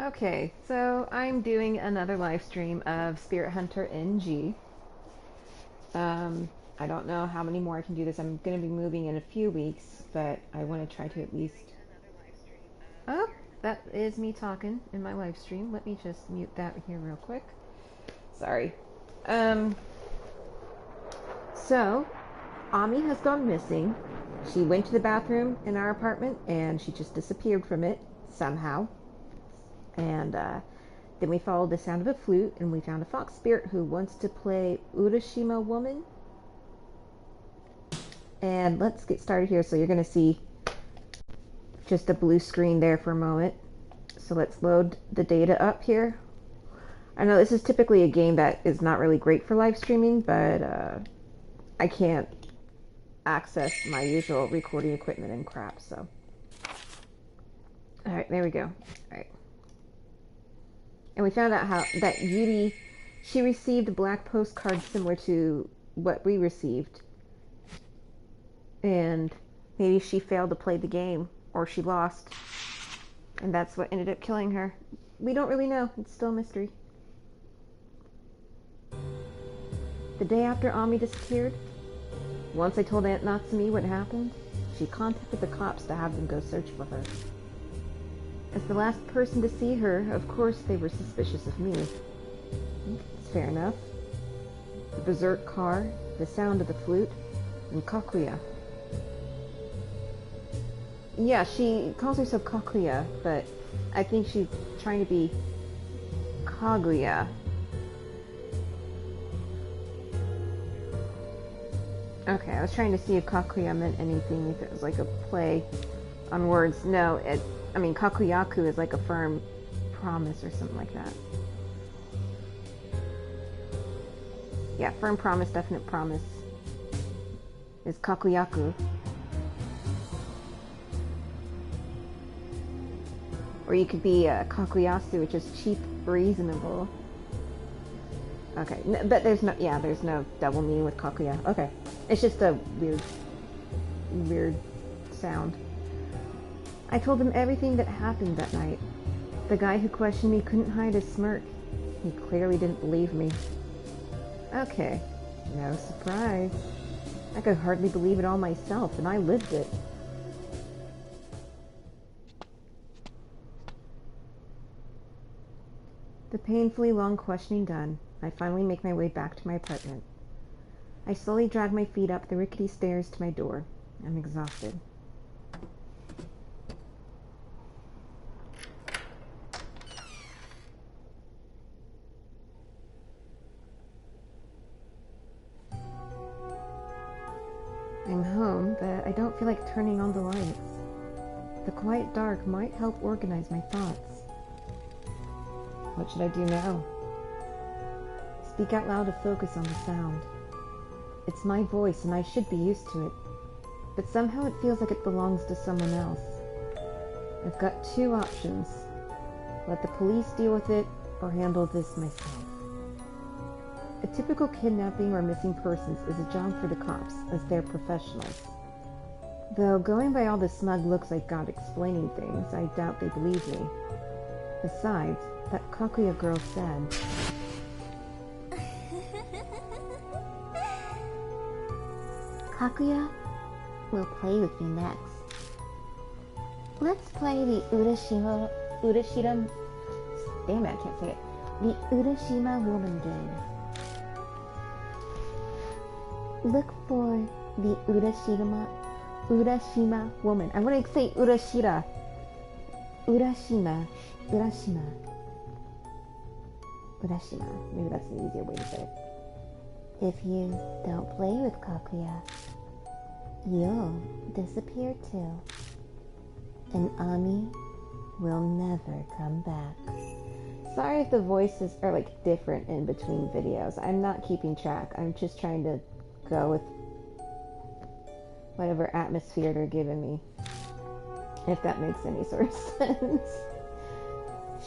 Okay, so I'm doing another live stream of Spirit Hunter NG. I don't know how many more I can do this. I'm going to be moving in a few weeks, but I want to try to at least... Oh, that is me talking in my live stream. Let me just mute that here real quick. Sorry. So, Ami has gone missing. She went to the bathroom in our apartment, and she just disappeared from it somehow. And then we followed the sound of a flute, and we found a fox spirit who wants to play Urashima Woman. And let's get started here. So you're going to see just a blue screen there for a moment. So let's load the data up here. I know this is typically a game that is not really great for live streaming, but I can't access my usual recording equipment and crap, so. Alright, there we go. Alright. And we found out how that Yuri, she received a black postcard similar to what we received. And maybe she failed to play the game, or she lost. And that's what ended up killing her. We don't really know. It's still a mystery. The day after Ami disappeared, once I told Aunt Natsumi what happened, she contacted the cops to have them go search for her. As the last person to see her, of course they were suspicious of me. It's fair enough. The berserk car, the sound of the flute, and Kakuya. Yeah, she calls herself Kakuya, but I think she's trying to be Kaguya. Okay, I was trying to see if Kakuya meant anything, if it was like a play on words. No, I mean, Kakuyaku is like a firm promise or something like that. Yeah, firm promise, definite promise is Kakuyaku. Or you could be Kakuyasu, which is cheap, reasonable. Okay, but there's no double meaning with Kakuya. Okay, it's just a weird sound. I told him everything that happened that night. The guy who questioned me couldn't hide his smirk. He clearly didn't believe me. Okay, no surprise. I could hardly believe it all myself, and I lived it. The painfully long questioning done, I finally make my way back to my apartment. I slowly drag my feet up the rickety stairs to my door. I'm exhausted. I'm home, but I don't feel like turning on the lights. The quiet dark might help organize my thoughts. What should I do now? Speak out loud to focus on the sound. It's my voice and I should be used to it, but somehow it feels like it belongs to someone else. I've got two options. Let the police deal with it, or handle this myself. A typical kidnapping or missing persons is a job for the cops, as they're professionals. Though going by all the smug looks I got explaining things, I doubt they believe me. Besides, that Kakuya girl said... Kakuya will play with you next. Let's play the Urashima... Damn it, I can't say it. The Urashima Woman game. Look for the Urashima Woman. I want to say Urashira. Urashima. Maybe that's an easier way to say it. If you don't play with Kakuya, you'll disappear too. And Ami will never come back. Sorry if the voices are like different in between videos. I'm not keeping track. I'm just trying to go with whatever atmosphere they're giving me. If that makes any sort of sense.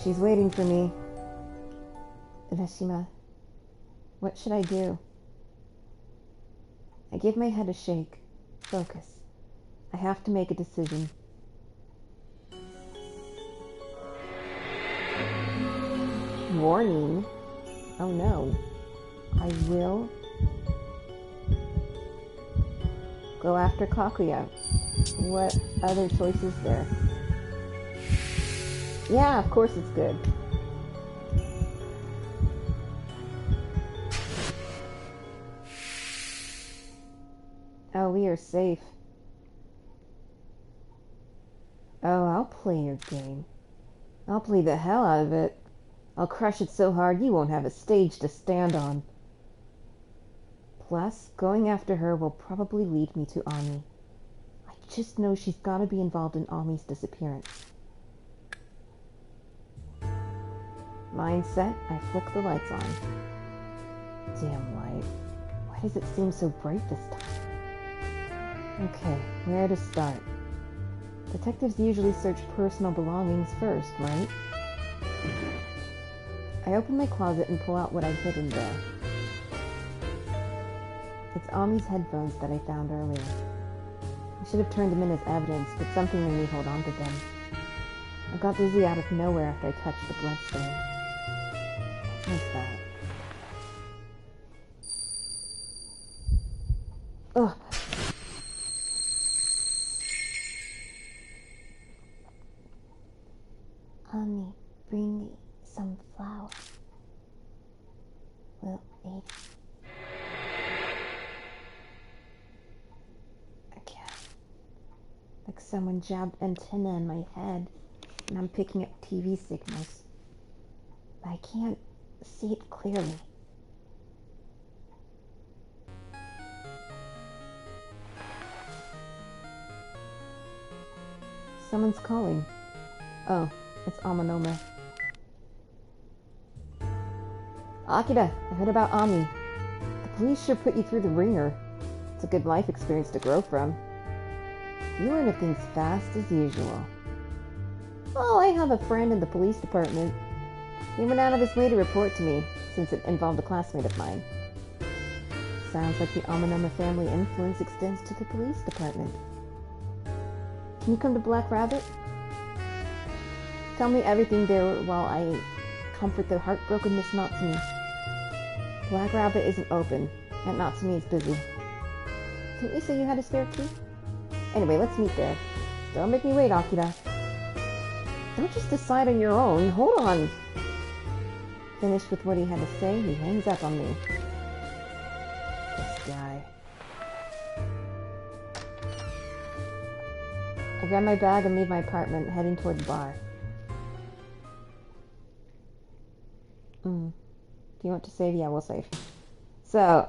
She's waiting for me. Urashima, what should I do? I give my head a shake. Focus. I have to make a decision. Warning. Oh no. I will go after Kakuya. What other choice is there? Yeah, of course it's good. Oh, we are safe. Oh, I'll play your game. I'll play the hell out of it. I'll crush it so hard you won't have a stage to stand on. Plus, going after her will probably lead me to Ami. I just know she's gotta be involved in Ami's disappearance. Mind set, I flick the lights on. Damn light. Why does it seem so bright this time? Okay, where to start? Detectives usually search personal belongings first, right? I open my closet and pull out what I'd hidden there. It's Ami's headphones that I found earlier. I should have turned them in as evidence, but something made me hold on to them. I got dizzy out of nowhere after I touched the bloodstain. What's that? Ugh. Ami, bring me some flour. We'll eat. Again. Like someone jabbed antenna in my head, and I'm picking up TV signals. But I can't see it clearly. Someone's calling. Oh, it's Amanoma. Akira, I heard about Ami. The police sure put you through the ringer. It's a good life experience to grow from. You learn things fast as usual. Oh, I have a friend in the police department. He went out of his way to report to me, since it involved a classmate of mine. Sounds like the Amanoma family influence extends to the police department. Can you come to Black Rabbit? Tell me everything there while I comfort the heartbroken Miss Natsumi. Black Rabbit isn't open, and Natsumi is busy. Didn't you say you had a spare key? Anyway, let's meet there. Don't make me wait, Akira. Don't just decide on your own. Hold on. Finished with what he had to say, he hangs up on me. This guy. I grab my bag and leave my apartment, heading toward the bar. Do you want to save? Yeah, we'll save. So,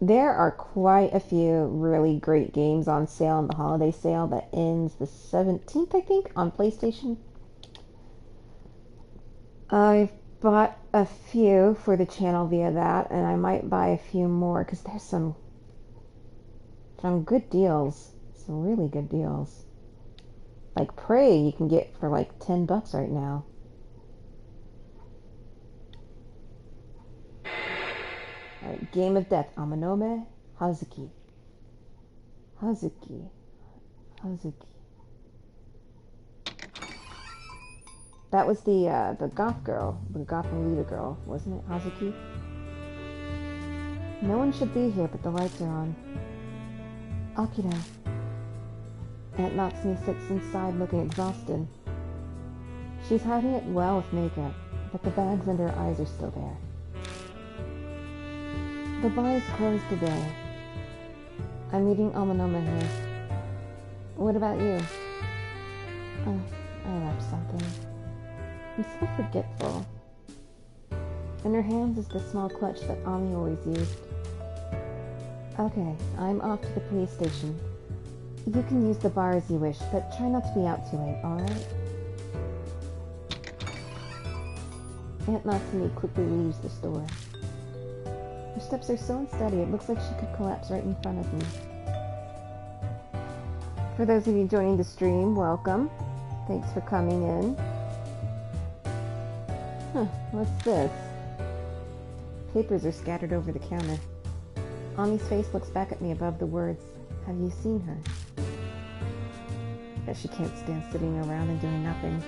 there are quite a few really great games on sale in the holiday sale that ends the 17th, I think, on PlayStation. I've bought a few for the channel via that, and I might buy a few more because there's some good deals. Some really good deals. Like Prey you can get for like $10 right now. Alright, Game of Death, Amanoma, Hazuki. Hazuki. That was the goth girl, the goth leader girl, wasn't it, Hazuki? No one should be here, but the lights are on. Akira. Aunt Natsumi sits inside looking exhausted. She's hiding it well with makeup, but the bags under her eyes are still there. The bar is closed today. I'm meeting Amanoma here. What about you? Oh, I left something. I'm so forgetful. In her hands is the small clutch that Ami always used. Okay, I'm off to the police station. You can use the bar as you wish, but try not to be out too late, alright? Aunt Natsumi quickly leaves the store. Her steps are so unsteady, it looks like she could collapse right in front of me. For those of you joining the stream, welcome. Thanks for coming in. Huh, what's this? Papers are scattered over the counter. Ami's face looks back at me above the words, "Have you seen her?" Bet she can't stand sitting around and doing nothing.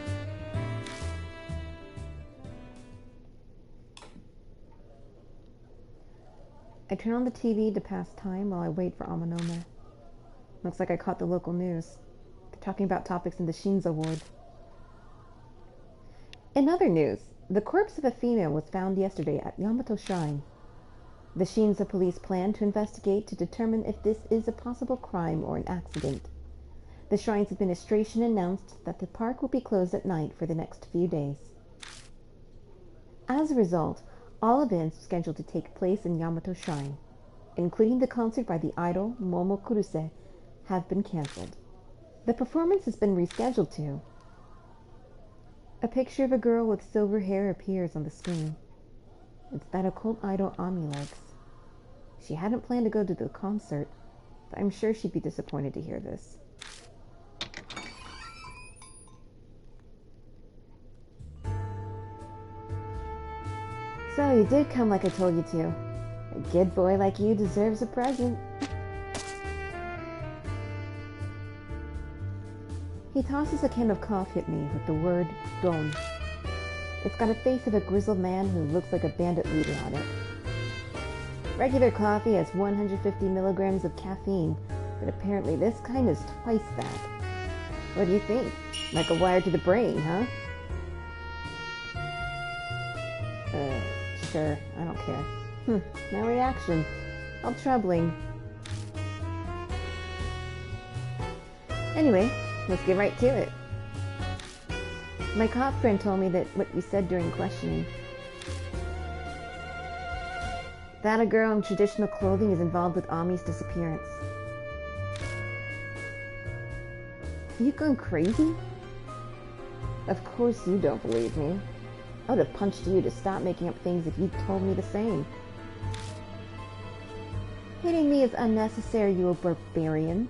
I turn on the TV to pass time while I wait for Amanoma. Looks like I caught the local news. They're talking about topics in the Shinzo ward. In other news, the corpse of a female was found yesterday at Yamato Shrine. The Shinzo police plan to investigate to determine if this is a possible crime or an accident. The shrine's administration announced that the park will be closed at night for the next few days. As a result, all events scheduled to take place in Yamato Shrine, including the concert by the idol Momo Kuruse, have been cancelled. The performance has been rescheduled too. A picture of a girl with silver hair appears on the screen. It's that occult idol Ami likes. She hadn't planned to go to the concert, but I'm sure she'd be disappointed to hear this. So you did come like I told you to. A good boy like you deserves a present. He tosses a can of coffee at me with the word Don. It's got a face of a grizzled man who looks like a bandit leader on it. Regular coffee has 150 milligrams of caffeine, but apparently this kind is twice that. What do you think? Like a wire to the brain, huh? Sure, I don't care. No reaction. How troubling. Anyway, let's get right to it. My cop friend told me that what you said during questioning. That a girl in traditional clothing is involved with Ami's disappearance. Have you gone crazy? Of course you don't believe me. I would have punched you to stop making up things if you'd told me the same. Hitting me is unnecessary, you barbarian.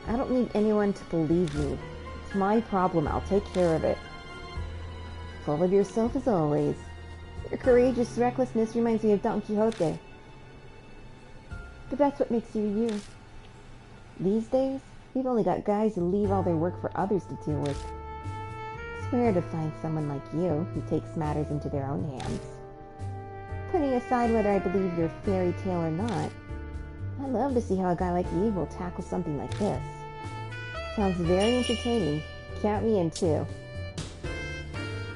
I don't need anyone to believe me. It's my problem. I'll take care of it. Full of yourself as always. Your courageous recklessness reminds me of Don Quixote. But that's what makes you you. These days, we've only got guys who leave all their work for others to deal with. It's rare to find someone like you who takes matters into their own hands. Putting aside whether I believe your fairy tale or not, I'd love to see how a guy like you will tackle something like this. Sounds very entertaining. Count me in too.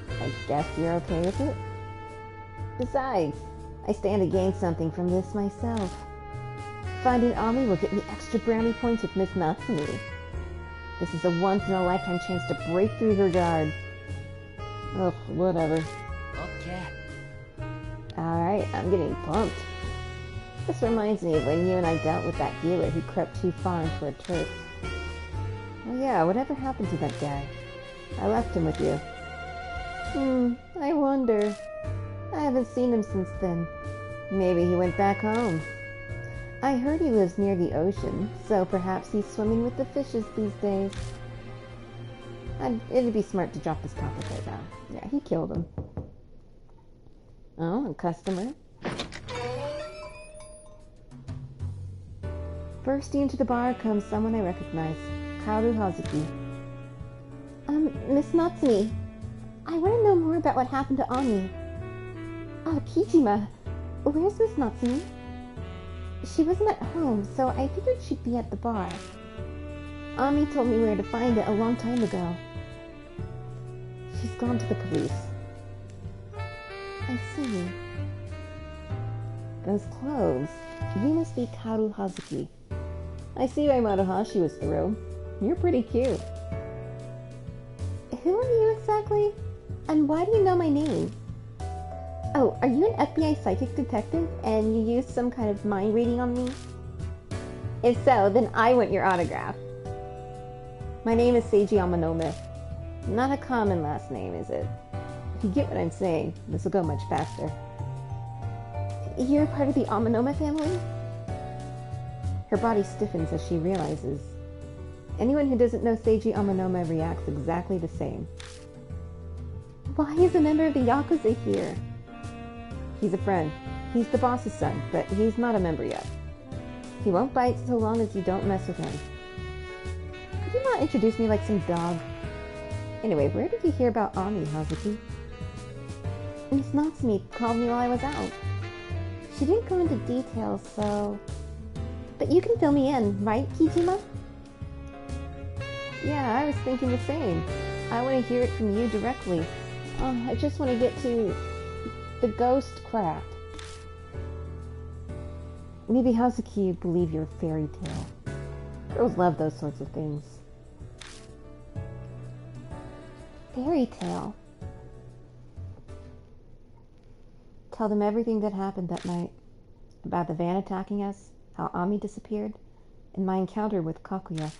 I guess you're okay with it? Besides, I stand to gain something from this myself. Finding Ami will get me extra brownie points with Miss Natsumi. This is a once-in-a-lifetime chance to break through her guard. Ugh, whatever. Okay. Alright, I'm getting pumped. This reminds me of when you and I dealt with that dealer who crept too far in for a turf. Oh yeah, whatever happened to that guy? I left him with you. I wonder. I haven't seen him since then. Maybe he went back home. I heard he lives near the ocean, so perhaps he's swimming with the fishes these days. It'd be smart to drop this topic right now. Yeah, he killed him. Oh, a customer. Bursting into the bar comes someone I recognize. Kaoru Hazuki. Miss Natsumi. I want to know more about what happened to Ami. Oh, Kijima. Where's Miss Natsumi? She wasn't at home, so I figured she'd be at the bar. Ami told me where to find it a long time ago. She's gone to the police. I see. Those clothes. You must be Kaoru Hazuki. I see why Motohashi was thrilled. You're pretty cute. Who are you exactly? And why do you know my name? Oh, are you an FBI psychic detective and you used some kind of mind reading on me? If so, then I want your autograph. My name is Seiji Amanoma. Not a common last name, is it? If you get what I'm saying, this will go much faster. You're part of the Amanoma family? Her body stiffens as she realizes. Anyone who doesn't know Seiji Amanoma reacts exactly the same. Why is a member of the Yakuza here? He's a friend. He's the boss's son, but he's not a member yet. He won't bite so long as you don't mess with him. Could you not introduce me like some dog? Anyway, where did you hear about Ami, Hazuki? Miss Natsume called me while I was out. She didn't go into details, so... But you can fill me in, right, Kijima? Yeah, I was thinking the same. I want to hear it from you directly. I just want to get to the ghost crap. Maybe Hazuki would believe your fairy tale. Girls love those sorts of things. Fairy tale? Tell them everything that happened that night. About the van attacking us, how Ami disappeared, and my encounter with Kakuya.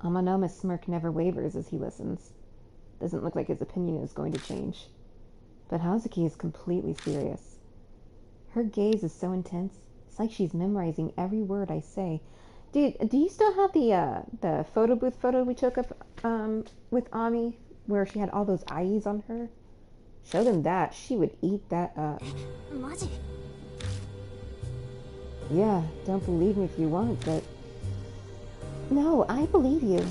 Amanoma's smirk never wavers as he listens. Doesn't look like his opinion is going to change. But Hazuki is completely serious. Her gaze is so intense, it's like she's memorizing every word I say. Dude, do you still have the photo booth photo we took of with Ami, where she had all those eyes on her? Show them that. She would eat that up. Yeah, don't believe me if you want, but... No, I believe you.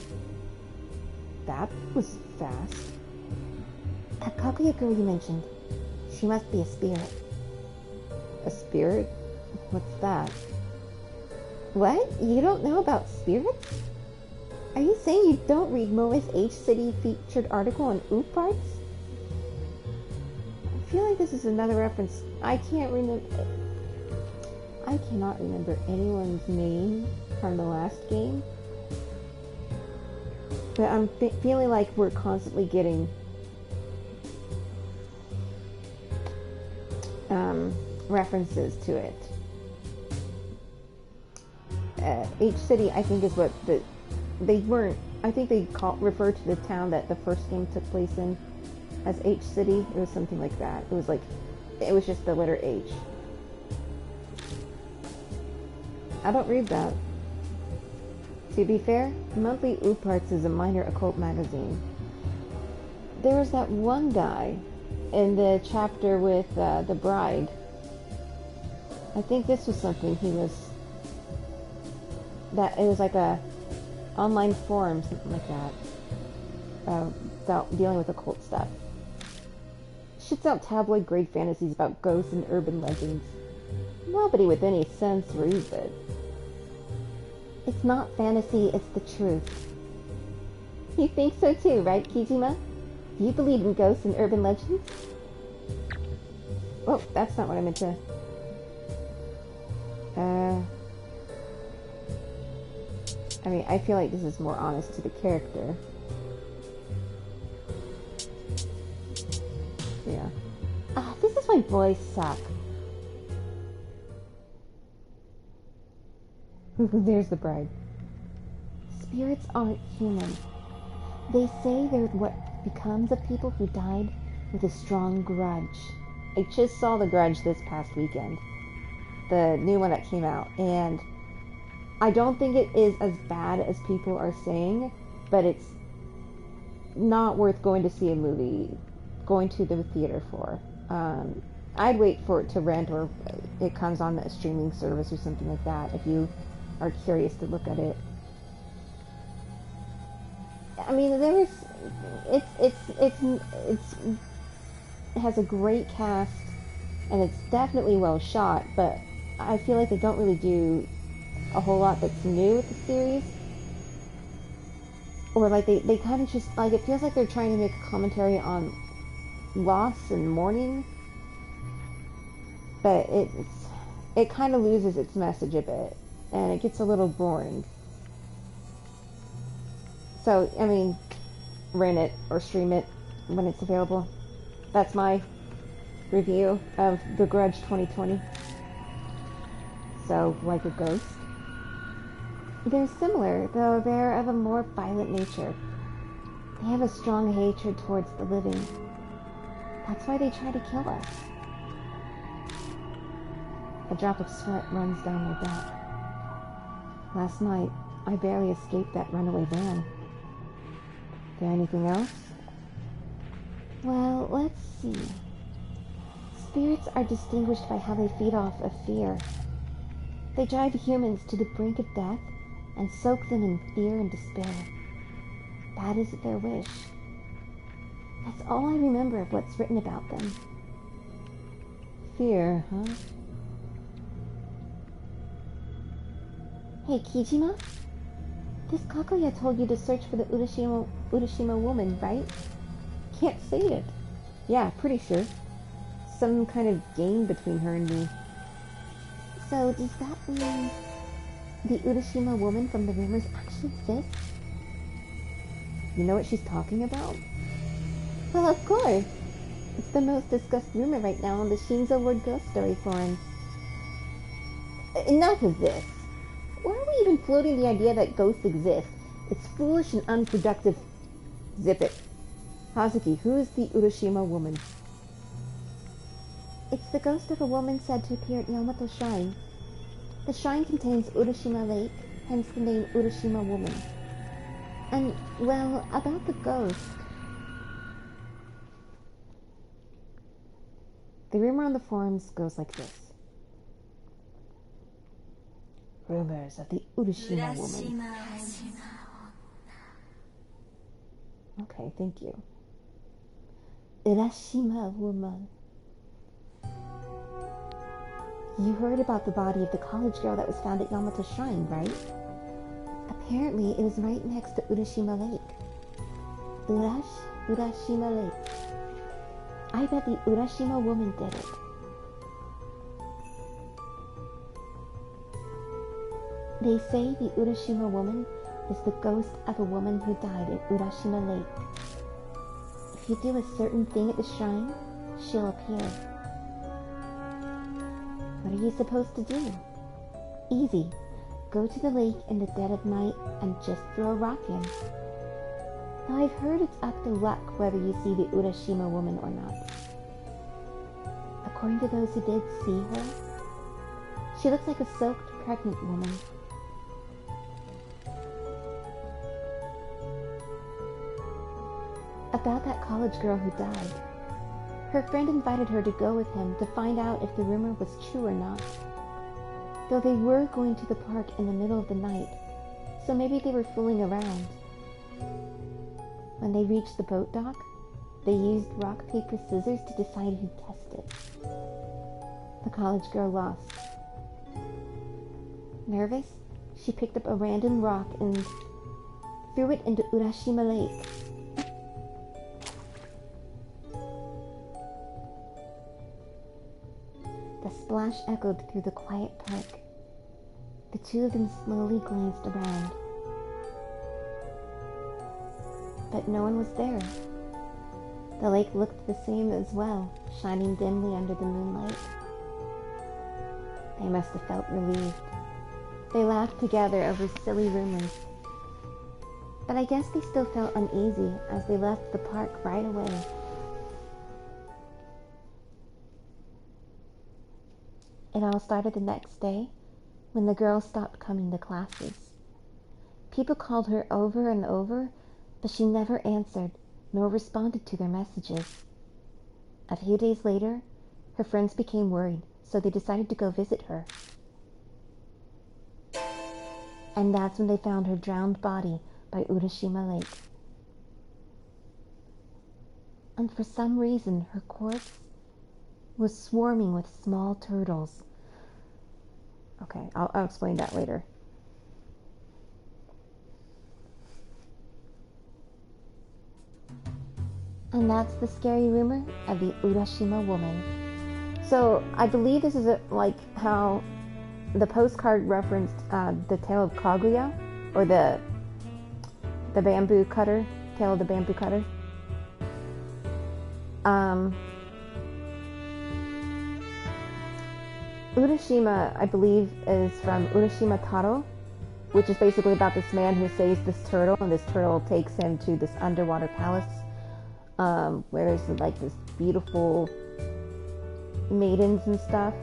That was fast. That Kakuya girl you mentioned, she must be a spirit. A spirit? What's that? What? You don't know about spirits? Are you saying you don't read Moe's H-City featured article on OOP parts? I feel like this is another reference. I cannot remember anyone's name from the last game. But I'm feeling like we're constantly getting references to it. H-City, I think, is what they weren't. I think they referred to the town that the first game took place in as H-City. It was something like that. It was just the letter H. I don't read that. To be fair, Monthly OOP Arts is a minor occult magazine. There was that one guy in the chapter with the bride. I think this was something he was... That it was like a online forum, something like that, about dealing with occult stuff. Shits out tabloid grade fantasies about ghosts and urban legends. Nobody with any sense reads it. It's not fantasy, it's the truth. You think so too, right, Kijima? Do you believe in ghosts and urban legends? Oh, that's not what I meant to... I mean, I feel like this is more honest to the character. Yeah. This is why boys suck. There's the bride. Spirits aren't human. They say they're what becomes of people who died with a strong grudge. I just saw The Grudge this past weekend. The new one that came out. And I don't think it is as bad as people are saying, but it's not worth going to see a movie, going to the theater for. I'd wait for it to rent, or it comes on a streaming service or something like that if you are curious to look at it. I mean, it has a great cast, and it's definitely well shot, but I feel like they don't really do a whole lot that's new with the series. Or like they kind of just, like, it feels like they're trying to make a commentary on loss and mourning, but it kind of loses its message a bit, and it gets a little boring. So, I mean, rent it or stream it when it's available. That's my review of The Grudge 2020. So, like a ghost. They're similar, though they're of a more violent nature. They have a strong hatred towards the living. That's why they try to kill us. A drop of sweat runs down my back. Last night, I barely escaped that runaway van. There anything else? Well, let's see. Spirits are distinguished by how they feed off of fear. They drive humans to the brink of death and soak them in fear and despair. That is their wish. That's all I remember of what's written about them. Fear, huh? Hey, Kijima? This Kakuya told you to search for the Urashima Woman, right? Can't say it. Yeah, pretty sure. Some kind of game between her and me. So, does that mean the Urashima Woman from the rumors actually exists? You know what she's talking about? Well, of course. It's the most discussed rumor right now on the Shinzo Word Ghost Story forums. Enough of this. Why are we even floating the idea that ghosts exist? It's foolish and unproductive. Zip it. Hazuki, who is the Urashima Woman? It's the ghost of a woman said to appear at Yamato Shrine. The shrine contains Urashima Lake, hence the name Urashima Woman. And, well, about the ghost. The rumor on the forums goes like this. Rumors of the Urashima Woman. Okay, thank you. Urashima Woman. You heard about the body of the college girl that was found at Yamato Shrine, right? Apparently, it was right next to Urashima Lake. Urashima Lake. I bet the Urashima Woman did it. They say the Urashima Woman is the ghost of a woman who died at Urashima Lake. If you do a certain thing at the shrine, she'll appear. What are you supposed to do? Easy. Go to the lake in the dead of night and just throw a rock in. Now I've heard it's up to luck whether you see the Urashima Woman or not. According to those who did see her, she looks like a soaked pregnant woman. About that college girl who died. Her friend invited her to go with him to find out if the rumor was true or not. Though they were going to the park in the middle of the night, so maybe they were fooling around. When they reached the boat dock, they used rock, paper, scissors to decide who'd test it. The college girl lost. Nervous, she picked up a random rock and threw it into Urashima Lake. The splash echoed through the quiet park. The two of them slowly glanced around. But no one was there. The lake looked the same as well, shining dimly under the moonlight. They must have felt relieved. They laughed together over silly rumors. But I guess they still felt uneasy as they left the park right away. It all started the next day when the girl stopped coming to classes. People called her over and over, but she never answered nor responded to their messages. A few days later, her friends became worried, so they decided to go visit her. And that's when they found her drowned body by Urashima Lake. And for some reason, her corpse was swarming with small turtles. Okay, I'll explain that later. And that's the scary rumor of the Urashima Woman. So I believe this is like how the postcard referenced the tale of Kaguya, or the bamboo cutter, tale of the bamboo cutter. Urashima, I believe, is from Urashima Taro, which is basically about this man who saves this turtle, and this turtle takes him to this underwater palace, where there's like this beautiful maidens and stuff.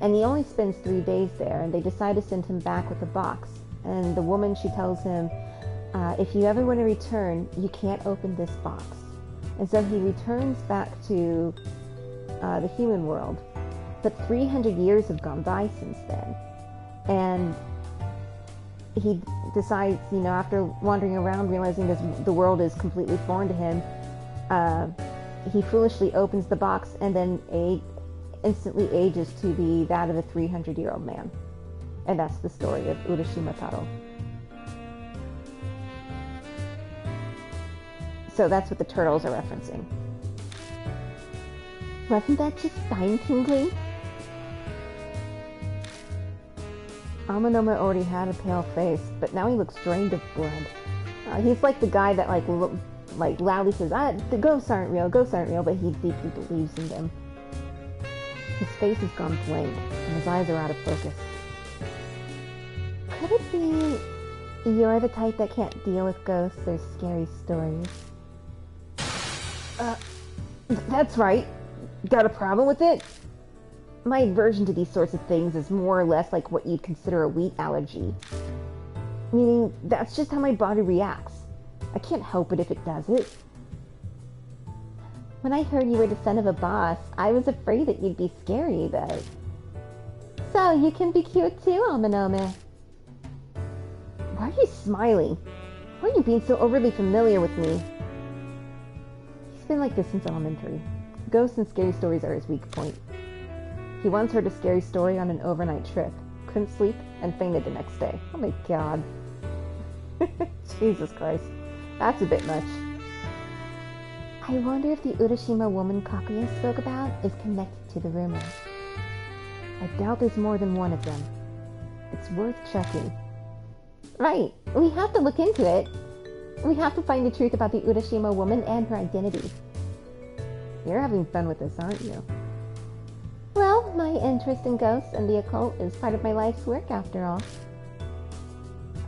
And he only spends 3 days there, and they decide to send him back with a box. And the woman, she tells him, if you ever want to return, you can't open this box. And so he returns back to the human world. But 300 years have gone by since then. And he decides, after wandering around, realizing the world is completely foreign to him, he foolishly opens the box and then instantly ages to be that of a 300-year-old man. And that's the story of Urashima Taro. So that's what the turtles are referencing. Wasn't that just spine-tingling? Amanoma already had a pale face, but now he looks drained of blood. He's like the guy that like loudly says, the ghosts aren't real, but he deeply believes in them. His face has gone blank, and his eyes are out of focus. Could it be you're the type that can't deal with ghosts or scary stories? That's right. Got a problem with it? My aversion to these sorts of things is more or less like what you'd consider a wheat allergy. Meaning, that's just how my body reacts. I can't help it if it does it. When I heard you were the son of a boss, I was afraid that you'd be scary, but... So, you can be cute too, Amanoma. Why are you smiling? Why are you being so overly familiar with me? He's been like this since elementary. Ghosts and scary stories are his weak point. He once heard a scary story on an overnight trip, couldn't sleep, and fainted the next day. Oh my god. Jesus Christ. That's a bit much. I wonder if the Urashima Woman Kakuya spoke about is connected to the rumor. I doubt there's more than one of them. It's worth checking. Right. We have to look into it. We have to find the truth about the Urashima Woman and her identity. You're having fun with this, aren't you? Well, my interest in ghosts and the occult is part of my life's work, after all.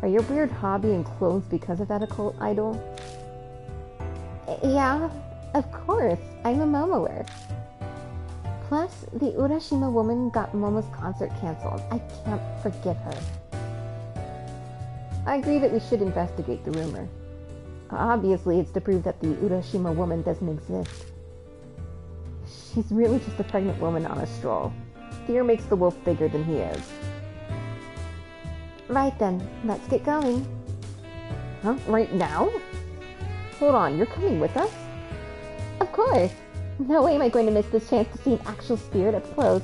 Are your weird hobby and clothes because of that occult idol? Yeah, of course. I'm a Momoer. Plus, the Urashima Woman got Momo's concert canceled. I can't forgive her. I agree that we should investigate the rumor. Obviously, it's to prove that the Urashima Woman doesn't exist. She's really just a pregnant woman on a stroll. Fear makes the wolf bigger than he is. Right then, let's get going. Huh? Right now? Hold on, you're coming with us? Of course. No way am I going to miss this chance to see an actual spirit up close.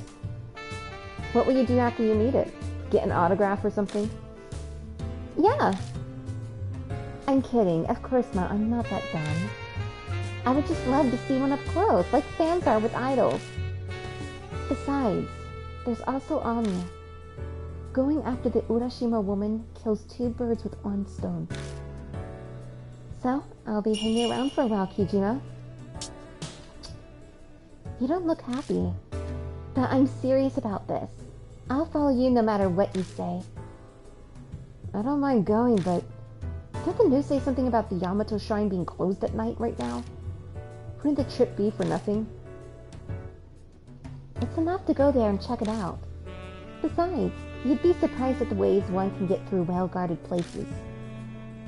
What will you do after you meet it? Get an autograph or something? Yeah. I'm kidding. Of course not. I'm not that dumb. I would just love to see one up close, like fans are with idols. Besides, there's also Anya. Going after the Urashima Woman kills 2 birds with 1 stone. So, I'll be hanging around for a while, Kijima. You don't look happy. But I'm serious about this. I'll follow you no matter what you say. I don't mind going, but did the news say something about the Yamato Shrine being closed at night right now? Wouldn't the trip be for nothing? It's enough to go there and check it out. Besides, you'd be surprised at the ways one can get through well-guarded places.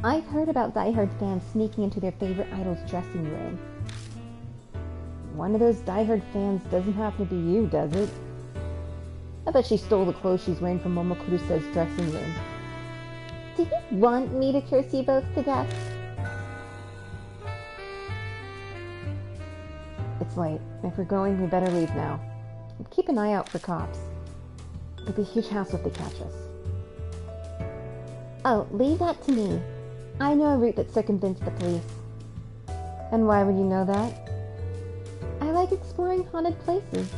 I've heard about diehard fans sneaking into their favorite idol's dressing room. One of those diehard fans doesn't happen to be you, does it? I bet she stole the clothes she's wearing from Momokurusa's dressing room. Do you want me to curse you both to death? It's late. If we're going, we better leave now. Keep an eye out for cops. It'll be a huge hassle if they catch us. Oh, leave that to me. I know a route that circumvents the police. And why would you know that? I like exploring haunted places.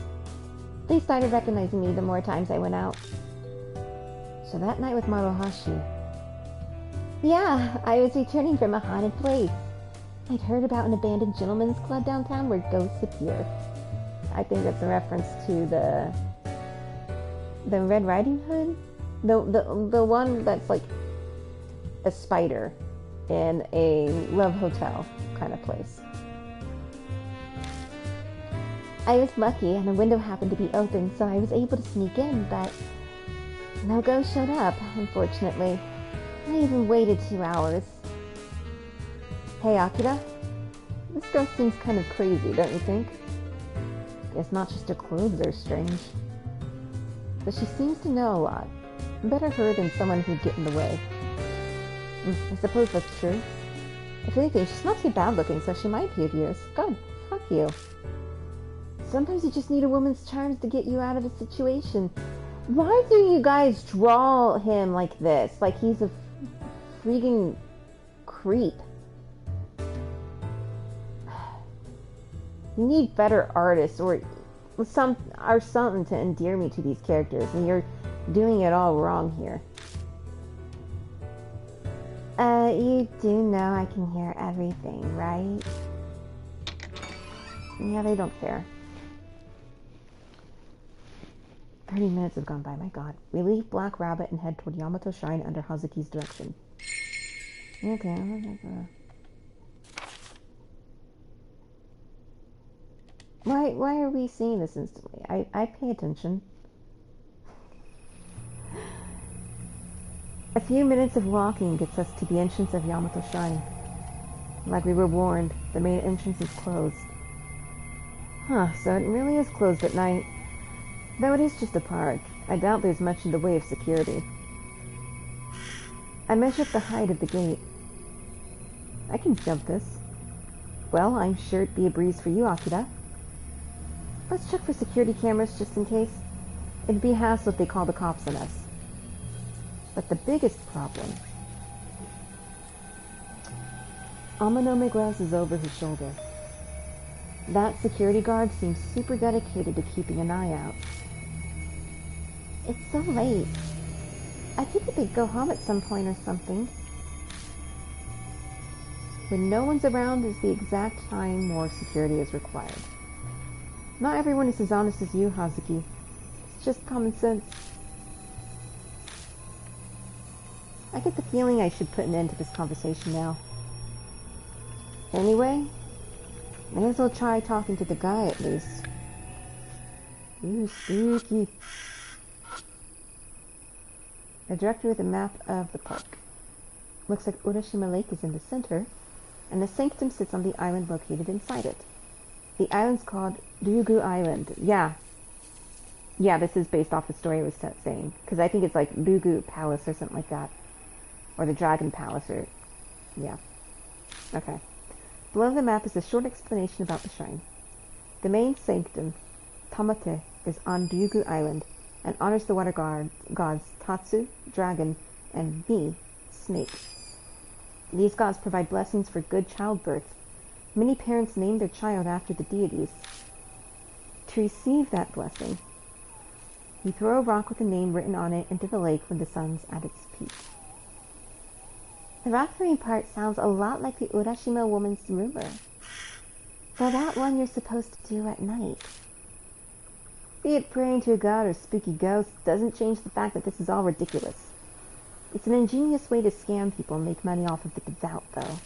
They started recognizing me the more times I went out. So that night with Maruhashi. Yeah, I was returning from a haunted place. I'd heard about an abandoned gentleman's club downtown where ghosts appear. I think that's a reference to the Red Riding Hood? The one that's like a spider in a love hotel kind of place. I was lucky and the window happened to be open, so I was able to sneak in, but no ghost showed up, unfortunately. I even waited 2 hours. Hey, Akira. This girl seems kind of crazy, don't you think? Guess not just her clothes are strange. But she seems to know a lot. Better her than someone who'd get in the way. I suppose that's true. If anything, she's not too bad looking, so she might be of use. God, fuck you. Sometimes you just need a woman's charms to get you out of a situation. Why do you guys draw him like this? Like he's a freaking creep. You need better artists or something to endear me to these characters, and you're doing it all wrong here. You do know I can hear everything, right? Yeah, they don't care. 30 minutes have gone by, my god. We leave Black Rabbit and head toward Yamato Shrine under Hazuki's direction. Okay. Why are we seeing this instantly? I pay attention. A few minutes of walking gets us to the entrance of Yamato Shrine. Like we were warned, the main entrance is closed. Huh, so it really is closed at night. Though it is just a park, I doubt there's much in the way of security. I measured the height of the gate. I can jump this. Well, I'm sure it'd be a breeze for you, Akira. Let's check for security cameras just in case. It'd be a hassle if they call the cops on us. But the biggest problem... Amanoma glances over his shoulder. That security guard seems super dedicated to keeping an eye out. It's so late. I figured they'd go home at some point or something. When no one's around is the exact time more security is required. Not everyone is as honest as you, Hazuki. It's just common sense. I get the feeling I should put an end to this conversation now. Anyway, may as well try talking to the guy at least. Ooh, spooky. A director with a map of the park. Looks like Urashima Lake is in the center, and the sanctum sits on the island located inside it. The island's called Ryugu Island. Yeah, this is based off the story I was saying, because I think it's like Ryugu Palace or something like that. Or the Dragon Palace, or... yeah. Okay. Below the map is a short explanation about the shrine. The main sanctum, Tamate, is on Ryugu Island, and honors the water gods Tatsu, dragon, and Mi, snake. These gods provide blessings for good childbirth. Many parents name their child after the deities. To receive that blessing, you throw a rock with a name written on it into the lake when the sun's at its peak. The rock throwing part sounds a lot like the Urashima Woman's rumor. Though that one you're supposed to do at night. Be it praying to a god or spooky ghost doesn't change the fact that this is all ridiculous. It's an ingenious way to scam people and make money off of the devout, though.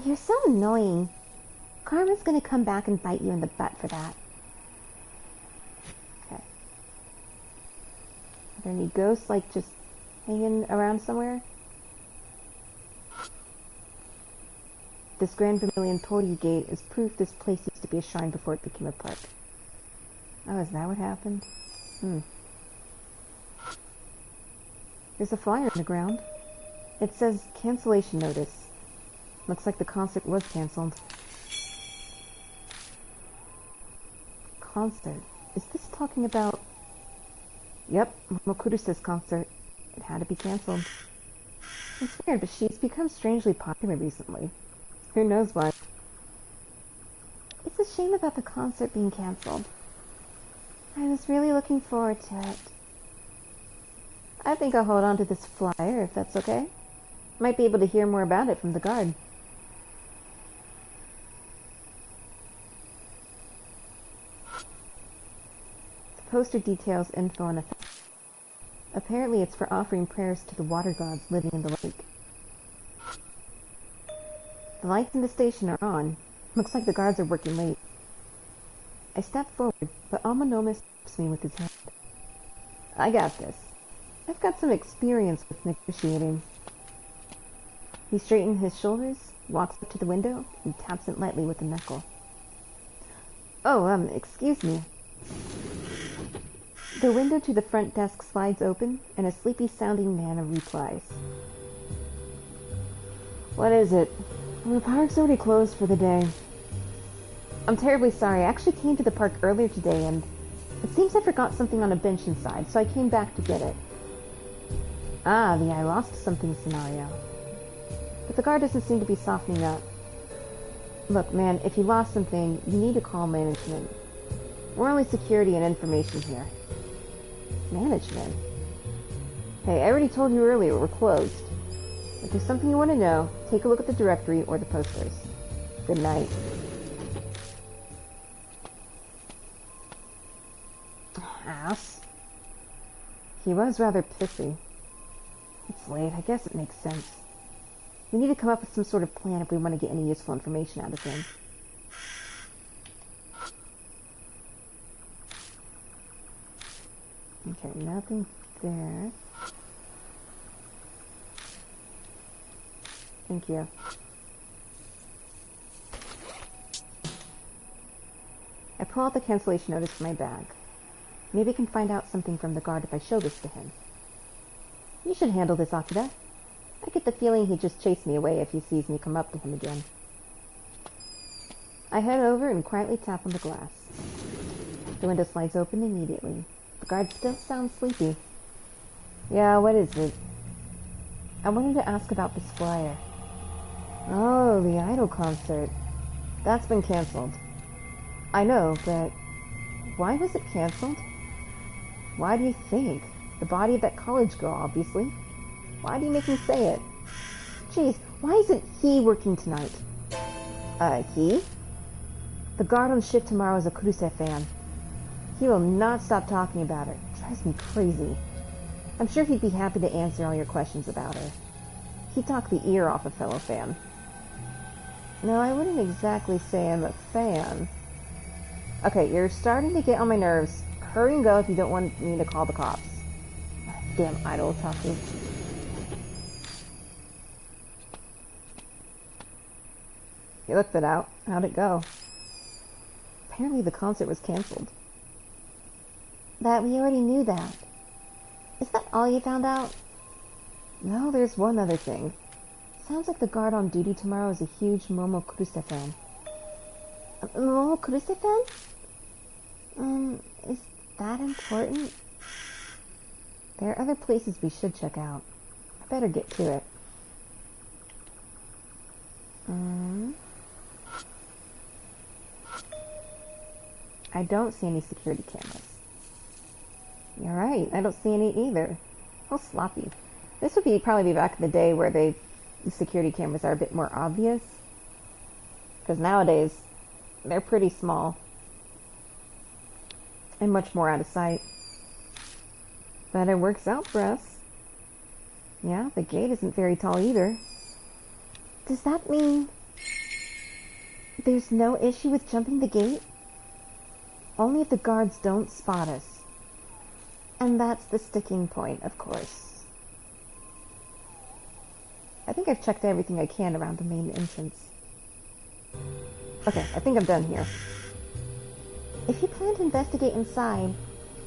You're so annoying. Karma's gonna come back and bite you in the butt for that. Okay. Are there any ghosts, like, just hanging around somewhere? This Grand Vermilion Torii Gate is proof this place used to be a shrine before it became a park. Oh, is that what happened? There's a flyer in the ground. It says cancellation notice. Looks like the concert was cancelled. Concert? Is this talking about... Yep, Momokurusa's concert. It had to be cancelled. It's weird, but she's become strangely popular recently. Who knows why? It's a shame about the concert being cancelled. I was really looking forward to it. I think I'll hold on to this flyer, if that's okay. Might be able to hear more about it from the guard. The poster details info on a... Apparently it's for offering prayers to the water gods living in the lake. The lights in the station are on. Looks like the guards are working late. I step forward, but Amanoma stops me with his hand. I got this. I've got some experience with negotiating. He straightens his shoulders, walks up to the window, and taps it lightly with a knuckle. Oh, excuse me. The window to the front desk slides open, and a sleepy-sounding man replies. What is it? Well, the park's already closed for the day. I'm terribly sorry. I actually came to the park earlier today, and it seems I forgot something on a bench inside, so I came back to get it. Ah, the I lost something scenario. But the guard doesn't seem to be softening up. Look, man, if you lost something, you need to call management. We're only security and information here. Management? Hey, I already told you earlier we're closed. If there's something you want to know, take a look at the directory or the posters. Good night. Ass. He was rather pissy. It's late. I guess it makes sense. We need to come up with some sort of plan if we want to get any useful information out of him. Okay, nothing there. Thank you. I pull out the cancellation notice from my bag. Maybe I can find out something from the guard if I show this to him. You should handle this, Akira. I get the feeling he'd just chase me away if he sees me come up to him again. I head over and quietly tap on the glass. The window slides open immediately. The guard still sounds sleepy. Yeah, what is it? I wanted to ask about this flyer. Oh, the Idol concert. That's been canceled. I know, but why was it canceled? Why do you think? The body of that college girl, obviously. Why do you make me say it? Jeez, why isn't he working tonight? He? The guard on shift tomorrow is a Kuruse fan. He will not stop talking about her. It drives me crazy. I'm sure he'd be happy to answer all your questions about her. He talked the ear off a fellow fan. No, I wouldn't exactly say I'm a fan. Okay, you're starting to get on my nerves. Hurry and go if you don't want me to call the cops. Damn idol talking. You looked it out. How'd it go? Apparently the concert was canceled. That we already knew that. Is that all you found out? No, there's one other thing. Sounds like the guard on duty tomorrow is a huge Momo Kuruse fan. Momo Kuruse fan? Is that important? There are other places we should check out. I better get to it. I don't see any security cameras. You're right, I don't see any either. How sloppy. This would probably be back in the day where the security cameras are a bit more obvious. Because nowadays, they're pretty small. And much more out of sight. But it works out for us. Yeah, the gate isn't very tall either. Does that mean there's no issue with jumping the gate? Only if the guards don't spot us. And that's the sticking point, of course. I think I've checked everything I can around the main entrance. Okay, I think I'm done here. If you plan to investigate inside,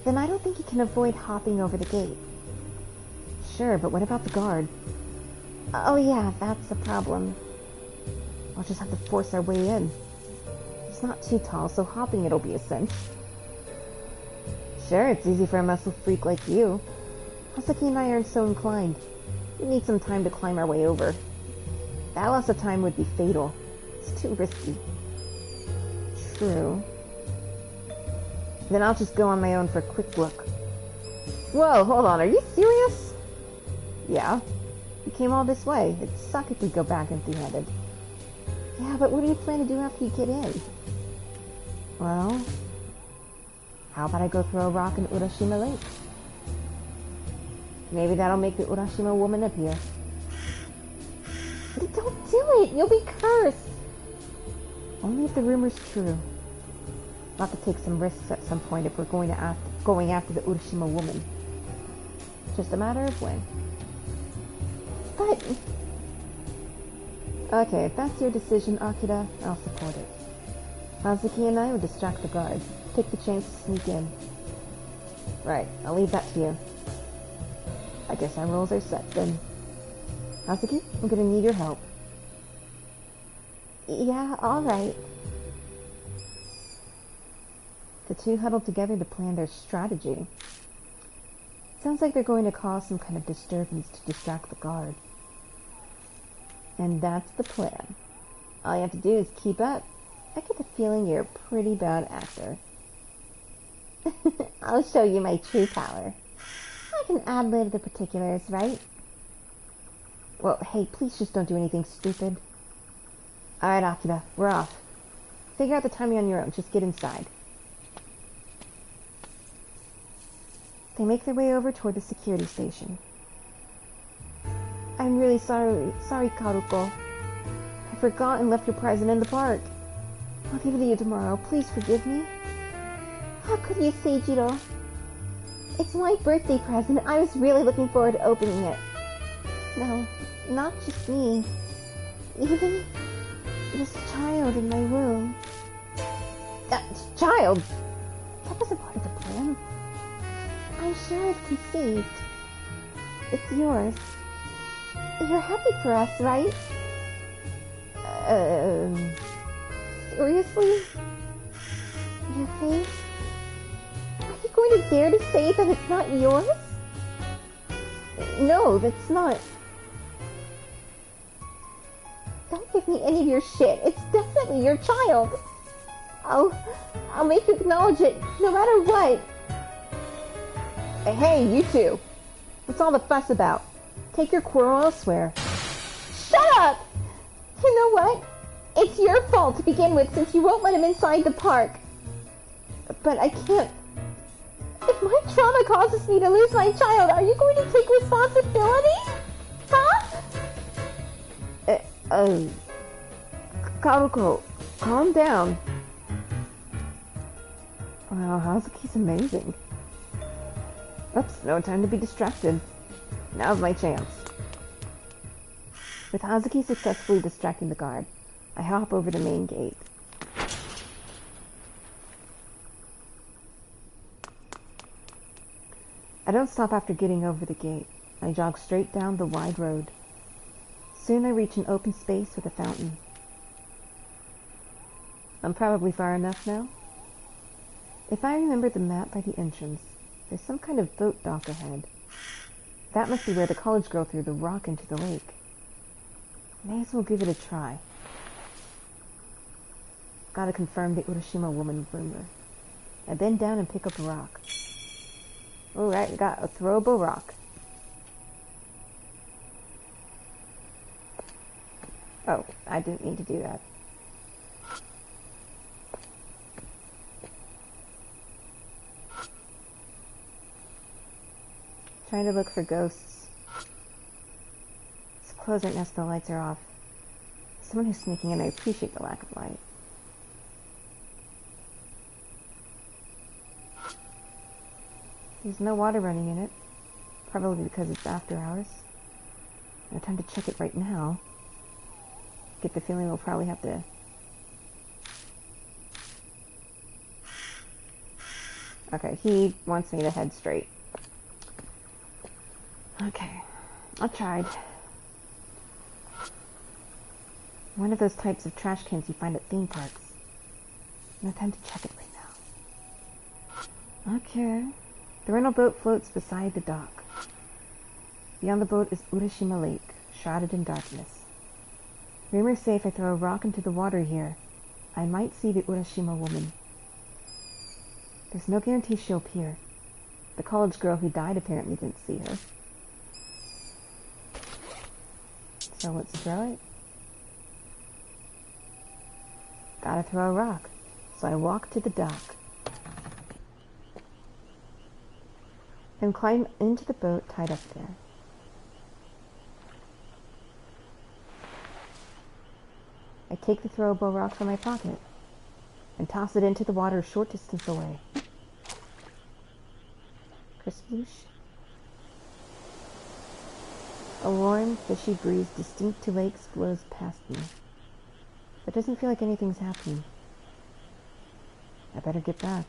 then I don't think you can avoid hopping over the gate. Sure, but what about the guard? Oh yeah, that's a problem. I'll just have to force our way in. He's not too tall, so hopping it'll be a cinch. Sure, it's easy for a muscle freak like you. Hazuki and I aren't so inclined. We need some time to climb our way over. That loss of time would be fatal. It's too risky. True. Then I'll just go on my own for a quick look. Whoa, hold on, are you serious? Yeah. We came all this way. It'd suck if we go back empty-handed. Yeah, but what do you plan to do after you get in? Well, how about I go throw a rock in Urashima Lake? Maybe that'll make the Urashima Woman appear. Don't do it! You'll be cursed! Only if the rumor's true. We'll have to take some risks at some point if we're going after the Urashima Woman. Just a matter of when. But... Okay, if that's your decision, Akira, I'll support it. Hazuki and I will distract the guard. Take the chance to sneak in. Right, I'll leave that to you. I guess our roles are set then. Hazuki, I'm gonna need your help. Yeah, alright. The two huddled together to plan their strategy. Sounds like they're going to cause some kind of disturbance to distract the guard. And that's the plan. All you have to do is keep up. I get the feeling you're a pretty bad actor. I'll show you my true power. I can ad-lib the particulars, right? Well, hey, please just don't do anything stupid. Alright, Akira, we're off. Figure out the timing on your own. Just get inside. They make their way over toward the security station. I'm really sorry, Karuko. I forgot and left your present in the park. I'll give it to you tomorrow. Please forgive me. How could you, Seijiro? It's my birthday present. I was really looking forward to opening it. No, not just me. Even this child in my womb. Child? That wasn't part of the plan. I'm sure it's conceived. It's yours. You're happy for us, right? Seriously? Your face? Are you going to dare to say that it's not yours? No, that's not. Don't give me any of your shit. It's definitely your child. I'll make you acknowledge it, no matter what. Hey, you two! What's all the fuss about? Take your quarrel elsewhere. Shut up! You know what? It's your fault to begin with, since you won't let him inside the park. But I can't. If my trauma causes me to lose my child, are you going to take responsibility? Huh? Karuko, calm down. Wow, Hazuki's amazing. Oops, no time to be distracted. Now's my chance. With Hazuki successfully distracting the guard, I hop over the main gate. I don't stop after getting over the gate. I jog straight down the wide road. Soon I reach an open space with a fountain. I'm probably far enough now. If I remember the map by the entrance, there's some kind of boat dock ahead. That must be where the college girl threw the rock into the lake. May as well give it a try. Gotta confirm the Urashima Woman rumor. I bend down and pick up a rock. Alright, got a throwable rock. Oh, I didn't mean to do that. Trying to look for ghosts. It's closed right now so the lights are off. Someone who's sneaking in, I appreciate the lack of light. There's no water running in it. Probably because it's after hours. No time to check it right now. Get the feeling we'll probably have to... Okay, he wants me to head straight. Okay, I tried. One of those types of trash cans you find at theme parks. No time to check it right now. Okay. The rental boat floats beside the dock. Beyond the boat is Urashima Lake, shrouded in darkness. Rumors say if I throw a rock into the water here, I might see the Urashima Woman. There's no guarantee she'll appear. The college girl who died apparently didn't see her. So let's throw it. Gotta throw a rock. So I walk to the dock. Then climb into the boat tied up there. I take the throwable rock from my pocket and toss it into the water a short distance away. Kersploosh. A warm, fishy breeze distinct to lakes blows past me. It doesn't feel like anything's happening. I better get back.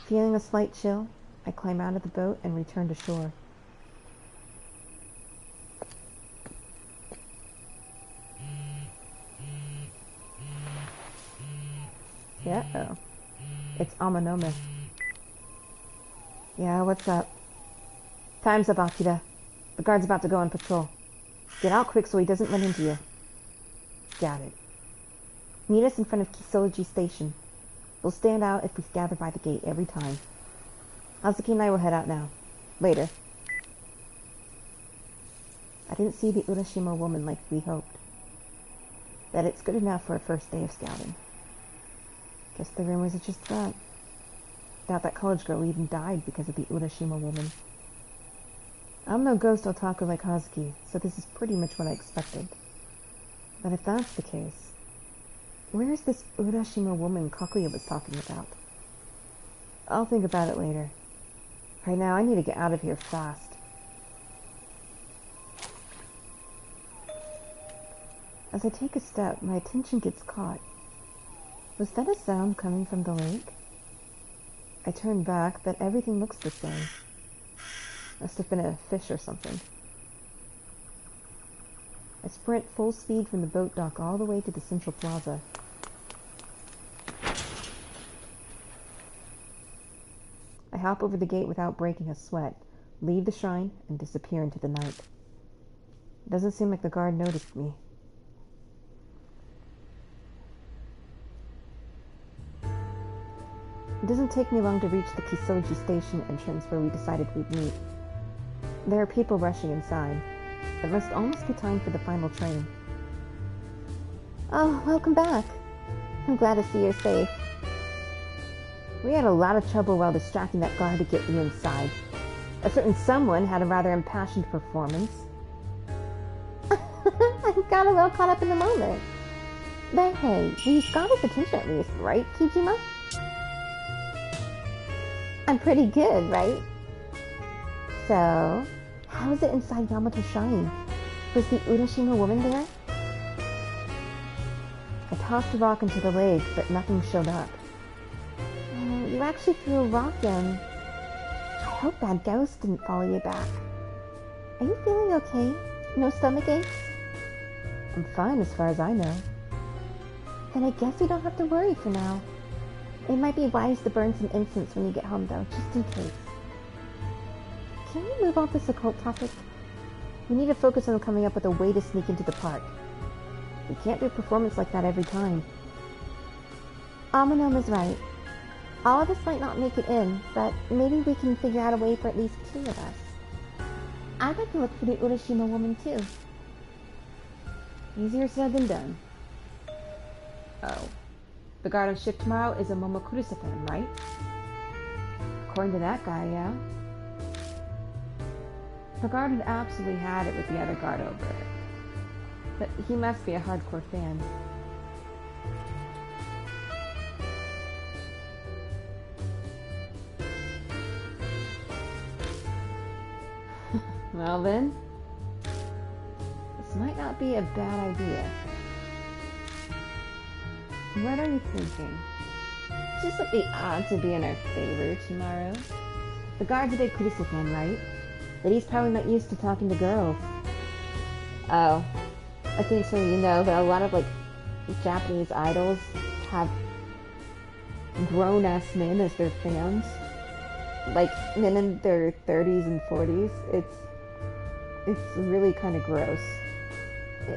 Feeling a slight chill, I climb out of the boat and return to shore. Yeah, it's Amanoma. Yeah, what's up? Time's up, Akira. The guard's about to go on patrol. Get out quick so he doesn't run into you. Got it. Meet us in front of Kisoji Station. We'll stand out if we gather by the gate every time. Hazuki and I will head out now. Later. I didn't see the Urashima Woman like we hoped. But it's good enough for a first day of scouting. Guess the rumors are just that. Doubt that college girl even died because of the Urashima Woman. I'm no ghost otaku like Hazuki, so this is pretty much what I expected. But if that's the case, where is this Urashima Woman Kakuya was talking about? I'll think about it later. Right now, I need to get out of here fast. As I take a step, my attention gets caught. Was that a sound coming from the lake? I turn back, but everything looks the same. Must have been a fish or something. I sprint full speed from the boat dock all the way to the central plaza. I hop over the gate without breaking a sweat, leave the shrine, and disappear into the night. It doesn't seem like the guard noticed me. It doesn't take me long to reach the Kisoji Station entrance where we decided we'd meet. There are people rushing inside. It must almost be time for the final train. Oh, welcome back. I'm glad to see you're safe. We had a lot of trouble while distracting that guard to get you inside. A certain someone had a rather impassioned performance. I got a little caught up in the moment. But hey, we got his attention at least, right, Kijima? I'm pretty good, right? So, how is it inside Yamato Shrine? Was the Urashima Woman there? I tossed a rock into the lake, but nothing showed up. Oh, you actually threw a rock in. I hope that ghost didn't follow you back. Are you feeling okay? No stomach aches? I'm fine as far as I know. Then I guess we don't have to worry for now. It might be wise to burn some incense when you get home, though, just in case. Can we move off this occult topic? We need to focus on coming up with a way to sneak into the park. We can't do a performance like that every time. Amanoma's right. All of us might not make it in, but maybe we can figure out a way for at least 2 of us. I'd like to look for the Urashima Woman, too. Easier said than done. Oh. The guard on shift tomorrow is a Momokuru-san, right? According to that guy, yeah. The guard had absolutely had it with the other guard over it. But he must be a hardcore fan. Well then, this might not be a bad idea. What are you thinking? Just let the odds will be in our favor tomorrow. The guard's a big Kurisa fan, right? But he's probably not used to talking to girls. Oh, I think so, you know, but a lot of, Japanese idols have grown-ass men as their fans. Like, men in their 30s and 40s. It's really kind of gross.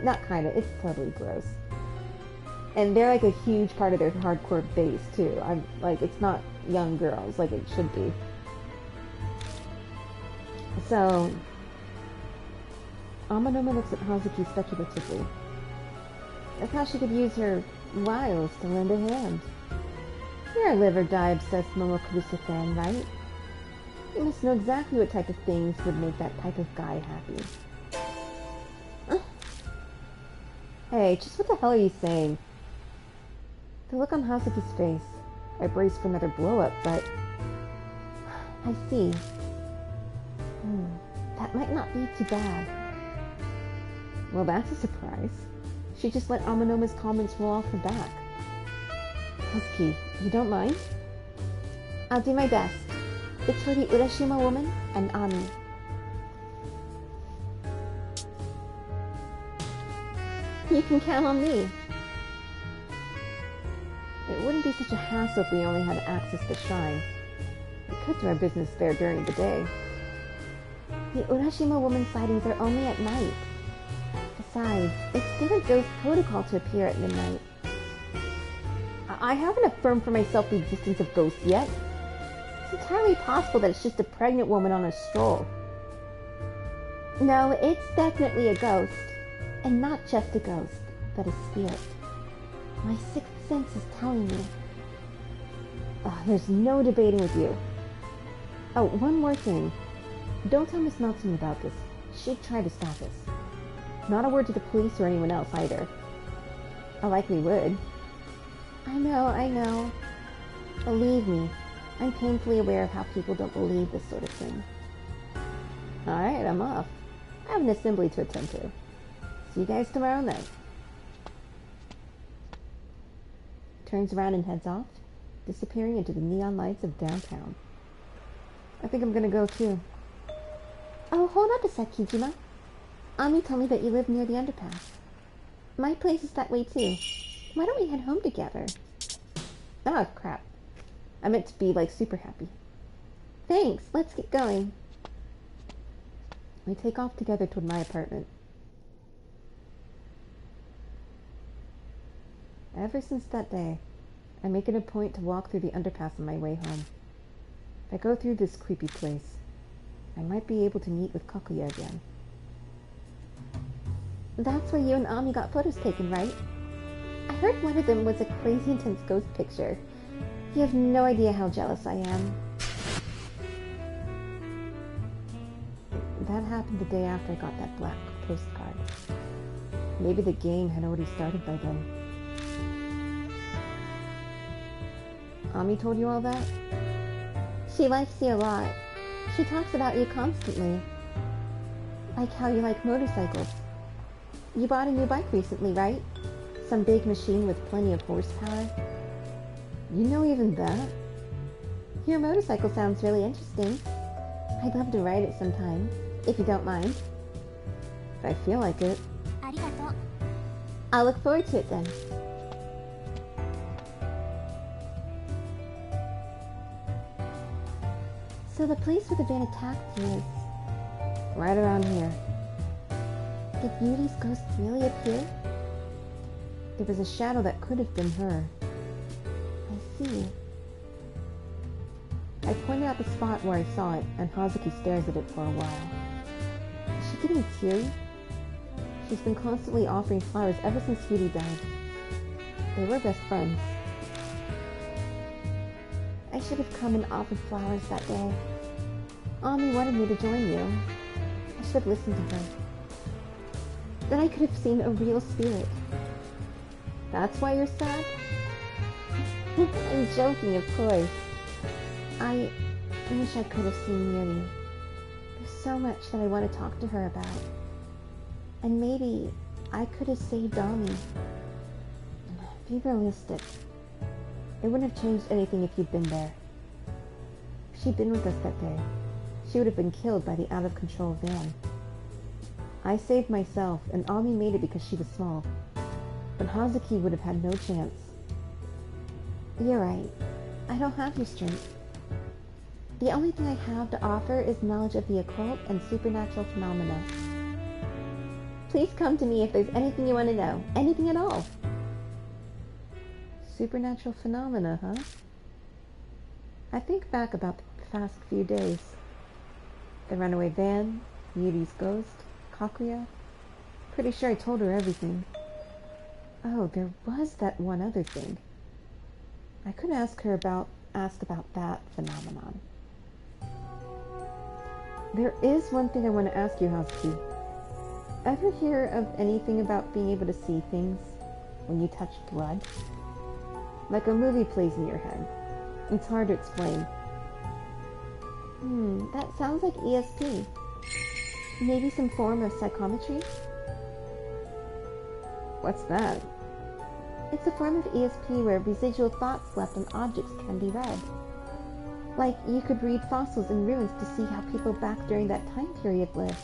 Not kind of, it's totally gross. And they're, a huge part of their hardcore base, too. It's not young girls like it should be. So, Amanoma looks at Hazuki speculatively. I thought she could use her wiles to lend a hand. You're a live-or-die obsessed Momokuru fan, right? You must know exactly what type of things would make that type of guy happy. Hey, just what the hell are you saying? The look on Hazuki's face. I braced for another blow-up, but... I see. That might not be too bad. Well, that's a surprise. She just let Amanoma's comments roll off her back. Hazuki, you don't mind? I'll do my best. It's for the Urashima Woman and Ami. You can count on me. It wouldn't be such a hassle if we only had access to the shrine. We could do our business there during the day. The Urashima Woman sightings are only at night. Besides, it's standard ghost protocol to appear at midnight. I haven't affirmed for myself the existence of ghosts yet. It's entirely possible that it's just a pregnant woman on a stroll. No, it's definitely a ghost. And not just a ghost, but a spirit. My sixth sense is telling me. Oh, there's no debating with you. Oh, one more thing. Don't tell Miss Melton about this. She'd try to stop us. Not a word to the police or anyone else either. I likely would. I know. Believe me, I'm painfully aware of how people don't believe this sort of thing. Alright, I'm off. I have an assembly to attend to. See you guys tomorrow night. Turns around and heads off, disappearing into the neon lights of downtown. I think I'm gonna go too. Oh, hold up a sec, Kijima. Ami told me that you live near the underpass. My place is that way too. Why don't we head home together? Oh, crap. I meant to be, like, super happy. Thanks, let's get going. We take off together toward my apartment. Ever since that day, I make it a point to walk through the underpass on my way home. If I go through this creepy place, I might be able to meet with Kakuya again. That's where you and Ami got photos taken, right? I heard one of them was a crazy intense ghost picture. You have no idea how jealous I am. That happened the day after I got that black postcard. Maybe the game had already started by then. Ami told you all that? She likes you a lot. She talks about you constantly. Like how you like motorcycles. You bought a new bike recently, right? Some big machine with plenty of horsepower. You know even that? Your motorcycle sounds really interesting. I'd love to ride it sometime, if you don't mind. If I feel like it. I'll look forward to it then. So the place where the van attacked you is... right around here. Did Yuri's ghost really appear? There was a shadow that could have been her. I see. I pointed out the spot where I saw it, and Hazuki stares at it for a while. Is she getting teary? She's been constantly offering flowers ever since Yuri died. They were best friends. I should have come and offered flowers that day. Ami wanted me to join you. I should have listened to her. Then I could have seen a real spirit. That's why you're sad? I'm joking, of course. I wish I could have seen Yuri. There's so much that I want to talk to her about. And maybe I could have saved Ami. Be realistic. It wouldn't have changed anything if you'd been there. If she'd been with us that day, she would have been killed by the out-of-control van. I saved myself, and Ami made it because she was small. But Hazuki would have had no chance. You're right. I don't have your strength. The only thing I have to offer is knowledge of the occult and supernatural phenomena. Please come to me if there's anything you want to know. Anything at all. Supernatural phenomena, huh? I think back about the past few days. The runaway van, Yuri's ghost, Kakuya. Pretty sure I told her everything. Oh, there was that one other thing. I could ask about that phenomenon. There is one thing I want to ask you, Hazuki. Ever hear of anything about being able to see things when you touch blood? Like a movie plays in your head. It's hard to explain. That sounds like ESP. Maybe some form of psychometry? What's that? It's a form of ESP where residual thoughts left on objects can be read. Like you could read fossils in ruins to see how people back during that time period lived.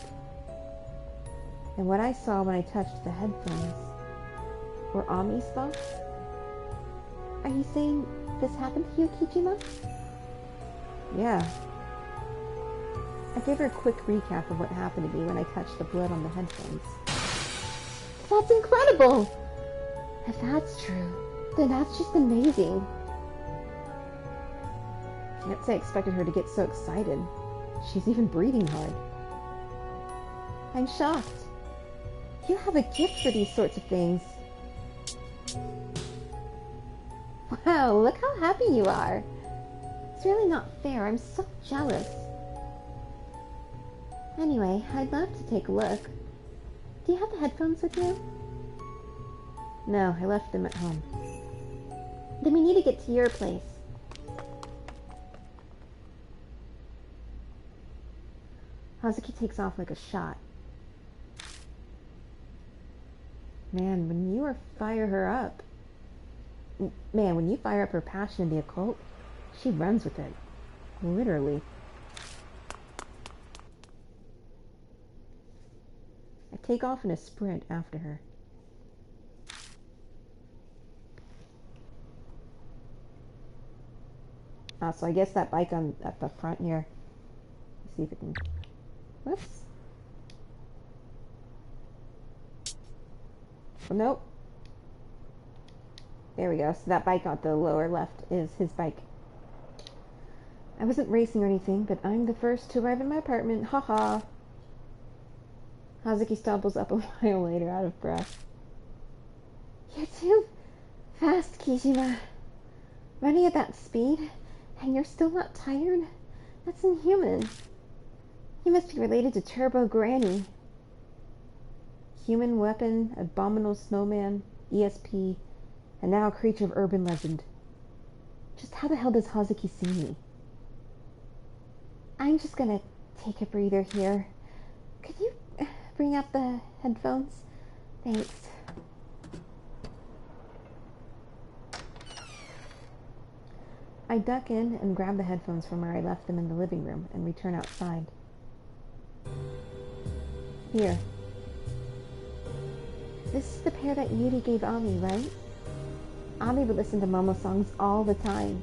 And what I saw when I touched the headphones were Ami's thoughts? I Are you saying this happened to you, Kijima? Yeah. I gave her a quick recap of what happened to me when I touched the blood on the headphones. That's incredible! If that's true, then that's just amazing. Can't say I expected her to get so excited. She's even breathing hard. I'm shocked. You have a gift for these sorts of things. Wow, look how happy you are. It's really not fair. I'm so jealous. Anyway, I'd love to take a look. Do you have the headphones with you? No, I left them at home. Then we need to get to your place. Hazuki takes off like a shot. Man, when you fire her up... Man, when you fire up her passion in the occult, she runs with it. Literally. I take off in a sprint after her. So I guess that bike at the front here. Let's see if it can... Whoops. Oh, nope. There we go. So that bike at the lower left is his bike. I wasn't racing or anything, but I'm the first to arrive in my apartment. Haha. Hazuki stumbles up a while later, out of breath. You're too fast, Kijima. Running at that speed, and you're still not tired? That's inhuman. You must be related to Turbo Granny. Human weapon, abominable snowman, ESP, and now a creature of urban legend. Just how the hell does Hazuki see me? I'm just gonna take a breather here. Could you bring up the headphones? Thanks. I duck in and grab the headphones from where I left them in the living room and return outside. Here. This is the pair that Yuri gave Ami, right? Ami would listen to Momo songs all the time.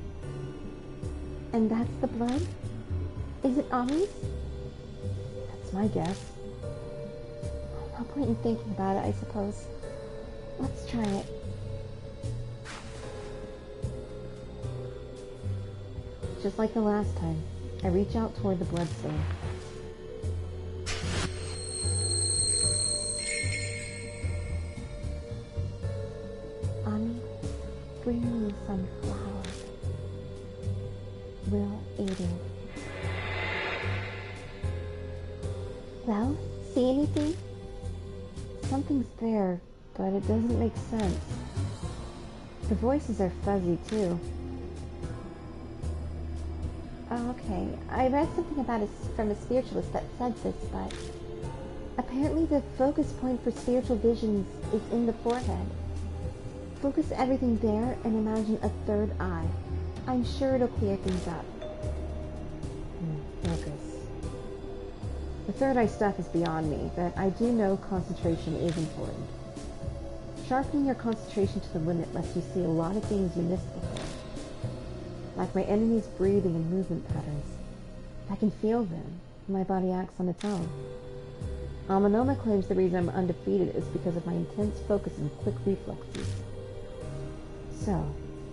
And that's the blood? Is it Ami's? That's my guess. No point in thinking about it, I suppose. Let's try it. Just like the last time, I reach out toward the bloodstain. Ami, bring me some flowers. Will Aiden. Well, see anything? Something's there, but it doesn't make sense. The voices are fuzzy, too. Oh, okay. I read something about from a spiritualist that said this, but apparently the focus point for spiritual visions is in the forehead. Focus everything there and imagine a third eye. I'm sure it'll clear things up. Focus. The third eye stuff is beyond me, but I do know concentration is important. Sharpening your concentration to the limit lets you see a lot of things you missed before. Like my enemy's breathing and movement patterns. I can feel them. My body acts on its own. Amanoma claims the reason I'm undefeated is because of my intense focus and quick reflexes. So,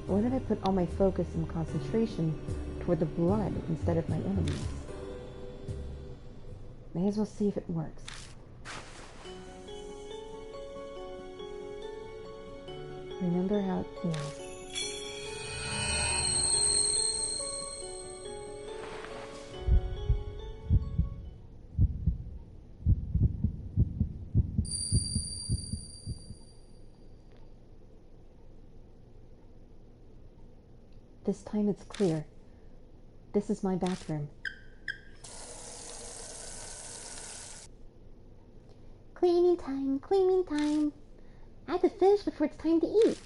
what if I put all my focus and concentration toward the blood instead of my enemies? May as well see if it works. Remember how it feels. This time it's clear. This is my bathroom. Cleaning time, cleaning time. I have to finish before it's time to eat.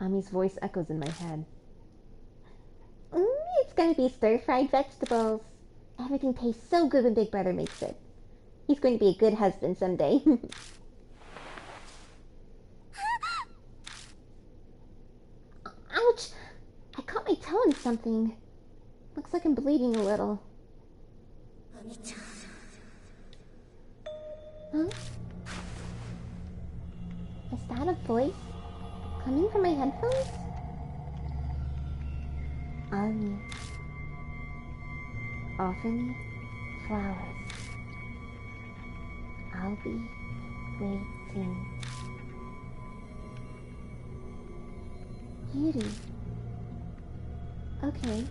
Ami's voice echoes in my head. It's gonna be stir-fried vegetables. Everything tastes so good when Big Brother makes it. He's going to be a good husband someday. my toe in something. Looks like I'm bleeding a little. Huh? Is that a voice coming from my headphones? Ami, offer me flowers. I'll be waiting. Yuri. Okay.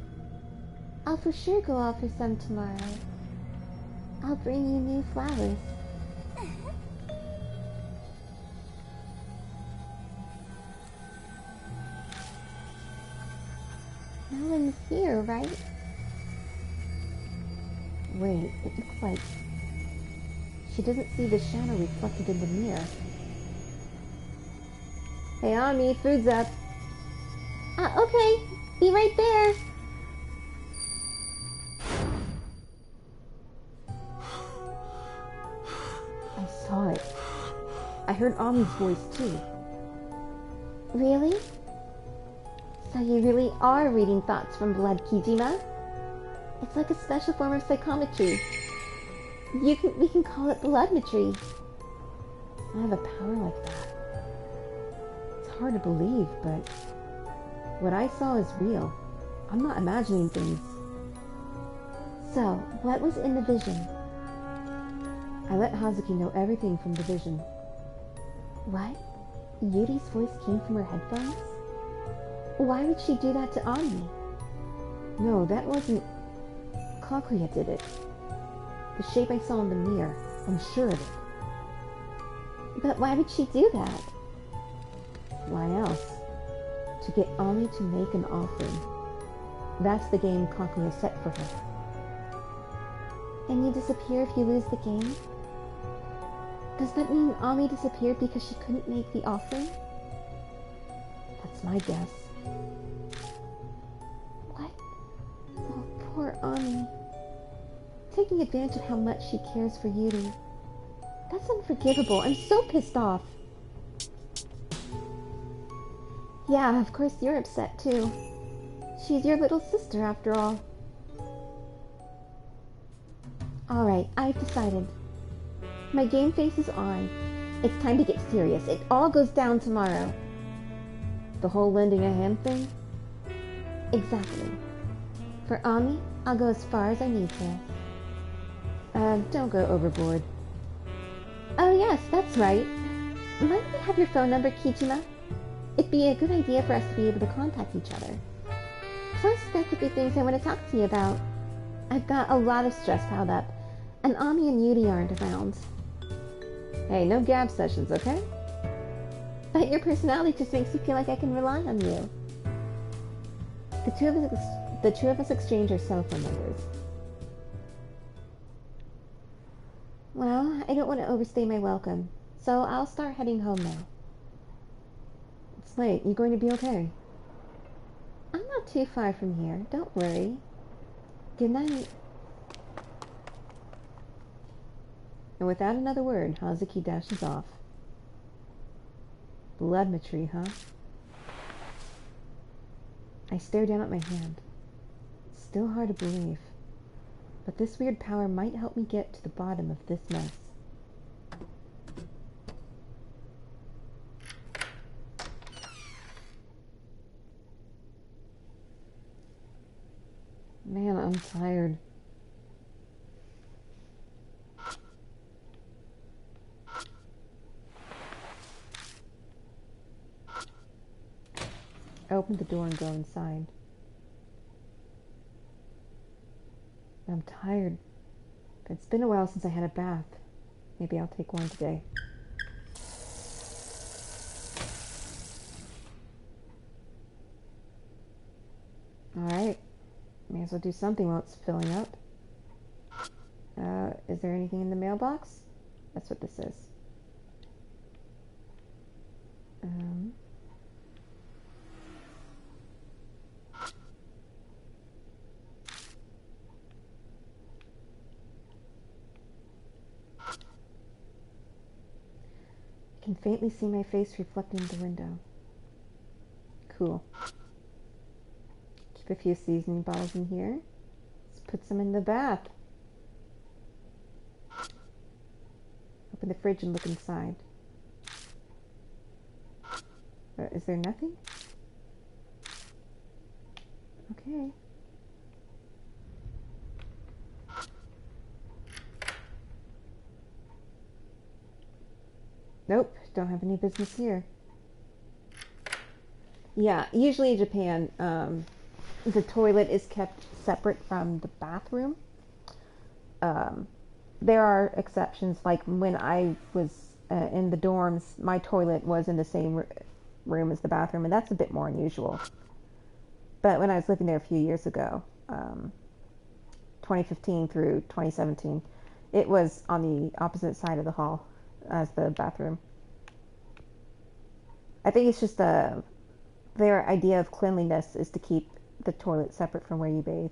I'll for sure go offer some tomorrow. I'll bring you new flowers. No one's here, right? Wait, it looks like she doesn't see the shadow reflected in the mirror. Hey, Ami, food's up. Okay. Be right there. I saw it. I heard Ami's voice, too. Really? So you really are reading thoughts from blood, Kijima? It's like a special form of psychometry. We can call it bloodmetry. I have a power like that. It's hard to believe, but what I saw is real. I'm not imagining things. So, what was in the vision? I let Hazuki know everything from the vision. What? Yuri's voice came from her headphones? Why would she do that to Ami? No, that wasn't... Kaguya did it. The shape I saw in the mirror. I'm sure of it. But why would she do that? Why else? To get Ami to make an offering. That's the game Kaguya set for her. And you disappear if you lose the game? Does that mean Ami disappeared because she couldn't make the offering? That's my guess. What? Oh, poor Ami. Taking advantage of how much she cares for Yuri. That's unforgivable. I'm so pissed off. Yeah, of course you're upset too. She's your little sister after all. Alright, I've decided. My game face is on. It's time to get serious. It all goes down tomorrow. The whole lending a hand thing? Exactly. For Ami, I'll go as far as I need to. Don't go overboard. Oh yes, that's right. Might we have your phone number, Kijima? It'd be a good idea for us to be able to contact each other. Plus, there could be things I want to talk to you about. I've got a lot of stress piled up, and Ami and Yuri aren't around. Hey, no gab sessions, okay? But your personality just makes me feel like I can rely on you. The two of us exchange our cell phone numbers. Well, I don't want to overstay my welcome, so I'll start heading home now. It's late. You going to be okay? I'm not too far from here. Don't worry. Good night. And without another word, Hazuki dashes off. Bloodmetry, huh? I stare down at my hand. It's still hard to believe. But this weird power might help me get to the bottom of this mess. Man, I'm tired. I opened the door and go inside. I'm tired. It's been a while since I had a bath. Maybe I'll take one today. Alright. May as well do something while it's filling up. Is there anything in the mailbox? That's what this is. I can faintly see my face reflected in the window. Cool. a few seasoning bottles in here. Let's put some in the bath. Open the fridge and look inside. Is there nothing? Okay. Nope, don't have any business here. Yeah, usually in Japan, the toilet is kept separate from the bathroom. There are exceptions, like when I was in the dorms, my toilet was in the same room as the bathroom, and that's a bit more unusual. But when I was living there a few years ago, 2015 through 2017, it was on the opposite side of the hall as the bathroom. I think it's just their idea of cleanliness is to keep the toilet separate from where you bathe.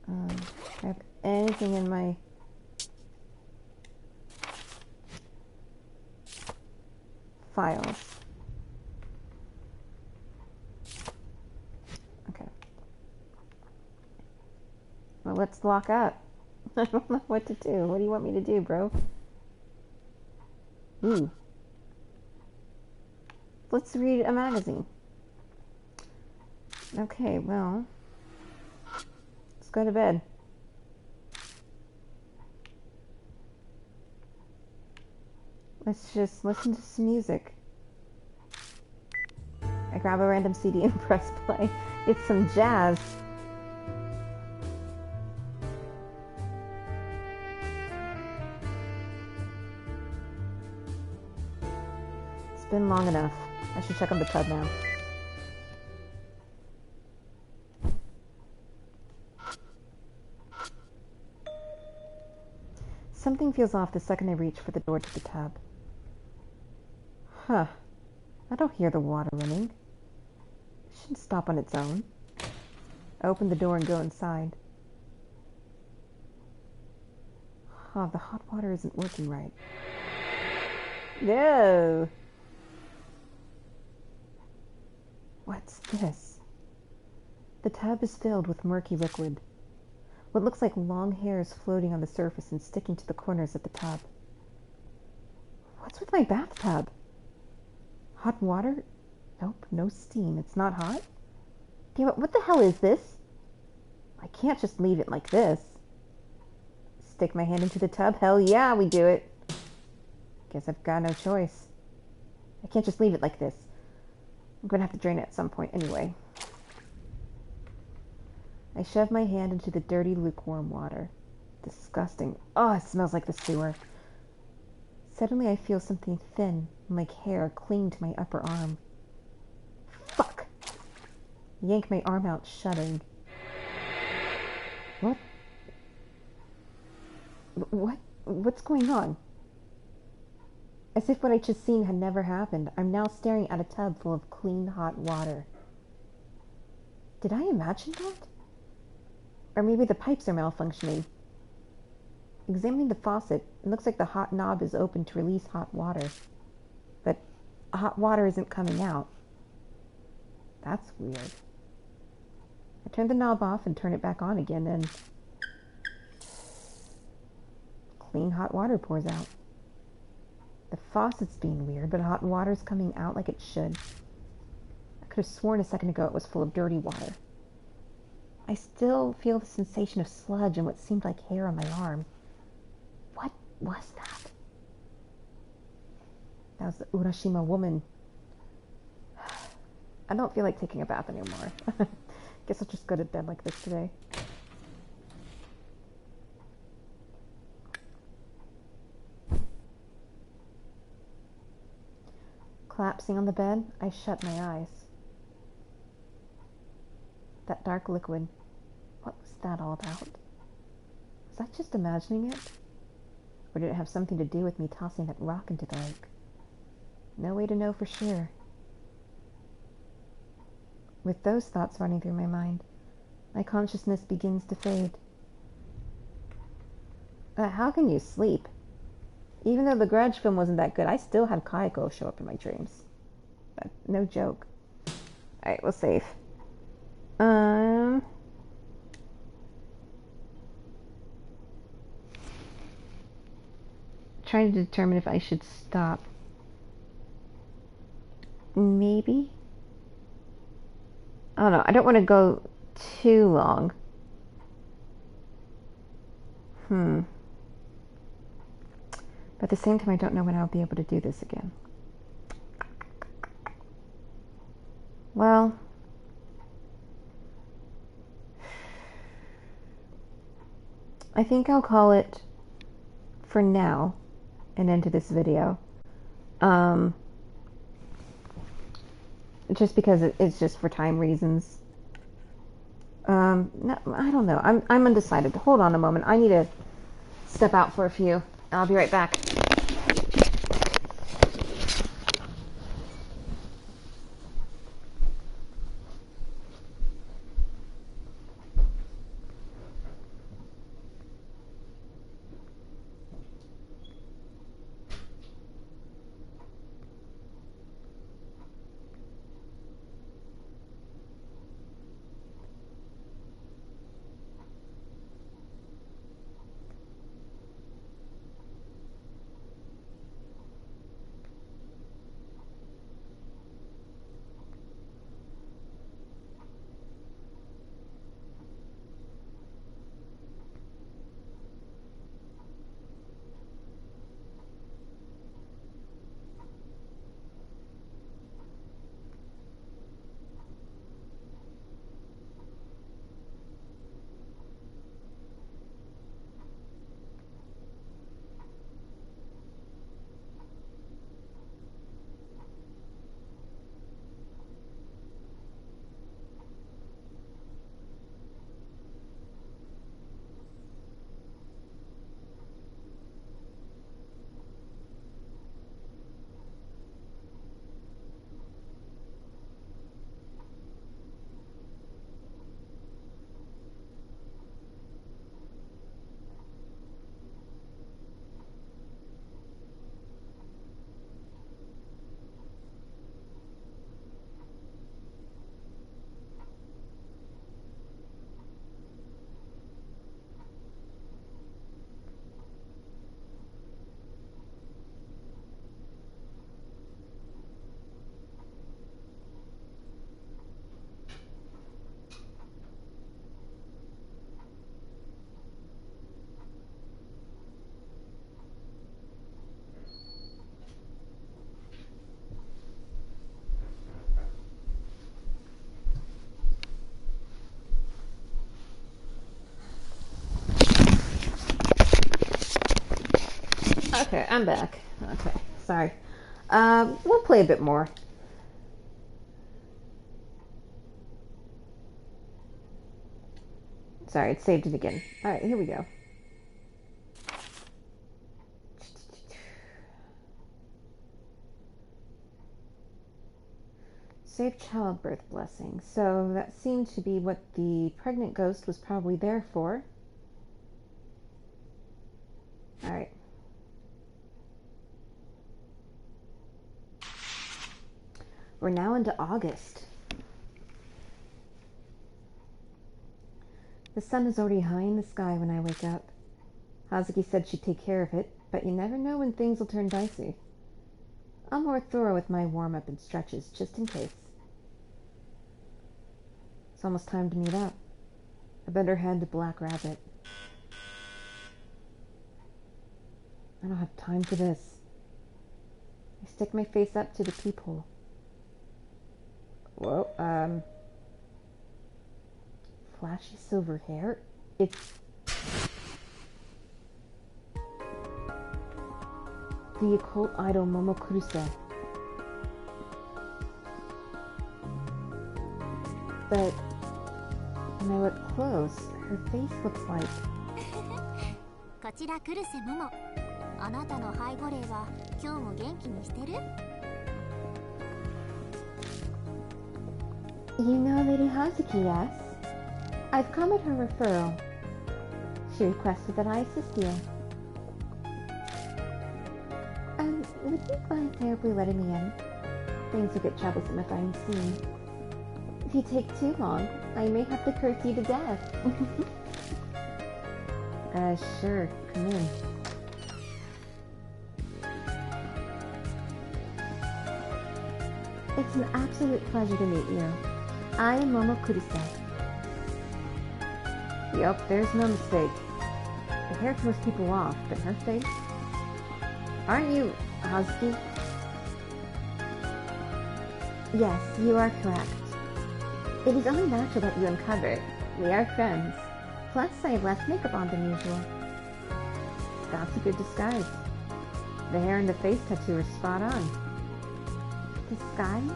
Do I have anything in my files? Okay. Well, let's lock up. I don't know what to do. What do you want me to do, bro? Ooh. Let's read a magazine. Okay, well, let's go to bed. Let's just listen to some music. I grab a random CD and press play. It's some jazz. It's been long enough. I should check on the tub now. Something feels off the second I reach for the door to the tub. Huh. I don't hear the water running. It shouldn't stop on its own. I open the door and go inside. Huh, the hot water isn't working right. No! What's this? The tub is filled with murky liquid. What looks like long hairs floating on the surface and sticking to the corners of the tub. What's with my bathtub? Hot water? Nope, no steam. It's not hot. Damn it, what the hell is this? I can't just leave it like this. Stick my hand into the tub? Hell yeah, we do it. Guess I've got no choice. I can't just leave it like this. I'm gonna have to drain it at some point anyway. I shove my hand into the dirty, lukewarm water. Disgusting. Oh, it smells like the sewer. Suddenly I feel something thin, like hair, cling to my upper arm. Fuck! I yank my arm out, shuddering. What? What's going on? As if what I'd just seen had never happened, I'm now staring at a tub full of clean, hot water. Did I imagine that? Or maybe the pipes are malfunctioning. Examining the faucet, it looks like the hot knob is open to release hot water. But hot water isn't coming out. That's weird. I turn the knob off and turn it back on again, and clean hot water pours out. The faucet's being weird, but hot water's coming out like it should. I could have sworn a second ago it was full of dirty water. I still feel the sensation of sludge and what seemed like hair on my arm. What was that? That was the Urashima Woman. I don't feel like taking a bath anymore. Guess I'll just go to bed like this today. Collapsing on the bed, I shut my eyes. That dark liquid, what was that all about? Was I just imagining it? Or did it have something to do with me tossing that rock into the lake? No way to know for sure. With those thoughts running through my mind, my consciousness begins to fade. How can you sleep? Even though the Grudge film wasn't that good, I still had Kayako show up in my dreams. No joke. Alright, we'll save. Um, trying to determine if I should stop. Maybe? I don't know. I don't want to go too long. But at the same time, I don't know when I'll be able to do this again. Well, I think I'll call it for now and end this video. Just because it's just for time reasons. No, I don't know. I'm undecided. Hold on a moment. I need to step out for a few. I'll be right back. Okay, I'm back. Okay, sorry. We'll play a bit more. Sorry, it saved it again. Alright, here we go. Save childbirth blessing. So that seemed to be what the pregnant ghost was probably there for. Alright. We're now into August. The sun is already high in the sky when I wake up. Hazuki said she'd take care of it, but you never know when things will turn dicey. I'm more thorough with my warm-up and stretches, just in case. It's almost time to meet up. I better head to Black Rabbit. I don't have time for this. I stick my face up to the peephole. Whoa, flashy silver hair? It's the occult idol Momokuruse. But when I look close, her face looks like... こちらクルセモモ。あなたの背後霊は今日も元気にしてる？ You know Lady Hazuki, yes? I've come at her referral. She requested that I assist you. Would you mind terribly letting me in? Things will get troublesome if I'm seen. If you take too long, I may have to curse you to death. Sure, come in. It's an absolute pleasure to meet you. I am Momo Kuruse. Yup, there's no mistake. The hair throws people off, but her face? Aren't you Hazuki? Yes, you are correct. It is only natural that you uncover it. We are friends. Plus, I have less makeup on than usual. That's a good disguise. The hair and the face tattoo are spot on. Disguise?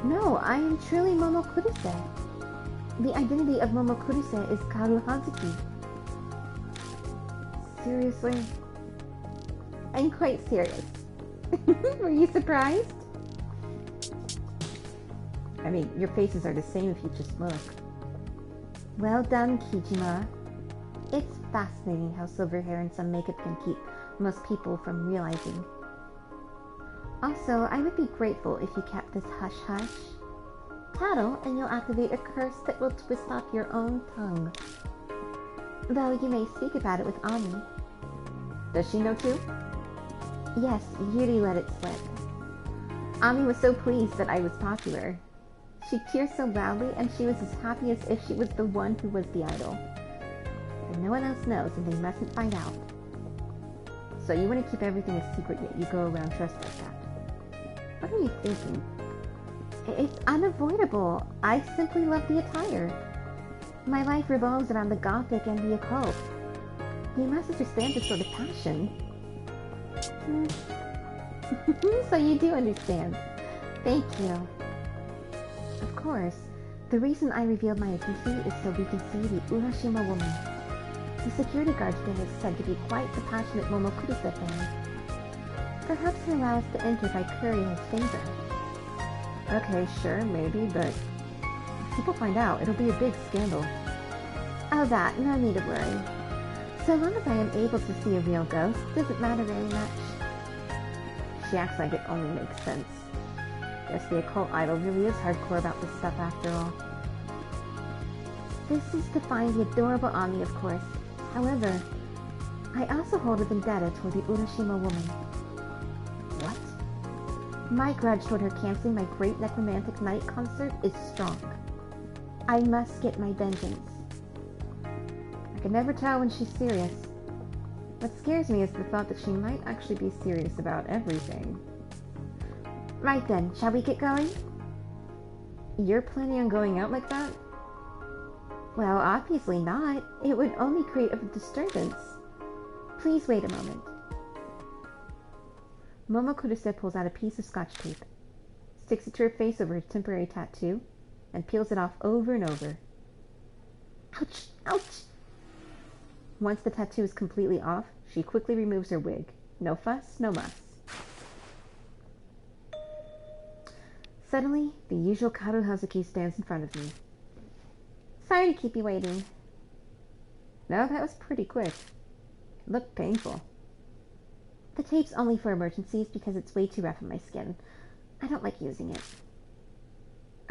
No, I am truly Momo Kuruse. The identity of Momo Kuruse is Karu Hazuki. Seriously? I'm quite serious. Were you surprised? I mean, your faces are the same if you just look. Well done, Kijima. It's fascinating how silver hair and some makeup can keep most people from realizing. Also, I would be grateful if you kept this hush-hush. Tattle, and you'll activate a curse that will twist off your own tongue. Though you may speak about it with Ami. Does she know too? Yes, Yuri let it slip. Ami was so pleased that I was popular. She cheered so loudly, and she was as happy as if she was the one who was the idol. And no one else knows, and they mustn't find out. So you want to keep everything a secret, yet you go around dressed like that. What are you thinking? It's unavoidable. I simply love the attire. My life revolves around the Gothic and the occult. You must understand this sort of passion. So you do understand. Thank you. Of course, the reason I revealed my identity is so we can see the Urashima Woman. The security guard today is said to be quite the passionate Momo Kuruse fan. Perhaps he'll allow us to enter by currying his favor. Okay, sure, maybe, but if people find out, it'll be a big scandal. Oh, that, no need to worry. So long as I am able to see a real ghost, doesn't matter very much. She acts like it only makes sense. Guess the occult idol really is hardcore about this stuff after all. This is to find the adorable Ami, of course. However, I also hold a vendetta toward the Urashima Woman. What? My grudge toward her canceling my great necromantic night concert is strong. I must get my vengeance. I can never tell when she's serious. What scares me is the thought that she might actually be serious about everything. Right then, shall we get going? You're planning on going out like that? Well, obviously not. It would only create a disturbance. Please wait a moment. Momo Kuruse pulls out a piece of scotch tape, sticks it to her face over her temporary tattoo, and peels it off over and over. Ouch! Ouch! Once the tattoo is completely off, she quickly removes her wig. No fuss, no muss. Suddenly, the usual Karu Hazuki stands in front of me. Sorry to keep you waiting. No, that was pretty quick. It looked painful. The tape's only for emergencies because it's way too rough on my skin. I don't like using it.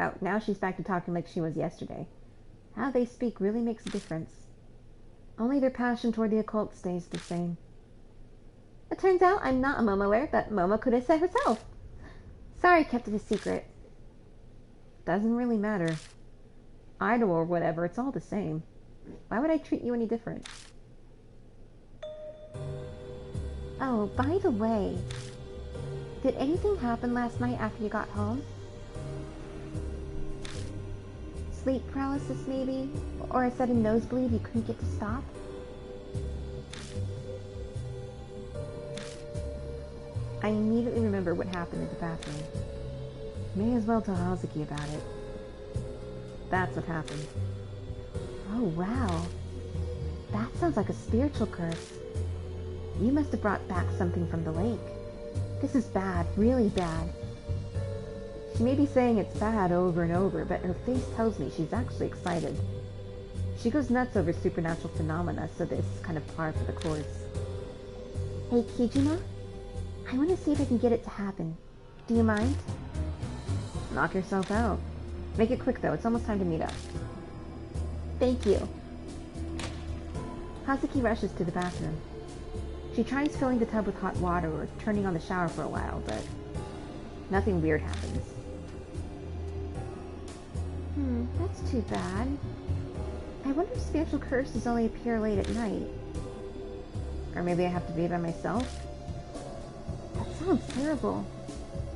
Oh, now she's back to talking like she was yesterday. How they speak really makes a difference. Only their passion toward the occult stays the same. It turns out I'm not a Momoer, but Momo Kurose herself. Sorry I kept it a secret. Doesn't really matter. Idol or whatever, it's all the same. Why would I treat you any different? Oh, by the way, did anything happen last night after you got home? Sleep paralysis, maybe? Or a sudden nosebleed you couldn't get to stop? I immediately remember what happened in the bathroom. May as well tell Hazuki about it. That's what happened. Oh, wow. That sounds like a spiritual curse. You must have brought back something from the lake. This is bad, really bad. She may be saying it's bad over and over, but her face tells me she's actually excited. She goes nuts over supernatural phenomena, so this is kind of par for the course. Hey, Kijima? I want to see if I can get it to happen. Do you mind? Knock yourself out. Make it quick though, it's almost time to meet up. Thank you. Hazuki rushes to the bathroom. She tries filling the tub with hot water or turning on the shower for a while, but nothing weird happens. That's too bad. I wonder if spiritual curses only appear late at night. Or maybe I have to be by myself? That sounds terrible.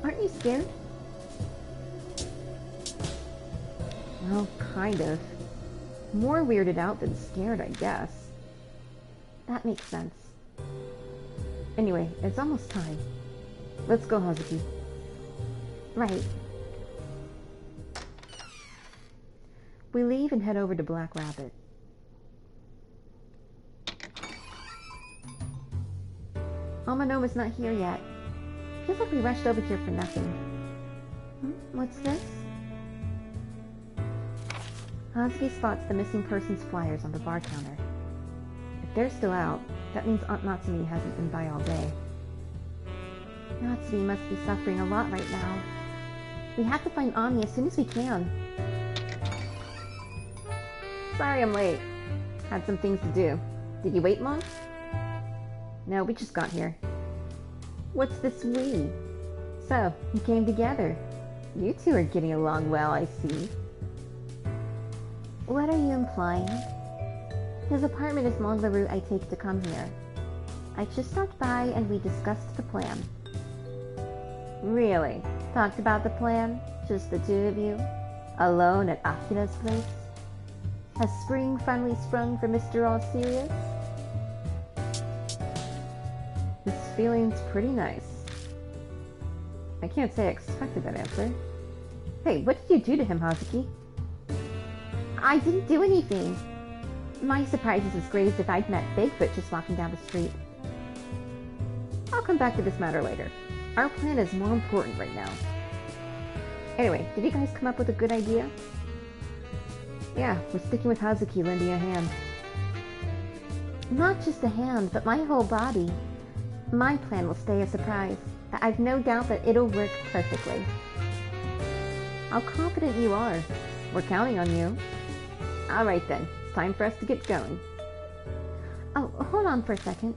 Aren't you scared? Well, kind of. More weirded out than scared, I guess. That makes sense. Anyway, it's almost time. Let's go, Hazuki. Right. We leave and head over to Black Rabbit. Amanoma's not here yet. Feels like we rushed over here for nothing. What's this? Hazuki spots the missing persons flyers on the bar counter. If they're still out, that means Aunt Natsumi hasn't been by all day. Natsumi must be suffering a lot right now. We have to find Ami as soon as we can. Sorry I'm late. Had some things to do. Did you wait long? No, we just got here. What's this we? So, you came together. You two are getting along well, I see. What are you implying? His apartment is along the route I take to come here. I just stopped by and we discussed the plan. Really? Talked about the plan? Just the two of you? Alone at Akira's place? Has spring finally sprung for Mr. All Serious? This feeling's pretty nice. I can't say I expected that answer. Hey, what did you do to him, Hazuki? I didn't do anything. My surprise is as great as if I'd met Bigfoot just walking down the street. I'll come back to this matter later. Our plan is more important right now. Anyway, did you guys come up with a good idea? Yeah, we're sticking with Hazuki lending a hand. Not just a hand, but my whole body. My plan will stay a surprise. I've no doubt that it'll work perfectly. How confident you are. We're counting on you. Alright then, it's time for us to get going. Oh, hold on for a second.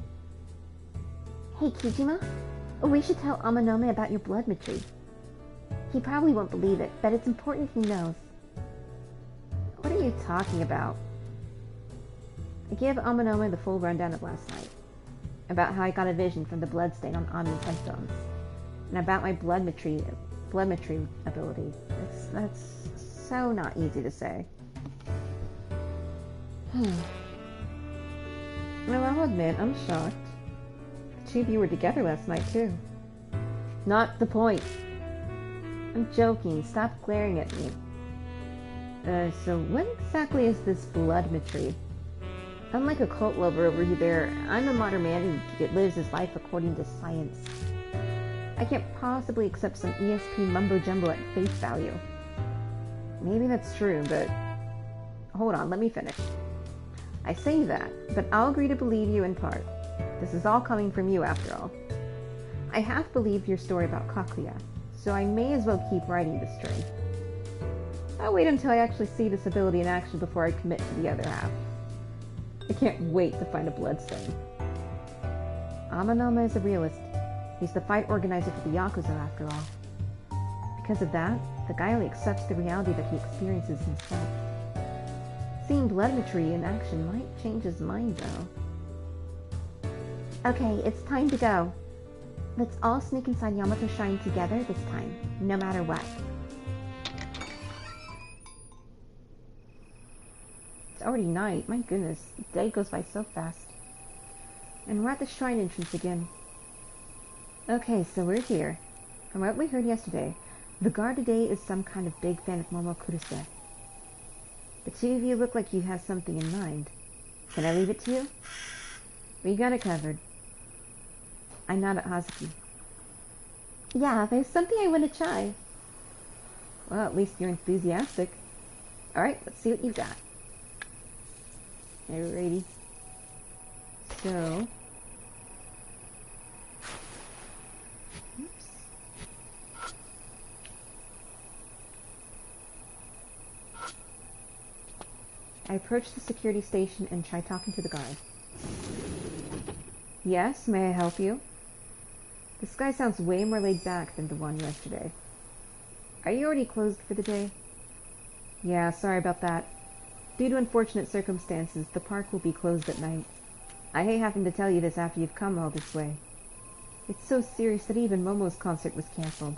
Hey, Kijima, we should tell Amanoma about your bloodmetry. He probably won't believe it, but it's important he knows. What are you talking about? I gave Amanoma the full rundown of last night. About how I got a vision from the bloodstain on Amin's headphones. And about my bloodmetry ability. That's so not easy to say. Well, I'll admit, I'm shocked. The two of you were together last night, too. Not the point. I'm joking. Stop glaring at me. So what exactly is this bloodmetry? Unlike a cult lover over there, I'm a modern man who lives his life according to science. I can't possibly accept some ESP mumbo-jumbo at face value. Maybe that's true, but... Hold on, let me finish. I say that, but I'll agree to believe you in part. This is all coming from you, after all. I half believed your story about Kakuya, so I may as well keep riding this train. I'll wait until I actually see this ability in action before I commit to the other half. I can't wait to find a bloodstain. Amanoma is a realist. He's the fight organizer for the Yakuza, after all. Because of that, the guy only accepts the reality that he experiences himself. Seeing bloodmetry in action might change his mind, though. Okay, it's time to go. Let's all sneak inside Yamato Shrine together this time, no matter what. It's already night. My goodness, the day goes by so fast. And we're at the shrine entrance again. Okay, so we're here. From what we heard yesterday, the guard today is some kind of big fan of Momokurase. The two of you look like you have something in mind. Can I leave it to you? We got it covered. I nod at Hazuki. Yeah, there's something I want to try. Well, at least you're enthusiastic. Alright, let's see what you've got. Alrighty. So... Oops. I approach the security station and try talking to the guard. Yes, may I help you? This guy sounds way more laid back than the one yesterday. Are you already closed for the day? Yeah, sorry about that. Due to unfortunate circumstances, the park will be closed at night. I hate having to tell you this after you've come all this way. It's so serious that even Momo's concert was cancelled.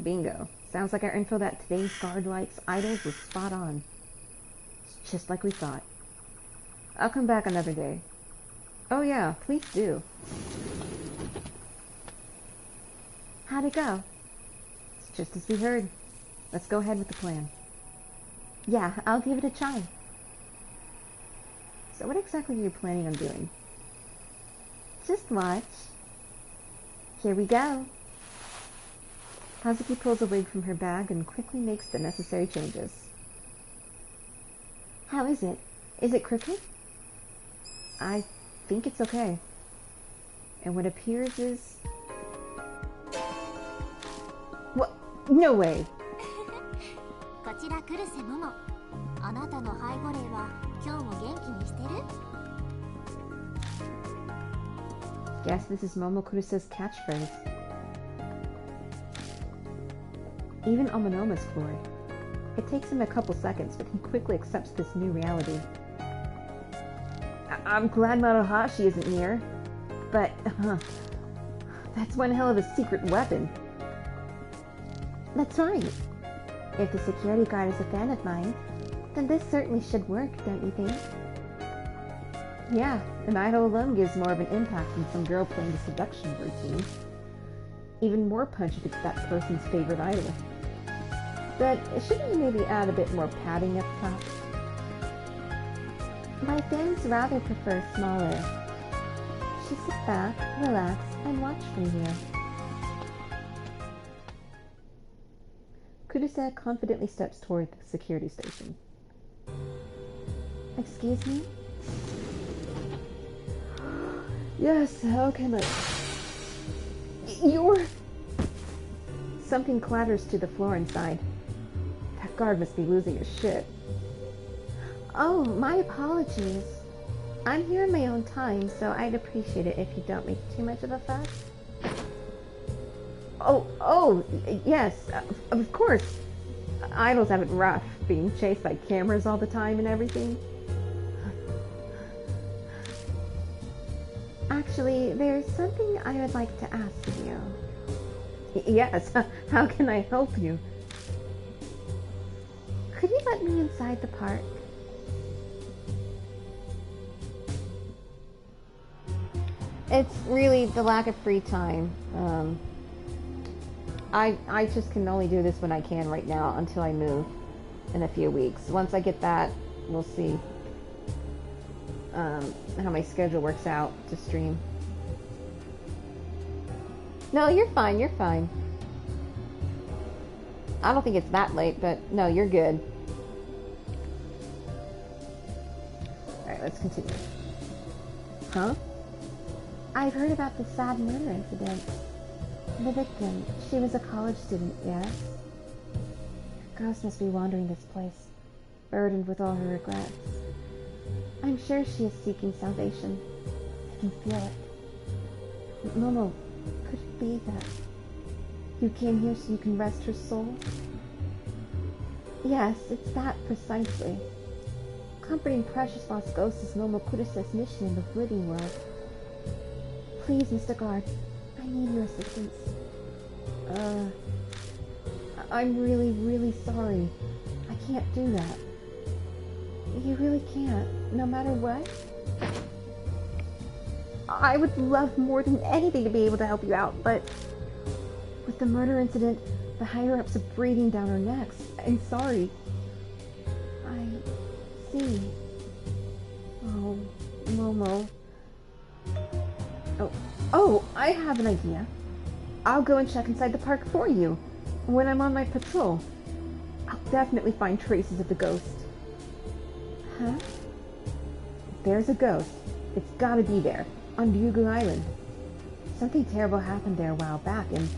Bingo. Sounds like our info that today's guard likes idols was spot on. It's just like we thought. I'll come back another day. Oh yeah, please do. How'd it go? It's just as we heard. Let's go ahead with the plan. Yeah, I'll give it a try. So what exactly are you planning on doing? Just watch. Here we go. Hazuki pulls a wig from her bag and quickly makes the necessary changes. How is it? Is it crooked? I think it's okay. And what appears is... What? No way! Guess this is Momo Kurusa's catchphrase. Even Amanoma's floored. It takes him a couple seconds, but he quickly accepts this new reality. I'm glad Maruhashi isn't near, but that's one hell of a secret weapon. That's right. If the security guard is a fan of mine, then this certainly should work, don't you think? Yeah, an idol alone gives more of an impact than some girl playing the seduction routine. Even more punch if it's that person's favorite idol. But shouldn't you maybe add a bit more padding up top? My fans rather prefer smaller. Just sit back, relax, and watch from here. Kurusa confidently steps toward the security station. Excuse me? Yes, how can I... You're... Something clatters to the floor inside. That guard must be losing his shit. Oh, my apologies. I'm here in my own time, so I'd appreciate it if you don't make too much of a fuss. Oh, yes, of course. Idols have it rough, being chased by cameras all the time and everything. Actually, there's something I would like to ask of you. Yes, how can I help you? Could you let me inside the park? It's really the lack of free time. I just can only do this when I can right now until I move in a few weeks. Once I get that, we'll see how my schedule works out to stream. No, you're fine, you're fine. I don't think it's that late, but no, you're good. Alright, let's continue. Huh? I've heard about the sad murder incident. The victim, she was a college student, yes? Her ghost must be wandering this place, burdened with all her regrets. I'm sure she is seeking salvation. I can feel it. Momo, could it be that you came here so you can rest her soul? Yes, it's that precisely. Comforting precious lost ghosts is Momo Kurusa's mission in the living world. Please, Mr. Guard, I need your assistance. I'm really, really sorry. I can't do that. You really can't, no matter what? I would love more than anything to be able to help you out, but with the murder incident, the higher-ups are breathing down our necks. I'm sorry. I see. Oh, Momo. Oh, I have an idea. I'll go and check inside the park for you. When I'm on my patrol, I'll definitely find traces of the ghost. Huh? If there's a ghost, it's gotta be there, on Ryugu Island. Something terrible happened there a while back, and...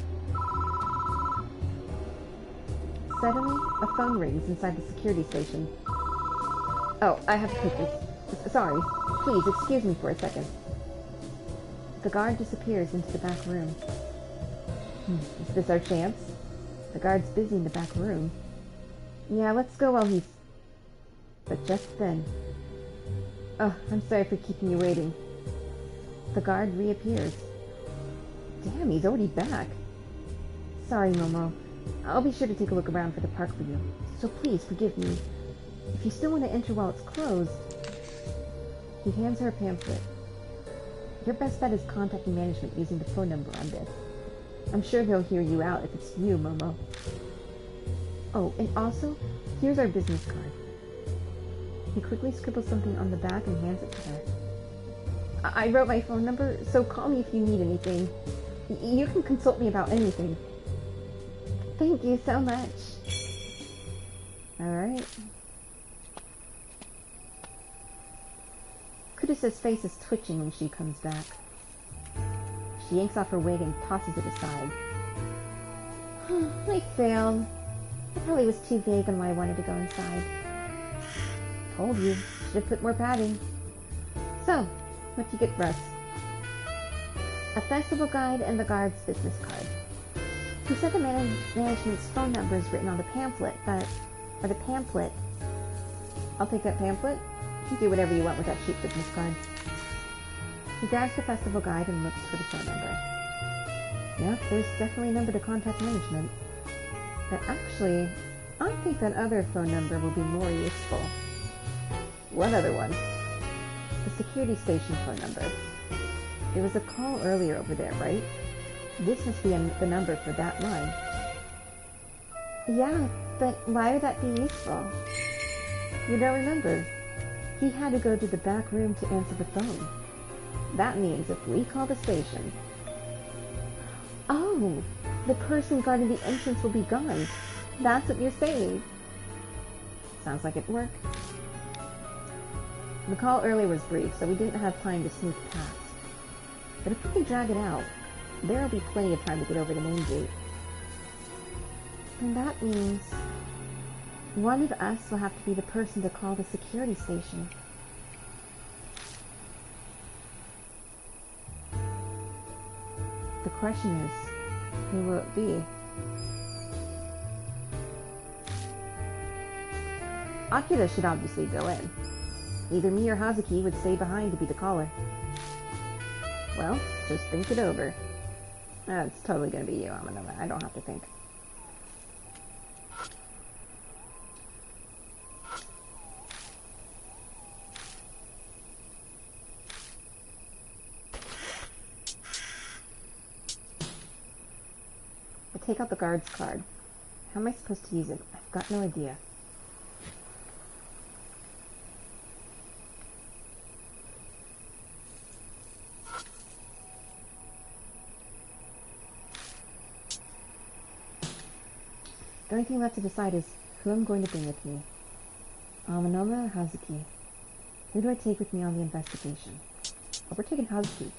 Suddenly, a phone rings inside the security station. Oh, I have to put this. Sorry. Please, excuse me for a second. The guard disappears into the back room. Is this our chance? The guard's busy in the back room. Yeah, let's go while he's... But just then... Oh, I'm sorry for keeping you waiting. The guard reappears. Damn, he's already back. Sorry, Momo. I'll be sure to take a look around for the park for you. So please, forgive me. If you still want to enter while it's closed... He hands her a pamphlet. Your best bet is contacting management using the phone number on this. I'm sure they'll hear you out if it's you, Momo. Oh, and also, here's our business card. He quickly scribbles something on the back and hands it to her. I wrote my phone number, so call me if you need anything. You can consult me about anything. Thank you so much. Alright. Kudusa's face is twitching when she comes back. She yanks off her wig and tosses it aside. I failed. I probably was too vague on why I wanted to go inside. Told you. Should have put more padding. So, what'd you get for us? A festival guide and the guard's business card. He said the management's phone number is written on the pamphlet, but... Or the pamphlet. I'll take that pamphlet. You do whatever you want with that cheap business card. He grabs the festival guide and looks for the phone number. Yep, there's definitely a number to contact management. But actually, I think that other phone number will be more useful. What other one? The security station phone number. There was a call earlier over there, right? This must be the number for that line. Yeah, but why would that be useful? You don't remember. He had to go to the back room to answer the phone. That means if we call the station... Oh! The person guarding the entrance will be gone. That's what you're saying. Sounds like it worked. The call earlier was brief, so we didn't have time to sneak past. But if we can drag it out, there'll be plenty of time to get over the main gate. And that means... one of us will have to be the person to call the security station. The question is, who will it be? Akira should obviously go in. Either me or Hazuki would stay behind to be the caller. Well, just think it over. It's totally gonna be you, Amanoma. I don't have to think. I take out the guard's card. How am I supposed to use it? I've got no idea. The only thing left to decide is who I'm going to bring with me. Amanoma or Hazuki? Who do I take with me on the investigation? Oh, we're taking Hazuki.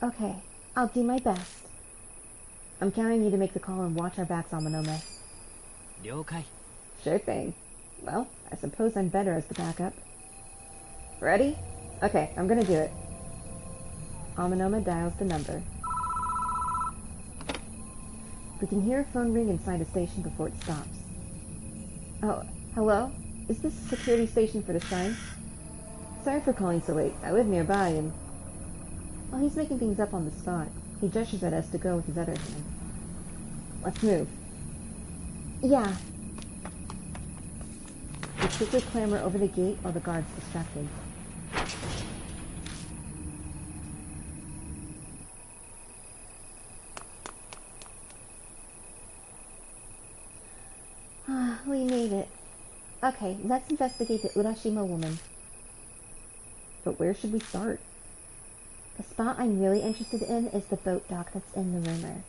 Okay, I'll do my best. I'm counting you to make the call and watch our backs, Amanoma. 了解. Sure thing. Well, I suppose I'm better as the backup. Ready? Okay, I'm gonna do it. Amanoma dials the number. We can hear a phone ring inside the station before it stops. Oh, hello? Is this a security station for the shrine? Sorry for calling so late. I live nearby and... Well, he's making things up on the spot. He gestures at us to go with his other hand. Let's move. Yeah. We quickly clamber over the gate while the guard's distracted. We made it. Okay, let's investigate the Urashima Woman. But where should we start? The spot I'm really interested in is the boat dock that's in the rumor.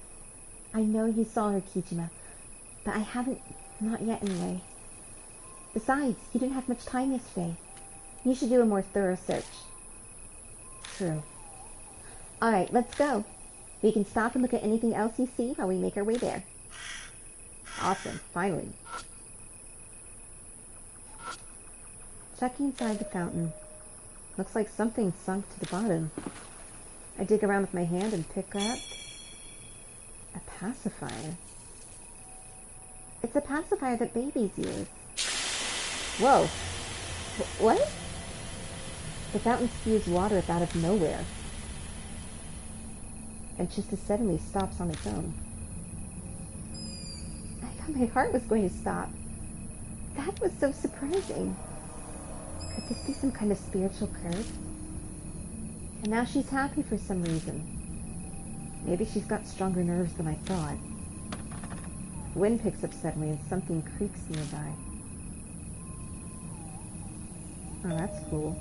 I know you saw her, Kijima, but I haven't... not yet anyway. Besides, you didn't have much time yesterday. You should do a more thorough search. True. Alright, let's go. We can stop and look at anything else you see while we make our way there. Awesome, finally. Checking inside the fountain. Looks like something sunk to the bottom. I dig around with my hand and pick up a pacifier. It's a pacifier that babies use. Whoa! What? The fountain spews water out of nowhere. And just as suddenly stops on its own. I thought my heart was going to stop. That was so surprising. Could this be some kind of spiritual curse? And now she's happy for some reason. Maybe she's got stronger nerves than I thought. The wind picks up suddenly and something creaks nearby. Oh, that's cool.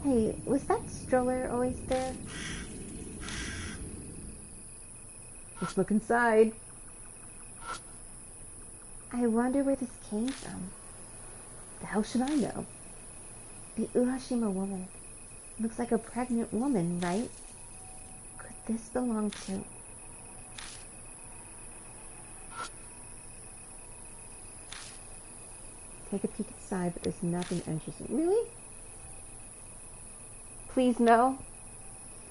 Hey, was that stroller always there? Let's look inside. I wonder where this came from. The hell should I know? The Urashima Woman. Looks like a pregnant woman, right? Could this belong to... Take a peek inside, but there's nothing interesting. Really? Please, no?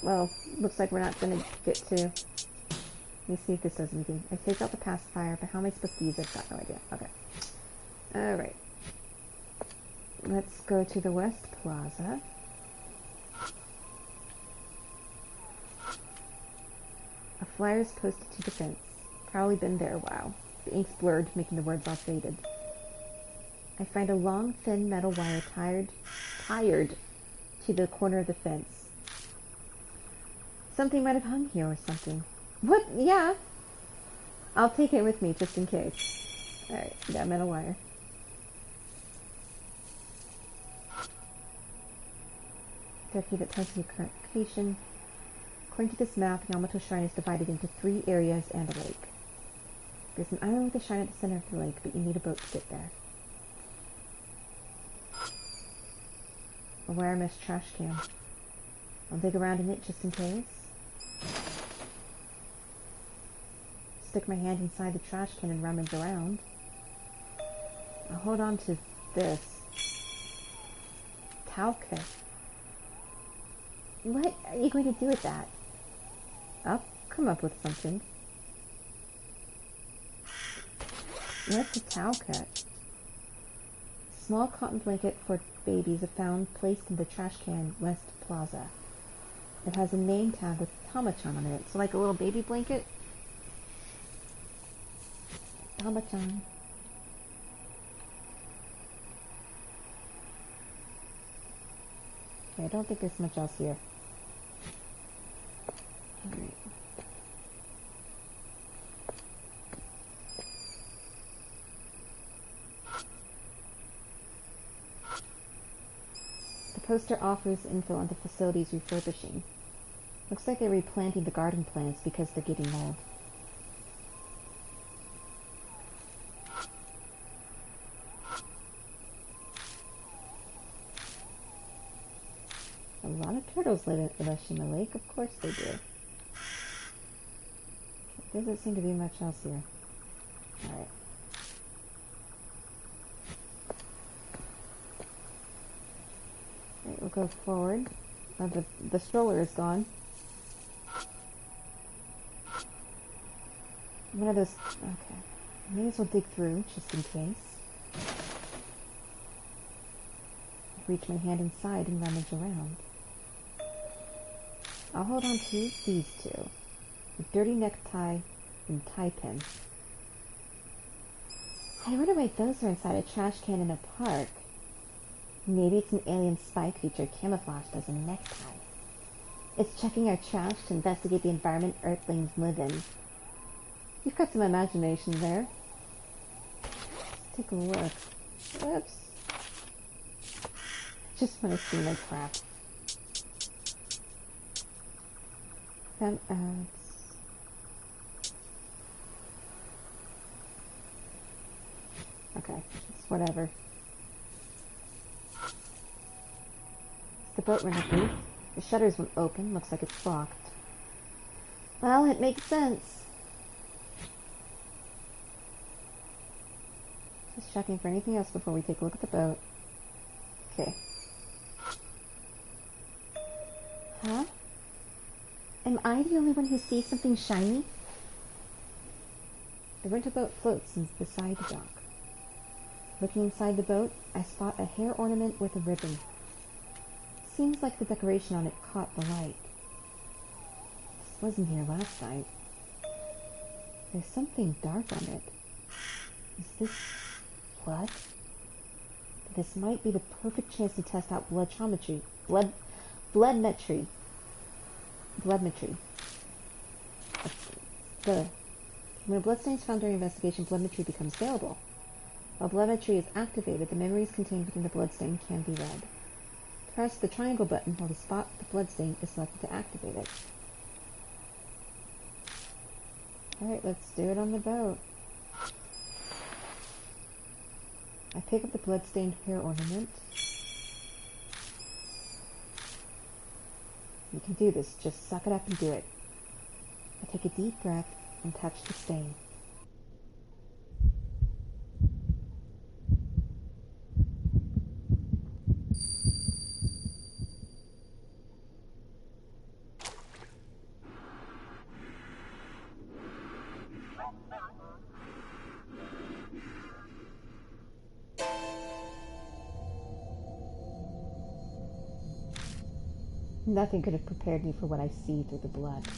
Well, looks like we're not going to get to... Let me see if this does anything. I take out the pacifier, but how am I supposed to use it? I've got no idea. Okay. Alright. Let's go to the West Plaza. A flyer is posted to the fence. Probably been there a while. The ink's blurred, making the words all faded. I find a long, thin metal wire tired to the corner of the fence. Something might have hung here or something. What? Yeah. I'll take it with me just in case. Alright, got metal wire. Directly that tells me the current location. According to this map, Yamato Shrine is divided into 3 areas and a lake. There's an island with a shrine at the center of the lake, but you need a boat to get there. A wire mesh trash can. I'll dig around in it just in case. Stick my hand inside the trash can and rummage around. I'll hold on to this. Towel kit. What are you going to do with that? I'll come up with something. What's a towel kit? Small cotton blanket for babies is found placed in the trash can West Plaza. It has a name tag with Tamachan on it. So like a little baby blanket? Tamachan. Okay, I don't think there's much else here. Alright. The poster offers info on the facility's refurbishing. Looks like they're replanting the garden plants because they're getting old. A lot of turtles live at Urashima Lake, of course they do. There doesn't seem to be much else here. Alright. Alright, we'll go forward. The stroller is gone. One of those... Okay. May as well dig through, just in case. Reach my hand inside and rummage around. I'll hold on to these two. A dirty necktie and tie pin. I wonder why those are inside a trash can in a park. Maybe it's an alien spy creature camouflaged as a necktie. It's checking our trash to investigate the environment Earthlings live in. You've got some imagination there. Let's take a look. Whoops. Just want to see my crap. That adds... Okay, it's whatever. The boat ran up. The shutters won't open. Looks like it's locked. Well, it makes sense. Just checking for anything else before we take a look at the boat. Okay. Huh? Am I the only one who sees something shiny? The rental boat floats beside the dock. Looking inside the boat, I spot a hair ornament with a ribbon. Seems like the decoration on it caught the light. This wasn't here last night. There's something dark on it. Is this blood? This might be the perfect chance to test out bloodmetry. Bloodmetry. When a bloodstain is found during investigation, bloodmetry becomes available. While bloodmetry is activated, the memories contained within the bloodstain can be read. Press the triangle button while the spot the bloodstain is selected to activate it. Alright, let's do it on the boat. I pick up the bloodstained hair ornament. You can do this, just suck it up and do it. I take a deep breath and touch the stain. Nothing could have prepared me for what I see through the blood.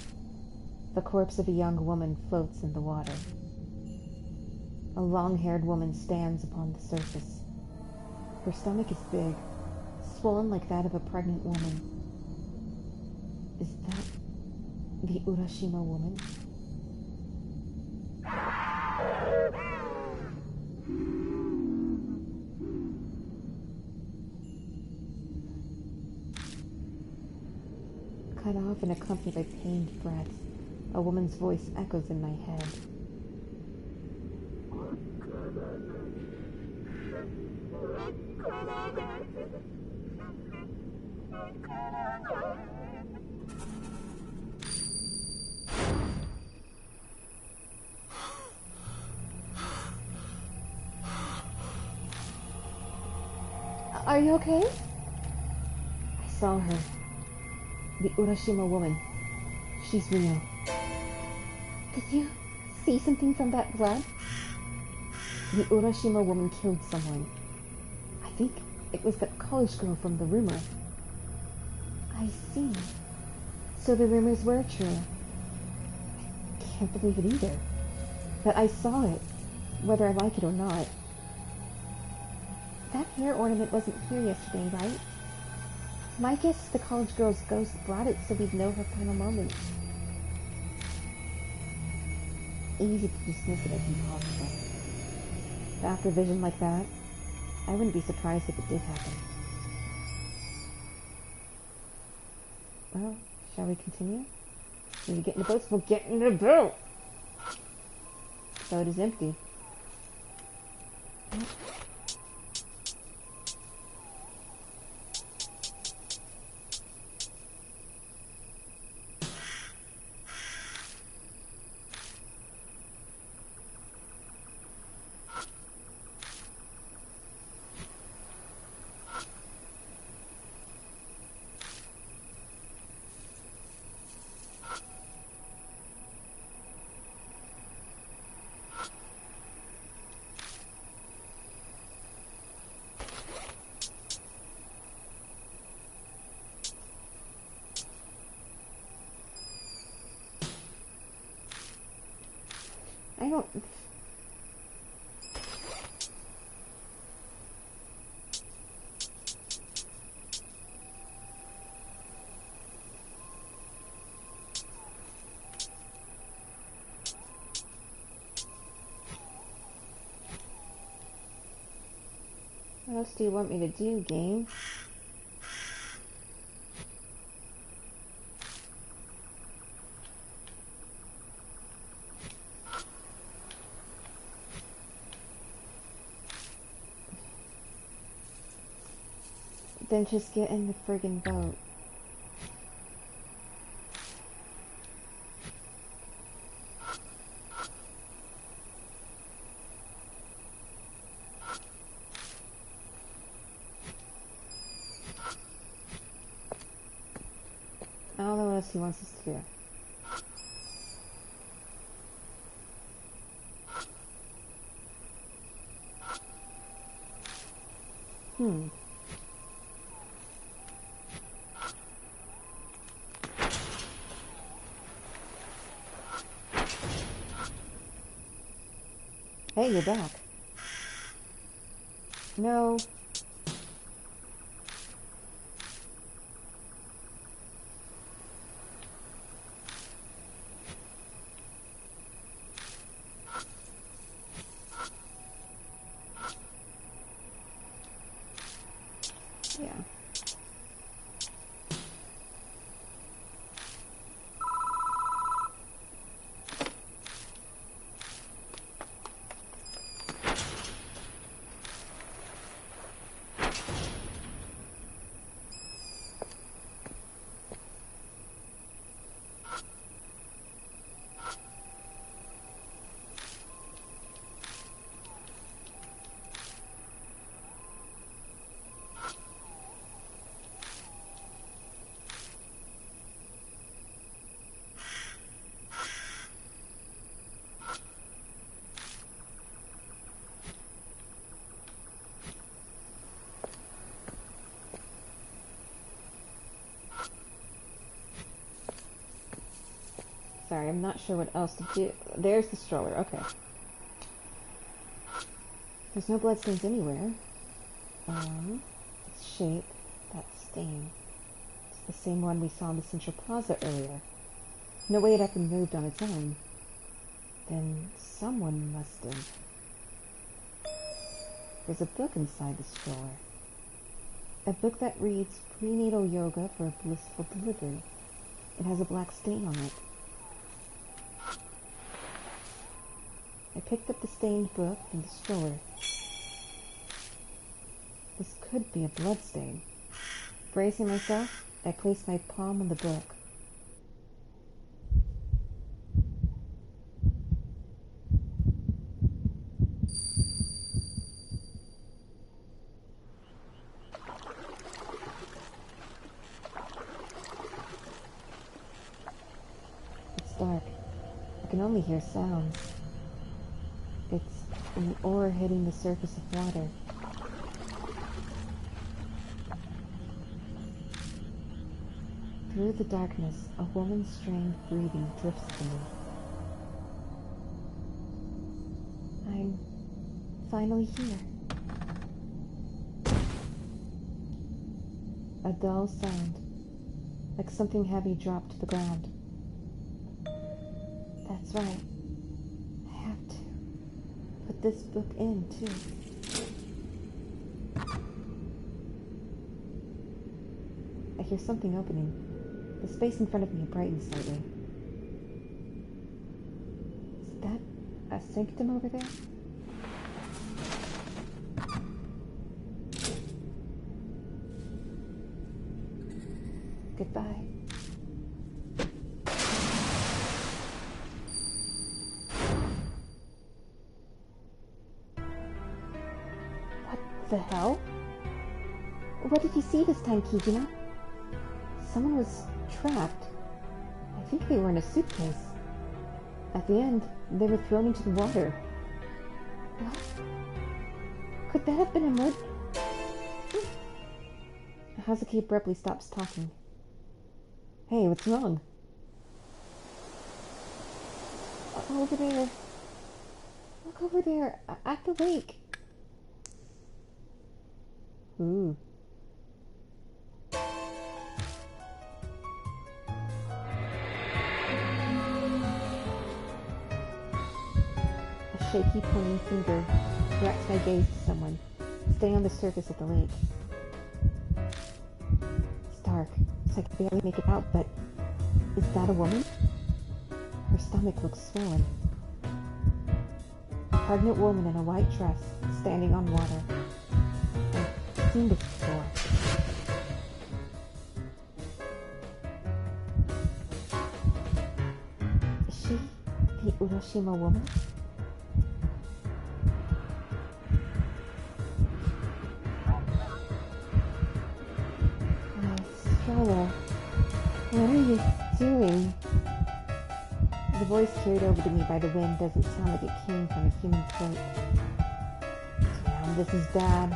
The corpse of a young woman floats in the water. A long-haired woman stands upon the surface. Her stomach is big, swollen like that of a pregnant woman. Is that the Urashima Woman? Cut off and accompanied by pained breaths, a woman's voice echoes in my head. Are you okay? I saw her. The Urashima Woman. She's real. Did you see something from that blood? The Urashima Woman killed someone. I think it was that college girl from the rumor. I see. So the rumors were true. I can't believe it either. But I saw it, whether I like it or not. That hair ornament wasn't here yesterday, right? My guess is the college girl's ghost brought it so we'd know her final moments. Easy to dismiss it as impossible. But after a vision like that, I wouldn't be surprised if it did happen. Well, shall we continue? When you get in the boats, we'll get in the boat! The boat is empty. I don't... What else do you want me to do, game? Then just get in the friggin' boat. else he wants us to do. Hey, you're back. No. Yeah. Sorry, I'm not sure what else to do. There's the stroller, okay. There's no bloodstains anywhere. Its shape, that stain. It's the same one we saw in the Central Plaza earlier. No way it had been moved on its own. Then someone must have... There's a book inside the stroller. A book that reads Prenatal Yoga for a Blissful Delivery. It has a black stain on it. I picked up the stained book from the stroller. This could be a bloodstain. Bracing myself, I placed my palm on the book. It's dark. I can only hear sounds. It's an oar hitting the surface of water. Through the darkness, a woman's strained breathing drifts to me. I'm finally here. A dull sound, like something heavy dropped to the ground. That's right. I have to put this book in, too. I hear something opening. The space in front of me brightens slightly. Is that a sanctum over there? Goodbye. What the hell? What did you see this time, Kijina? Someone was trapped. I think they were in a suitcase. At the end, they were thrown into the water. What? Could that have been a murder? Hazuki abruptly stops talking. Hey, what's wrong? Over there. Look over there, at the lake. Ooh. Shaky pointing finger directs my gaze to someone, staying on the surface of the lake. It's dark, so I can barely make it out, but is that a woman? Her stomach looks swollen. A pregnant woman in a white dress, standing on water. I've seen this before. Is she the Urashima Woman? Where are you? doing? The voice carried over to me by the wind doesn't sound like it came from a human throat. Damn, this is bad.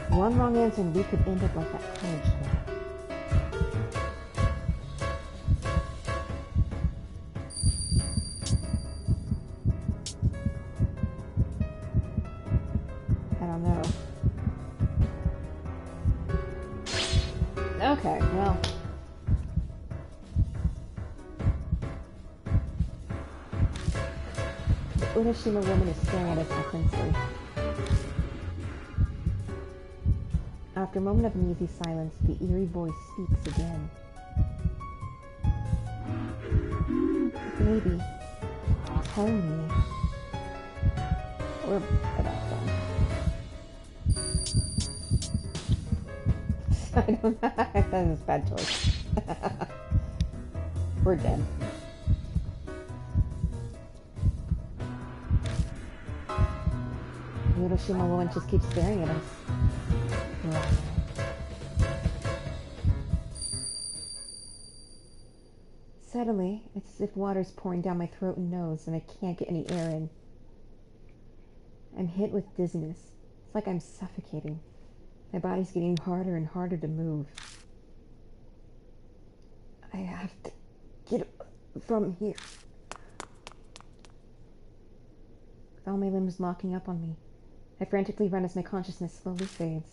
One wrong answer and we could end up like that college girl. I don't know. Okay, well. The Urashima Woman is staring at us intensely. After a moment of uneasy silence, the eerie voice speaks again. Maybe tell me. We're about done. I don't know. That was a bad choice. We're dead. The Urashima Woman just keeps staring at us. Suddenly, it's as if water's pouring down my throat and nose and I can't get any air in. I'm hit with dizziness. It's like I'm suffocating. My body's getting harder and harder to move. I have to get from here. With all my limbs locking up on me, I frantically run as my consciousness slowly fades.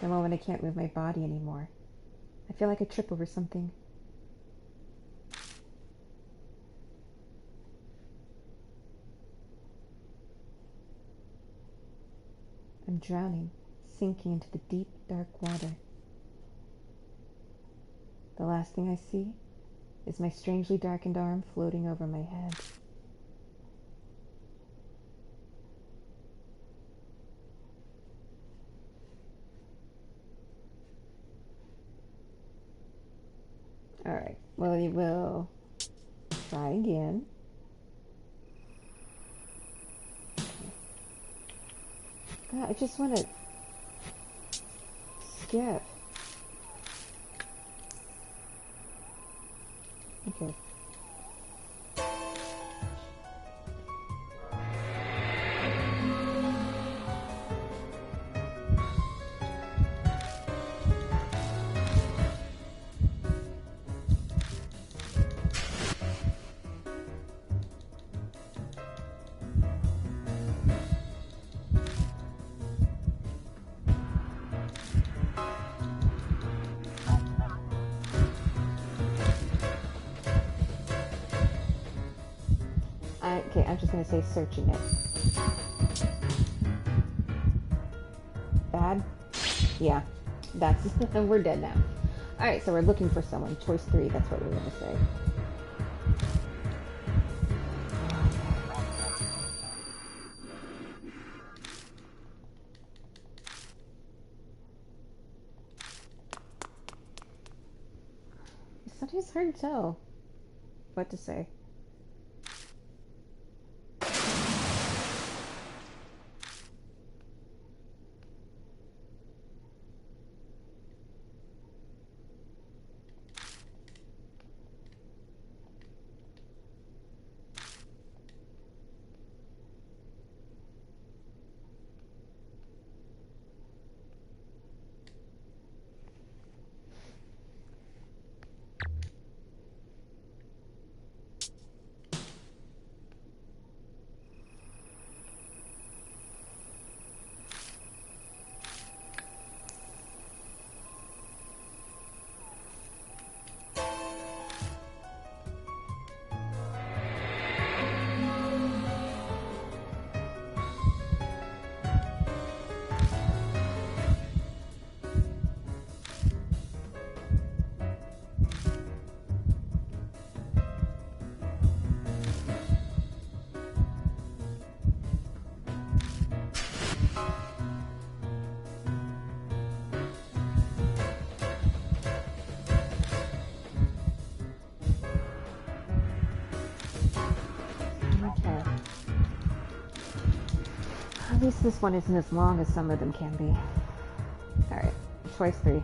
The moment I can't move my body anymore. I feel like I trip over something. I'm drowning, sinking into the deep, dark water. The last thing I see is my strangely darkened arm floating over my head. Alright, well, we will try again. God, I just want to skip. Okay. Okay, I'm just going to say searching it. Bad? Yeah, that's... we're dead now. Alright, so we're looking for someone. Choice 3, that's what we're going to say. It's sometimes hard to tell what to say. At least this one isn't as long as some of them can be. Alright, choice 3.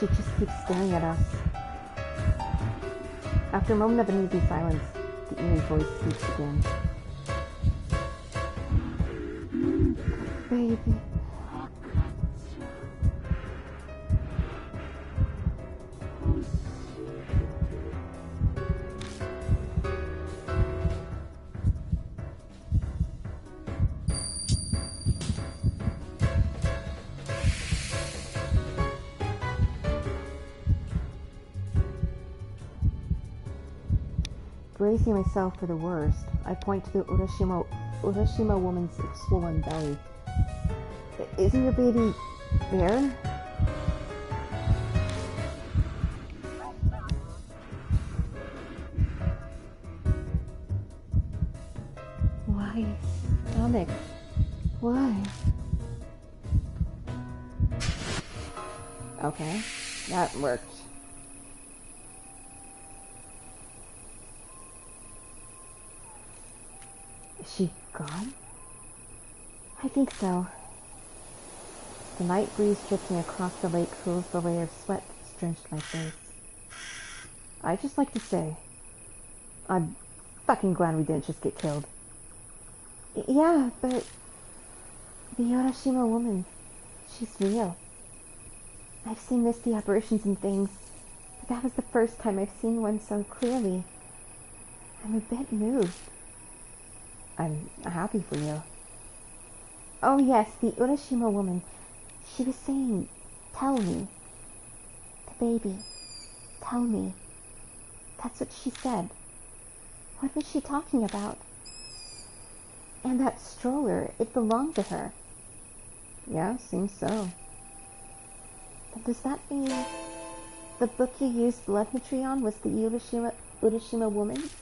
she just keeps staring at us. After a moment of uneasy silence, the eerie voice speaks again. Baby. Bracing myself for the worst, I point to the Urashima Woman's swollen belly. Isn't your baby there? Why? Stomach. Why? Okay, that worked. Is she gone? I think so. The night breeze drifting across the lake cools the layer of sweat that's drenched my face. I'd just like to say, I'm fucking glad we didn't just get killed. Yeah, but the Urashima Woman, she's real. I've seen misty apparitions and things, but that was the first time I've seen one so clearly. I'm a bit moved. I'm happy for you. Oh yes, the Urashima Woman. She was saying, tell me. The baby. Tell me. That's what she said. What was she talking about? And that stroller, it belonged to her. Yeah, seems so. But does that mean the book you used telemetry on was the Urashima Woman's?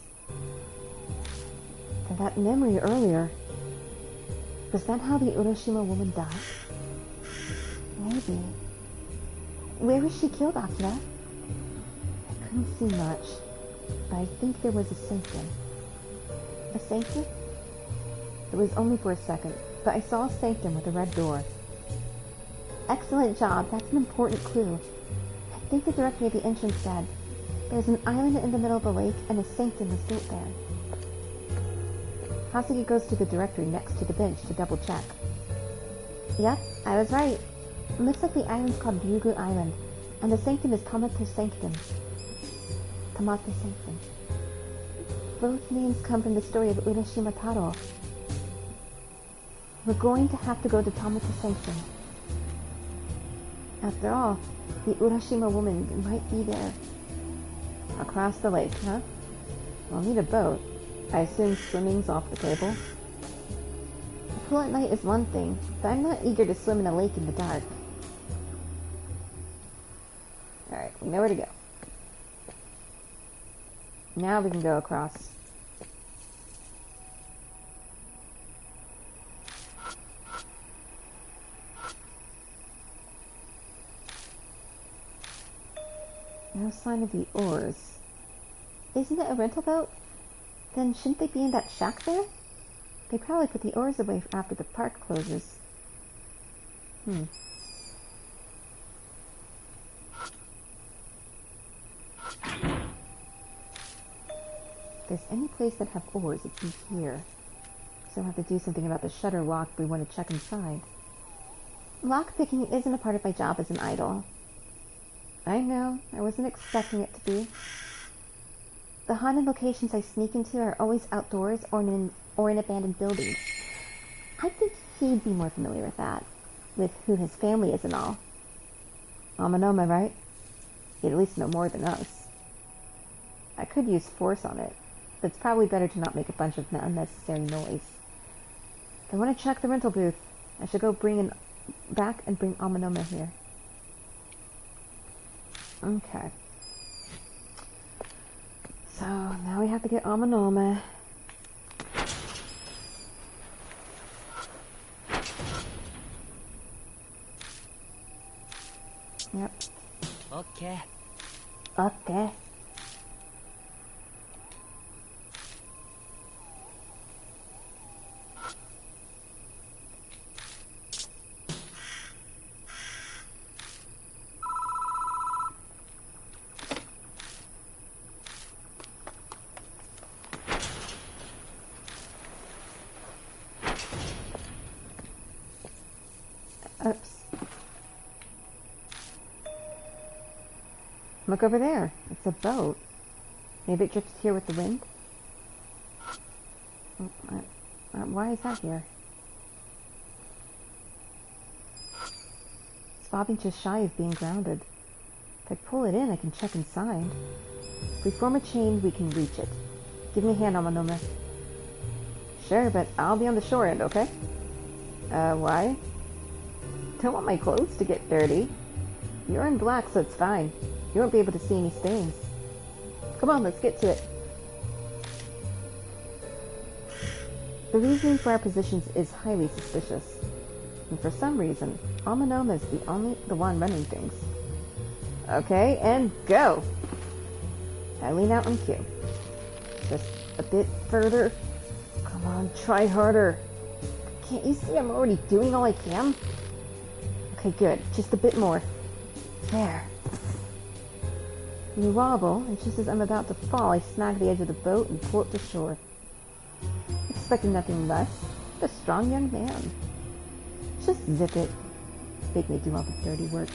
And that memory earlier, was that how the Urashima Woman died? Maybe. Where was she killed, Akira? I couldn't see much, but I think there was a sanctum. A sanctum? It was only for a second, but I saw a sanctum with a red door. Excellent job, that's an important clue. I think the director of the entrance said, there's an island in the middle of the lake and a sanctum was built there. Hazuki goes to the directory next to the bench to double check. Yep, I was right. It looks like the island's called Ryugu Island, and the sanctum is Tamate Sanctum. Tamate Sanctum. Both names come from the story of Urashima Taro. We're going to have to go to Tamate Sanctum. After all, the Urashima Woman might be there. Across the lake, huh? We'll need a boat. I assume swimming's off the table. A pool at night is one thing, but I'm not eager to swim in a lake in the dark. Alright, we know where to go. Now we can go across. No sign of the oars. Isn't it a rental boat? Then shouldn't they be in that shack there? They probably put the oars away after the park closes. If there's any place that have oars, it'd be here. So I'll have to do something about the shutter lock if we want to check inside. Lockpicking isn't a part of my job as an idol. I know, I wasn't expecting it to be. The haunted locations I sneak into are always outdoors or in abandoned buildings. I think he'd be more familiar with that, with who his family is and all. Amanoma, right? He'd at least know more than us. I could use force on it, but it's probably better to not make a bunch of unnecessary noise. If I want to check the rental booth, I should go back and bring Amanoma here. Okay. So, now we have to get Amanoma. Yep. Okay. Okay. Look over there. It's a boat. Maybe it drifted here with the wind? Why is that here? It's bobbing just shy of being grounded. If I pull it in, I can check inside. If we form a chain, we can reach it. Give me a hand, Amanoma. Sure, but I'll be on the shore end, okay? Why? Don't want my clothes to get dirty. You're in black, so it's fine. You won't be able to see any stains. Come on, let's get to it. The reasoning for our positions is highly suspicious. And for some reason, Amanoma is the one running things. Okay, and go! I lean out on cue. Just a bit further. Come on, try harder. Can't you see I'm already doing all I can? Okay, good. Just a bit more. There. We wobble, and just as I'm about to fall, I snag the edge of the boat and pull it to shore. Expecting nothing less. A strong young man. Just zip it. Make me do all the dirty work.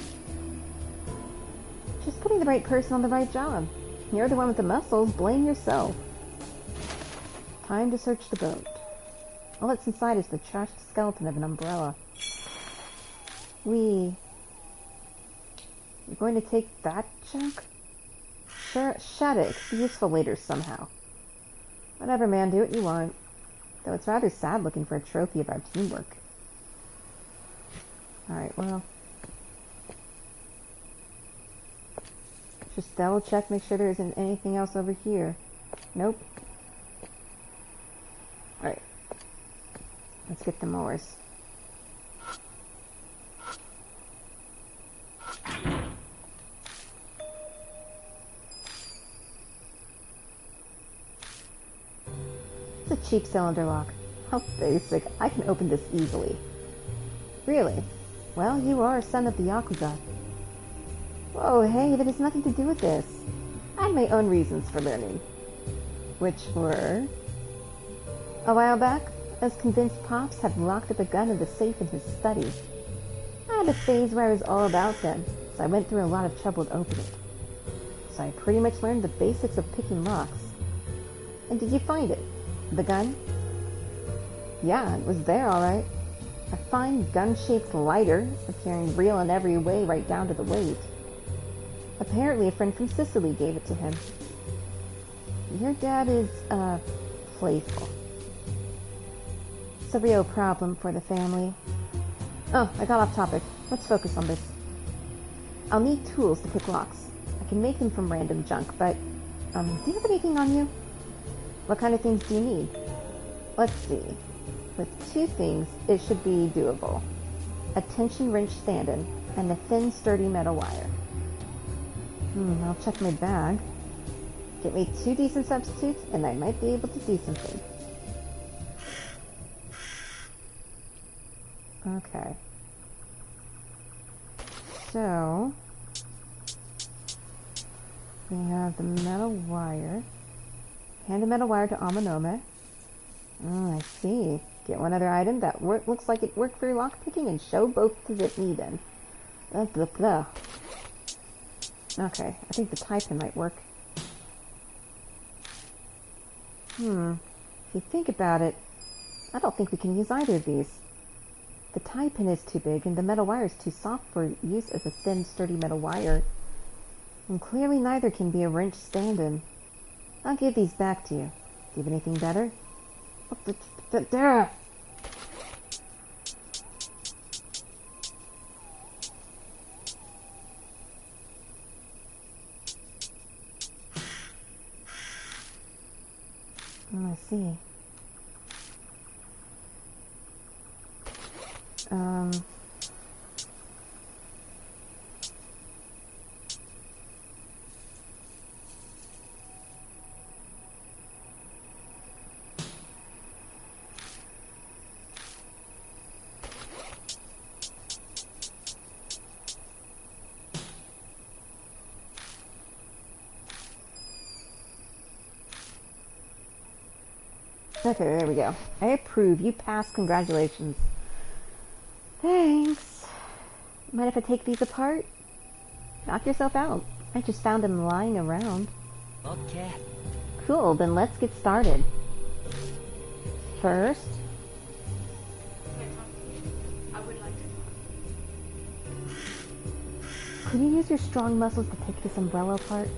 Just putting the right person on the right job. You're the one with the muscles, blame yourself. Time to search the boat. All that's inside is the trashed skeleton of an umbrella. You're going to take that chunk? Sure, shut it. It's useful later somehow. Whatever, man, do what you want. Though it's rather sad looking for a trophy of our teamwork. Alright, well. Just double check, make sure there isn't anything else over here. Nope. Alright. Let's get the oars. It's a cheap cylinder lock. How basic. I can open this easily. Really? Well, you are a son of the Yakuza. Whoa, hey, that has nothing to do with this. I had my own reasons for learning. Which were... A while back, I was convinced Pops had locked up a gun in the safe in his study. I had a phase where I was all about them, so I went through a lot of trouble to open it. So I pretty much learned the basics of picking locks. And did you find it? The gun? Yeah, it was there, alright. A fine gun-shaped lighter, appearing real in every way right down to the weight. Apparently a friend from Sicily gave it to him. Your dad is, playful. It's a real problem for the family. Oh, I got off topic. Let's focus on this. I'll need tools to pick locks. I can make them from random junk, but, do you have anything on you? What kind of things do you need? Let's see. With 2 things, it should be doable. A tension wrench stand-in, and a thin, sturdy metal wire. I'll check my bag. Get me 2 decent substitutes, and I might be able to do something. Okay. So... we have the metal wire. Hand the metal wire to Amanoma. Oh, I see. Get one other item that looks like it worked for your lockpicking and show both to Zip me then. Blah, blah. Okay, I think the tie pin might work. If you think about it, I don't think we can use either of these. The tie pin is too big and the metal wire is too soft for use as a thin, sturdy metal wire. And clearly neither can be a wrench stand-in. I'll give these back to you. Do you have anything better? There! Oh, I see. Okay, there we go. I approve. You passed. Congratulations. Thanks. Mind if I take these apart? Knock yourself out. I just found him lying around. Okay. Cool, then let's get started. First... I would like to. Could you use your strong muscles to take this umbrella apart?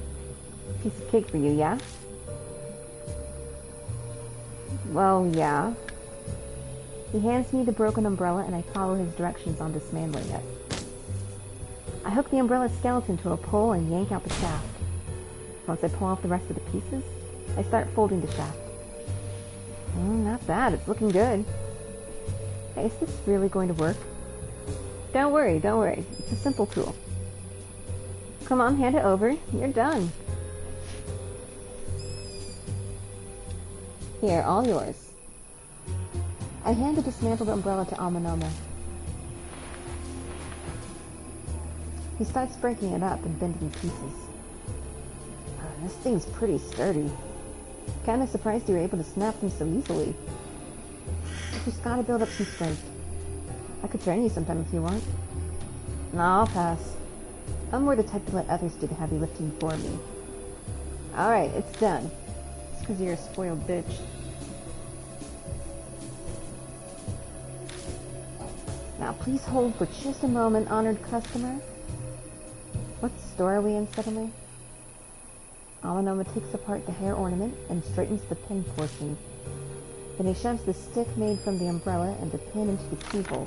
Piece of cake for you, yeah? Well, yeah. He hands me the broken umbrella and I follow his directions on dismantling it. I hook the umbrella skeleton to a pole and yank out the shaft. Once I pull off the rest of the pieces, I start folding the shaft. Not bad, it's looking good. Hey, is this really going to work? Don't worry, it's a simple tool. Come on, hand it over, you're done. Here, all yours. I hand the dismantled umbrella to Amanoma. He starts breaking it up and bending pieces. This thing's pretty sturdy. Kinda surprised you were able to snap them so easily. You just gotta build up some strength. I could train you sometime if you want. No, I'll pass. I'm more the type to let others do the heavy lifting for me. Alright, it's done. It's because you're a spoiled bitch. Now please hold for just a moment, honored customer. What store are we in suddenly? Amanoma takes apart the hair ornament and straightens the pin portion. Then he shoves the stick made from the umbrella and the pin into the keyhole.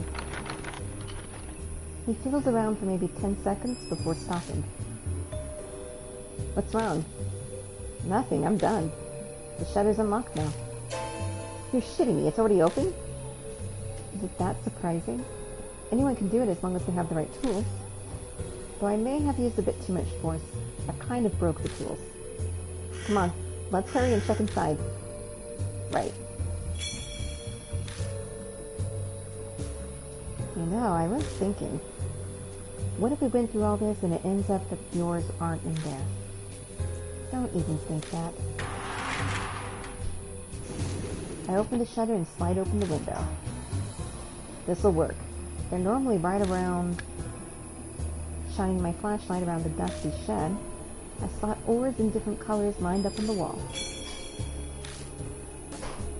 He fiddles around for maybe 10 seconds before stopping. What's wrong? Nothing, I'm done. The shutter's unlocked now. You're shitting me, it's already open? Is it that surprising? Anyone can do it as long as they have the right tools. Though I may have used a bit too much force, I kind of broke the tools. Come on, let's hurry and check inside. Right. You know, I was thinking, what if we went through all this and it ends up that yours aren't in there? Don't even think that. I open the shutter and slide open the window. This'll work. They're normally right around... Shining my flashlight around the dusty shed, I spot oars in different colors lined up on the wall.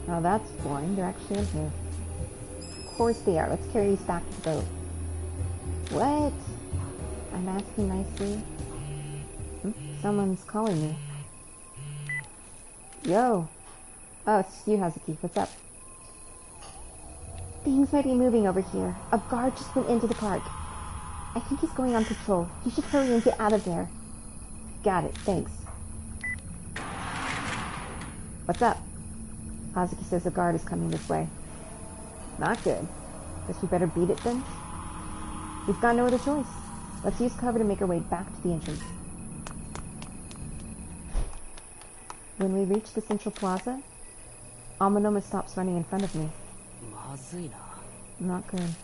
Now that's boring, they're actually in here. Of course they are, let's carry these back to the boat. What? I'm asking nicely. Someone's calling me. Yo! Oh, it's you, Hazuki, what's up? Things might be moving over here. A guard just went into the park. I think he's going on patrol. You should hurry and get out of there. Got it, thanks. What's up? Hazuki says a guard is coming this way. Not good. Guess we better beat it then? We've got no other choice. Let's use cover to make our way back to the entrance. When we reach the central plaza, Amanoma stops running in front of me. Not good.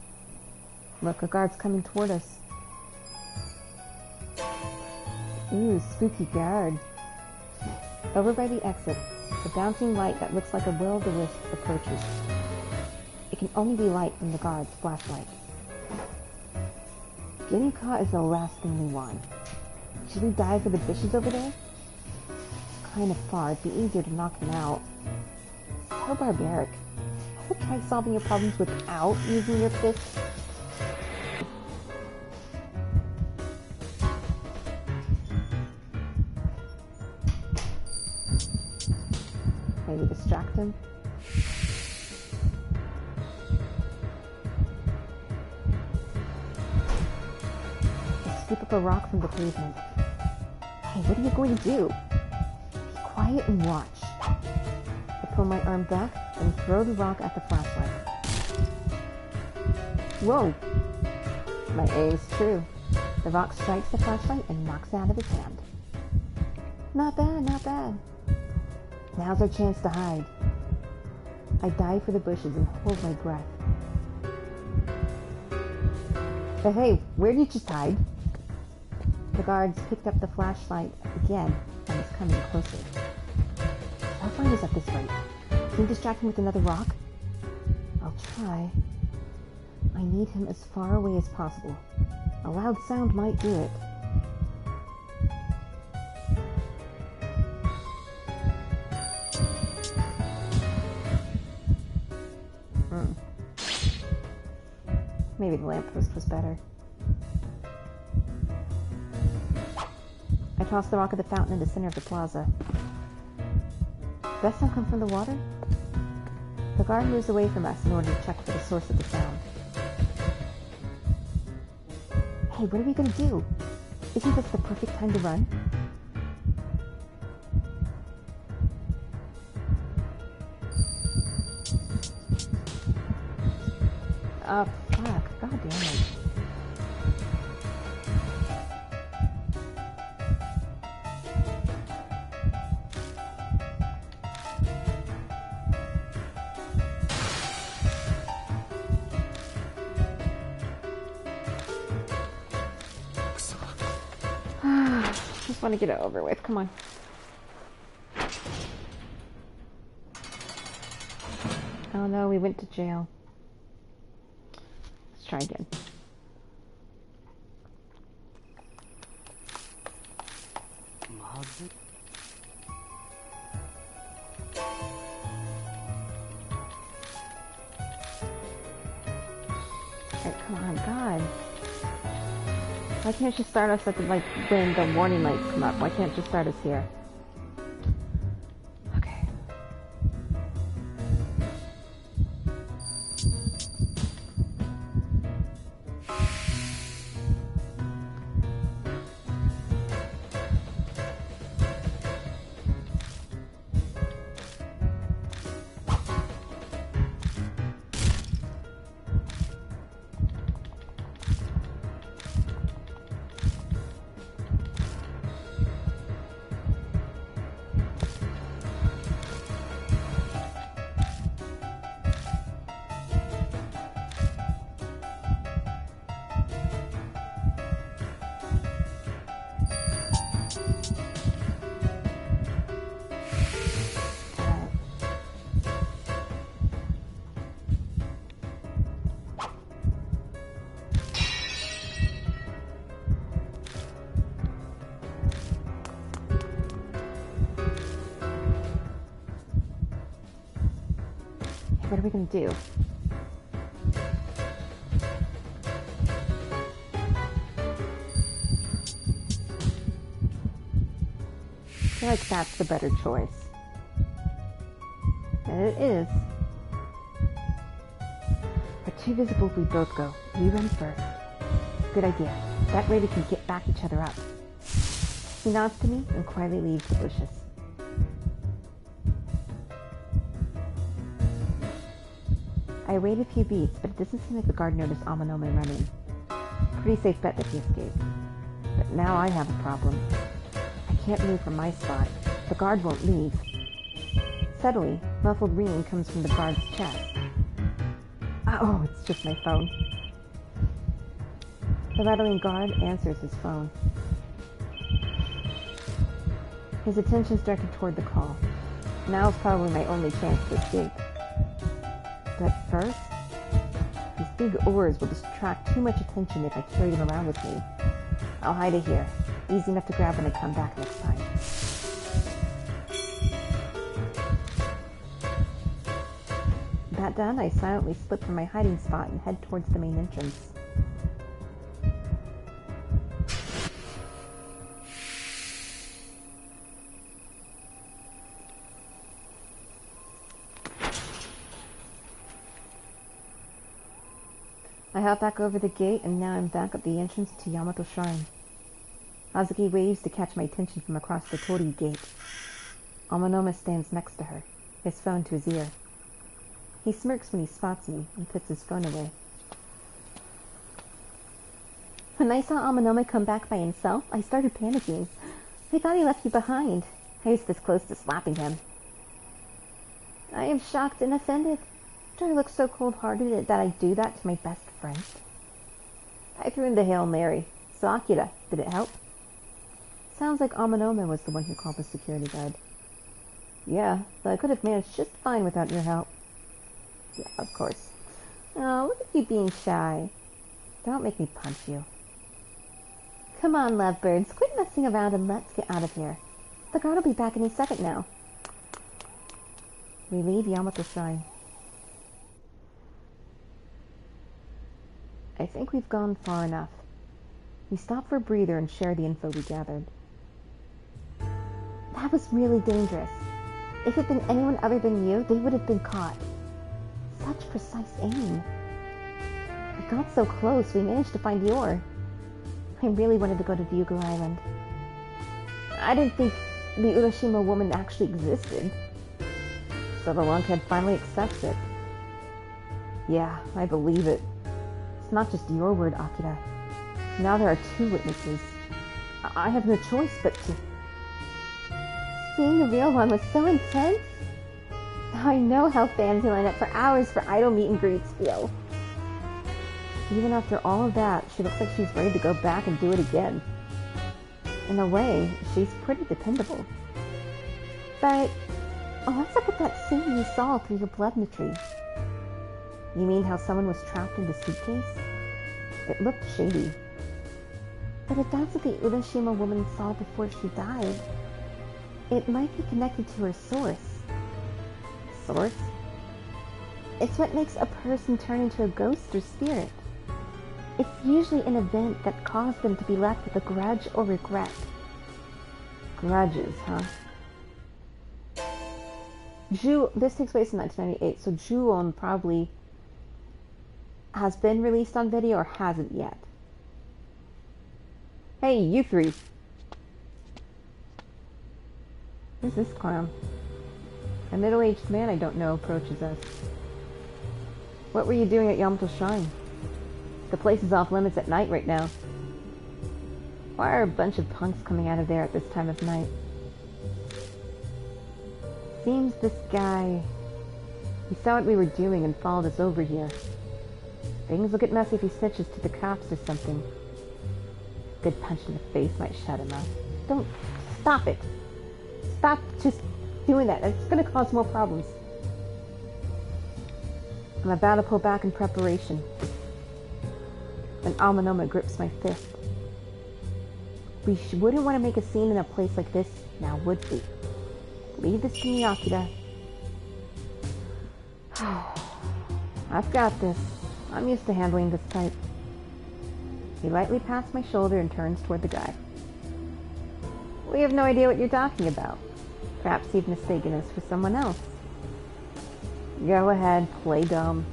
Look, a guard's coming toward us. Ooh, spooky guard. Over by the exit, a bouncing light that looks like a will-o'-the-wisp approaches. It can only be light from the guard's flashlight. Getting caught is the last thing we want. Should we dive for the bushes over there? It's kind of far, it'd be easier to knock him out. So barbaric. Ever try solving your problems without using your fists? Maybe distract him? I scoop up a rock from the pavement. Hey, what are you going to do? Be quiet and watch. I pull my arm back and throw the rock at the flashlight. Whoa! My aim's true. The rock strikes the flashlight and knocks it out of his hand. Not bad, not bad. Now's our chance to hide. I dive for the bushes and hold my breath. But hey, where did you just hide? The guards picked up the flashlight again and is coming closer. I'll find us at this rate. Can you distract him with another rock? I'll try. I need him as far away as possible. A loud sound might do it. Maybe the lamppost was better. I tossed the rock at the fountain in the center of the plaza. Did that sound come from the water? The guard moves away from us in order to check for the source of the sound. Hey, what are we gonna do? Isn't this the perfect time to run? Oh, fuck. God damn it. Just want to get it over with. Come on. Oh no, we went to jail. Let's try again. Alright, come on, God. Why can't you start us at the, like, when the warning lights come up? Why can't you start us here? Okay. What are we gonna do? I feel like that's the better choice. And it is. We're too visible if we both go. You run first. Good idea. That way we can get back each other up. He nods to me and quietly leaves the bushes. I wait a few beats, but it doesn't seem like the guard noticed Amanoma running. Pretty safe bet that he escaped. But now I have a problem. I can't move from my spot. The guard won't leave. Suddenly, muffled ringing comes from the guard's chest. Oh, it's just my phone. The rattling guard answers his phone. His attention's directed toward the call. Now's probably my only chance to escape. But first, these big oars will distract too much attention if I carry them around with me. I'll hide it here. Easy enough to grab when I come back next time. That done, I silently slip from my hiding spot and head towards the main entrance. I hop back over the gate, and now I'm back at the entrance to Yamato Shrine. Hazuki waves to catch my attention from across the torii gate. Amanoma stands next to her, his phone to his ear. He smirks when he spots me and puts his phone away. When I saw Amanoma come back by himself, I started panicking. I thought he left you behind. I was this close to slapping him. I am shocked and offended. Do I look so cold-hearted that I do that to my best friend? I threw in the Hail Mary. So Akira, did it help? Sounds like Amanoma was the one who called the security guard. Yeah, but I could have managed just fine without your help. Yeah, of course. Oh, look at you being shy. Don't make me punch you. Come on, lovebirds, quit messing around and let's get out of here. The guard will be back any second now. We leave Yamato Shrine. I think we've gone far enough. We stop for a breather and share the info we gathered. That was really dangerous. If it had been anyone other than you, they would have been caught. Such precise aim. We got so close, we managed to find Yor. I really wanted to go to Bugle Island. I didn't think the Urashima Woman actually existed. So the lunkhead finally accepts it. Yeah, I believe it. It's not just your word, Akira. Now there are 2 witnesses. I have no choice but to... Seeing the real one was so intense. Now I know how fans who line up for hours for idol meet and greets feel. Even after all of that, she looks like she's ready to go back and do it again. In a way, she's pretty dependable. But what's up with that scene you saw through your blood in the tree? You mean how someone was trapped in the suitcase? It looked shady. But if that's what the Urashima Woman saw before she died, it might be connected to her source. Source? It's what makes a person turn into a ghost or spirit. It's usually an event that caused them to be left with a grudge or regret. Grudges, huh? This takes place in 1998, so Ju-on probably has been released on video or hasn't yet. Hey, you 3. Who's this clown? A middle-aged man I don't know approaches us. What were you doing at Yamato Shrine? The place is off limits at night right now. Why are a bunch of punks coming out of there at this time of night? Seems this guy... He saw what we were doing and followed us over here. Things will get messy if he snitches to the cops or something. A good punch in the face might shut him up. Don't... Stop it! Stop just doing that. It's gonna cause more problems. I'm about to pull back in preparation. An Amanoma grips my fist. We wouldn't want to make a scene in a place like this, now would we? Leave this to me, Akira. I've got this. I'm used to handling this type. He lightly pats my shoulder and turns toward the guy. We have no idea what you're talking about. Perhaps you've mistaken us for someone else. Go ahead, play dumb.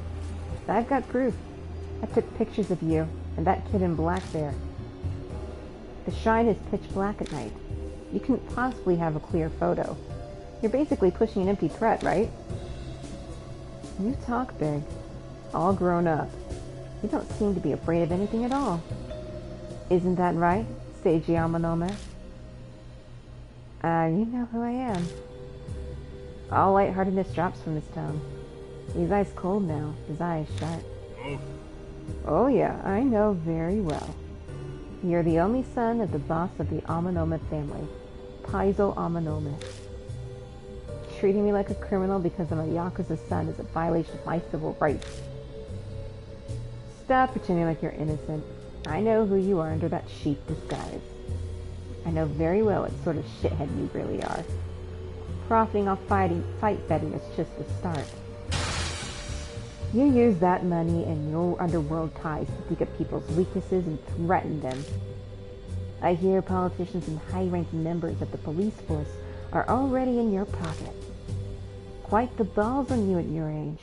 I've got proof. I took pictures of you and that kid in black there. The shrine is pitch black at night. You couldn't possibly have a clear photo. You're basically pushing an empty threat, right? You talk big. All grown up. You don't seem to be afraid of anything at all. Isn't that right, Seiji Amanoma? You know who I am. All lightheartedness drops from his tone. He's ice cold now, his eyes shut. Oh yeah, I know very well. You're the only son of the boss of the Amanoma family, Paizo Amanoma. Treating me like a criminal because I'm a Yakuza's son is a violation of my civil rights. Stop pretending like you're innocent. I know who you are under that sheep disguise. I know very well what sort of shithead you really are. Profiting off fight betting is just the start. You use that money and your underworld ties to pick up people's weaknesses and threaten them. I hear politicians and high-ranking members of the police force are already in your pocket. Quite the balls on you at your age.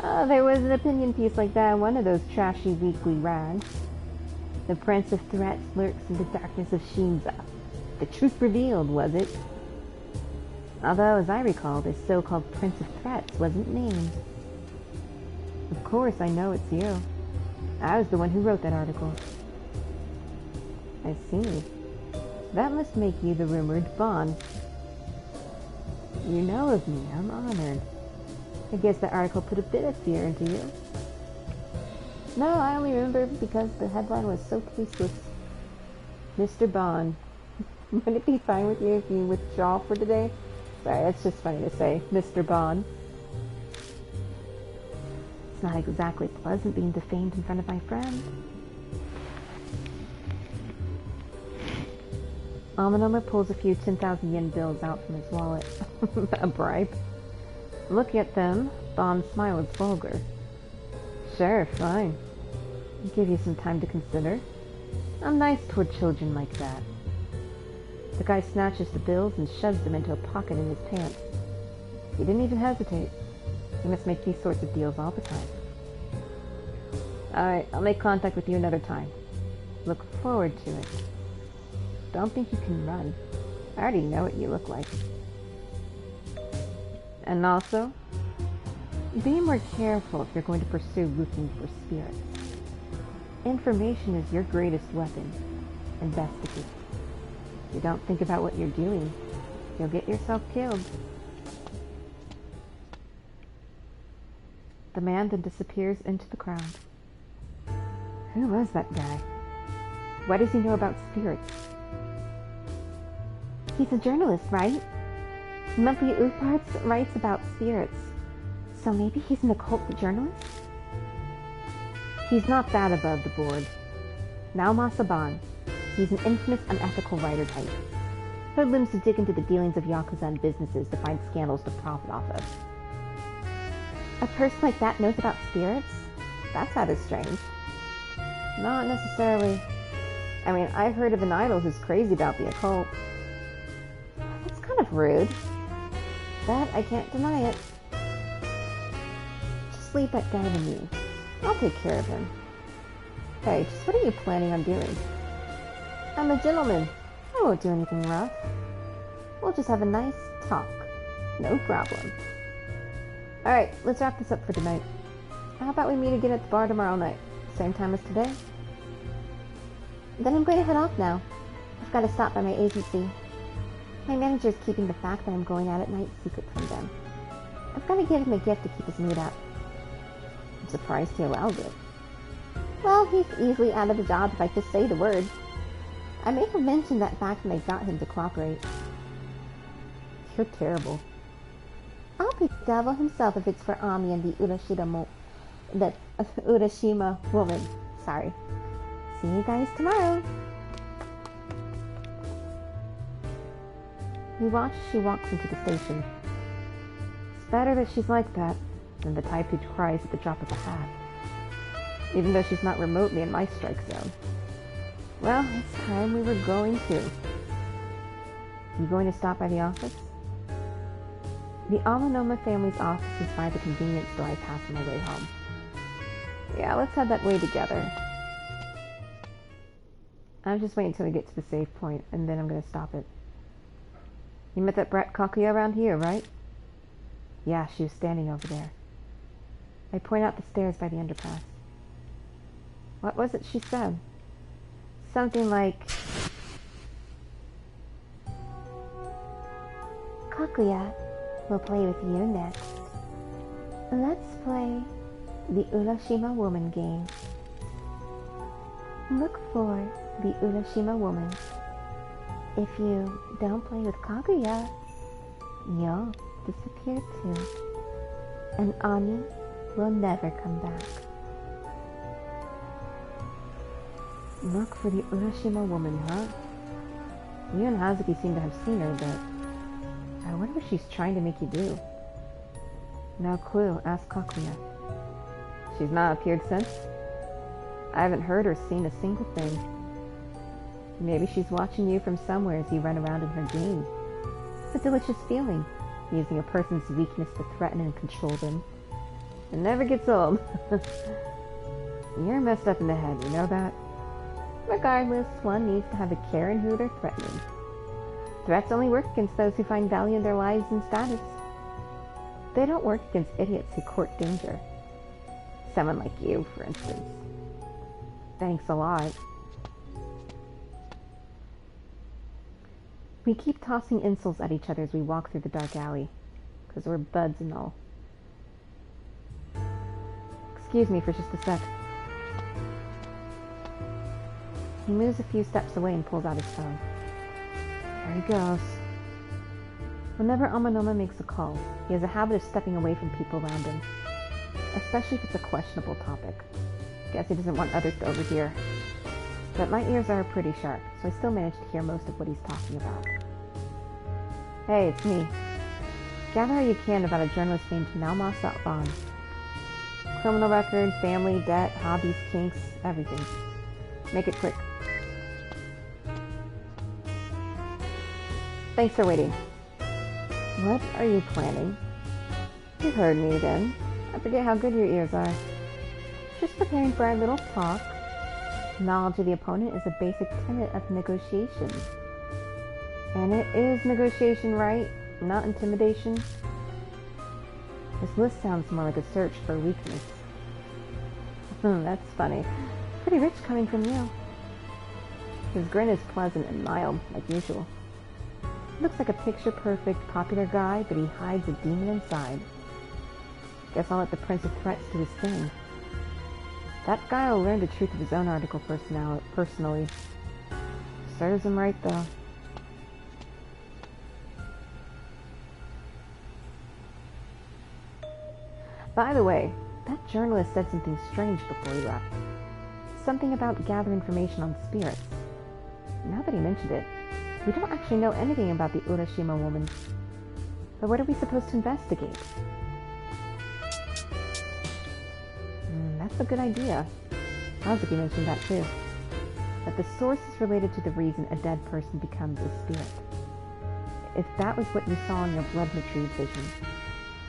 There was an opinion piece like that in one of those trashy weekly rags. The Prince of Threats lurks in the darkness of Shinza. The truth revealed, was it? Although, as I recall, this so-called Prince of Threats wasn't named. Of course, I know it's you. I was the one who wrote that article. I see. That must make you the rumored Bond. You know of me. I'm honored. I guess that article put a bit of fear into you. No, I only remember because the headline was so tasteless. Mr. Bond. Would it be fine with you if you withdraw for today? Sorry, that's just funny to say. Mr. Bond. It's not exactly pleasant being defamed in front of my friend. Amanoma pulls a few 10,000 yen bills out from his wallet. A bribe. Looking at them, Bond's smile is vulgar. Sure, fine. I'll give you some time to consider. I'm nice toward children like that. The guy snatches the bills and shoves them into a pocket in his pants. He didn't even hesitate. He must make these sorts of deals all the time. Alright, I'll make contact with you another time. Look forward to it. Don't think you can run. I already know what you look like. And also, be more careful if you're going to pursue looking for spirits. Information is your greatest weapon. Investigate. If you don't think about what you're doing, you'll get yourself killed. The man then disappears into the crowd. Who was that guy? What does he know about spirits? He's a journalist, right? Monthly Uparts writes about spirits. So maybe he's an occult journalist? He's not that above the board. Naoma Saban. He's an infamous, unethical writer type. Hoodlums to dig into the dealings of Yakuza and businesses to find scandals to profit off of. A person like that knows about spirits? That's rather strange. Not necessarily. I mean, I've heard of an idol who's crazy about the occult. That's kind of rude. That, I can't deny it. Just leave that guy to me. I'll take care of him. Hey, just what are you planning on doing? I'm a gentleman. I won't do anything rough. We'll just have a nice talk. No problem. Alright, let's wrap this up for tonight. How about we meet again at the bar tomorrow night? Same time as today? Then I'm going to head off now. I've got to stop by my agency. My manager's keeping the fact that I'm going out at night secret from them. I've got to give him a gift to keep his mood up. I'm surprised he allowed it. Well, he's easily out of a job if I just say the word. I may have mentioned that fact when I got him to cooperate. You're terrible. I'll be devil himself if it's for Ami and the Urashima Woman. Sorry. See you guys tomorrow. We watch as she walks into the station. It's better that she's like that than the type who cries at the drop of a hat. Even though she's not remotely in my strike zone. Well, it's time we were going too. You going to stop by the office? The Amanoma family's office is by the convenience store I pass on my way home. Yeah, let's head that way together. I'm just waiting until we get to the save point, and then I'm going to stop it. You met that brat Kakuya around here, right? Yeah, she was standing over there. I point out the stairs by the underpass. What was it she said? Something like... Kakuya will play with you next. Let's play the Urashima Woman game. Look for the Urashima Woman. If you don't play with Kaguya, you'll disappear too. And Ani will never come back. Look for the Urashima Woman, huh? You and Hazuki seem to have seen her, but I wonder what she's trying to make you do. No clue. Ask Kakuya. She's not appeared since? I haven't heard or seen a single thing. Maybe she's watching you from somewhere as you run around in her game. It's a delicious feeling, using a person's weakness to threaten and control them. It never gets old. You're messed up in the head, you know that? Regardless, one needs to have a care in who they're threatening. Threats only work against those who find value in their lives and status. They don't work against idiots who court danger. Someone like you, for instance. Thanks a lot. We keep tossing insults at each other as we walk through the dark alley, because we're buds and all. Excuse me for just a sec. He moves a few steps away and pulls out his phone. There he goes. Whenever Amanoma makes a call, he has a habit of stepping away from people around him, especially if it's a questionable topic. Guess he doesn't want others to overhear. But my ears are pretty sharp, so I still manage to hear most of what he's talking about. Hey, it's me. Gather all you can about a journalist named Naoma Saban. Criminal record, family, debt, hobbies, kinks, everything. Make it quick. Thanks for waiting. What are you planning? You heard me again. I forget how good your ears are. Just preparing for our little talk. Knowledge of the opponent is a basic tenet of negotiation. And it is negotiation, right? Not intimidation. This list sounds more like a search for weakness. That's funny. Pretty rich coming from you. His grin is pleasant and mild, like usual. Looks like a picture-perfect, popular guy, but he hides a demon inside. Guess I'll let the Prince of Threats do his thing. That guy will learn the truth of his own article personally. Serves him right, though. By the way, that journalist said something strange before he left. Something about gather information on spirits. Now that he mentioned it, we don't actually know anything about the Urashima Woman. But what are we supposed to investigate? That's a good idea. Hazuki mentioned that too. That the source is related to the reason a dead person becomes a spirit. If that was what you saw in your blood retrieve vision,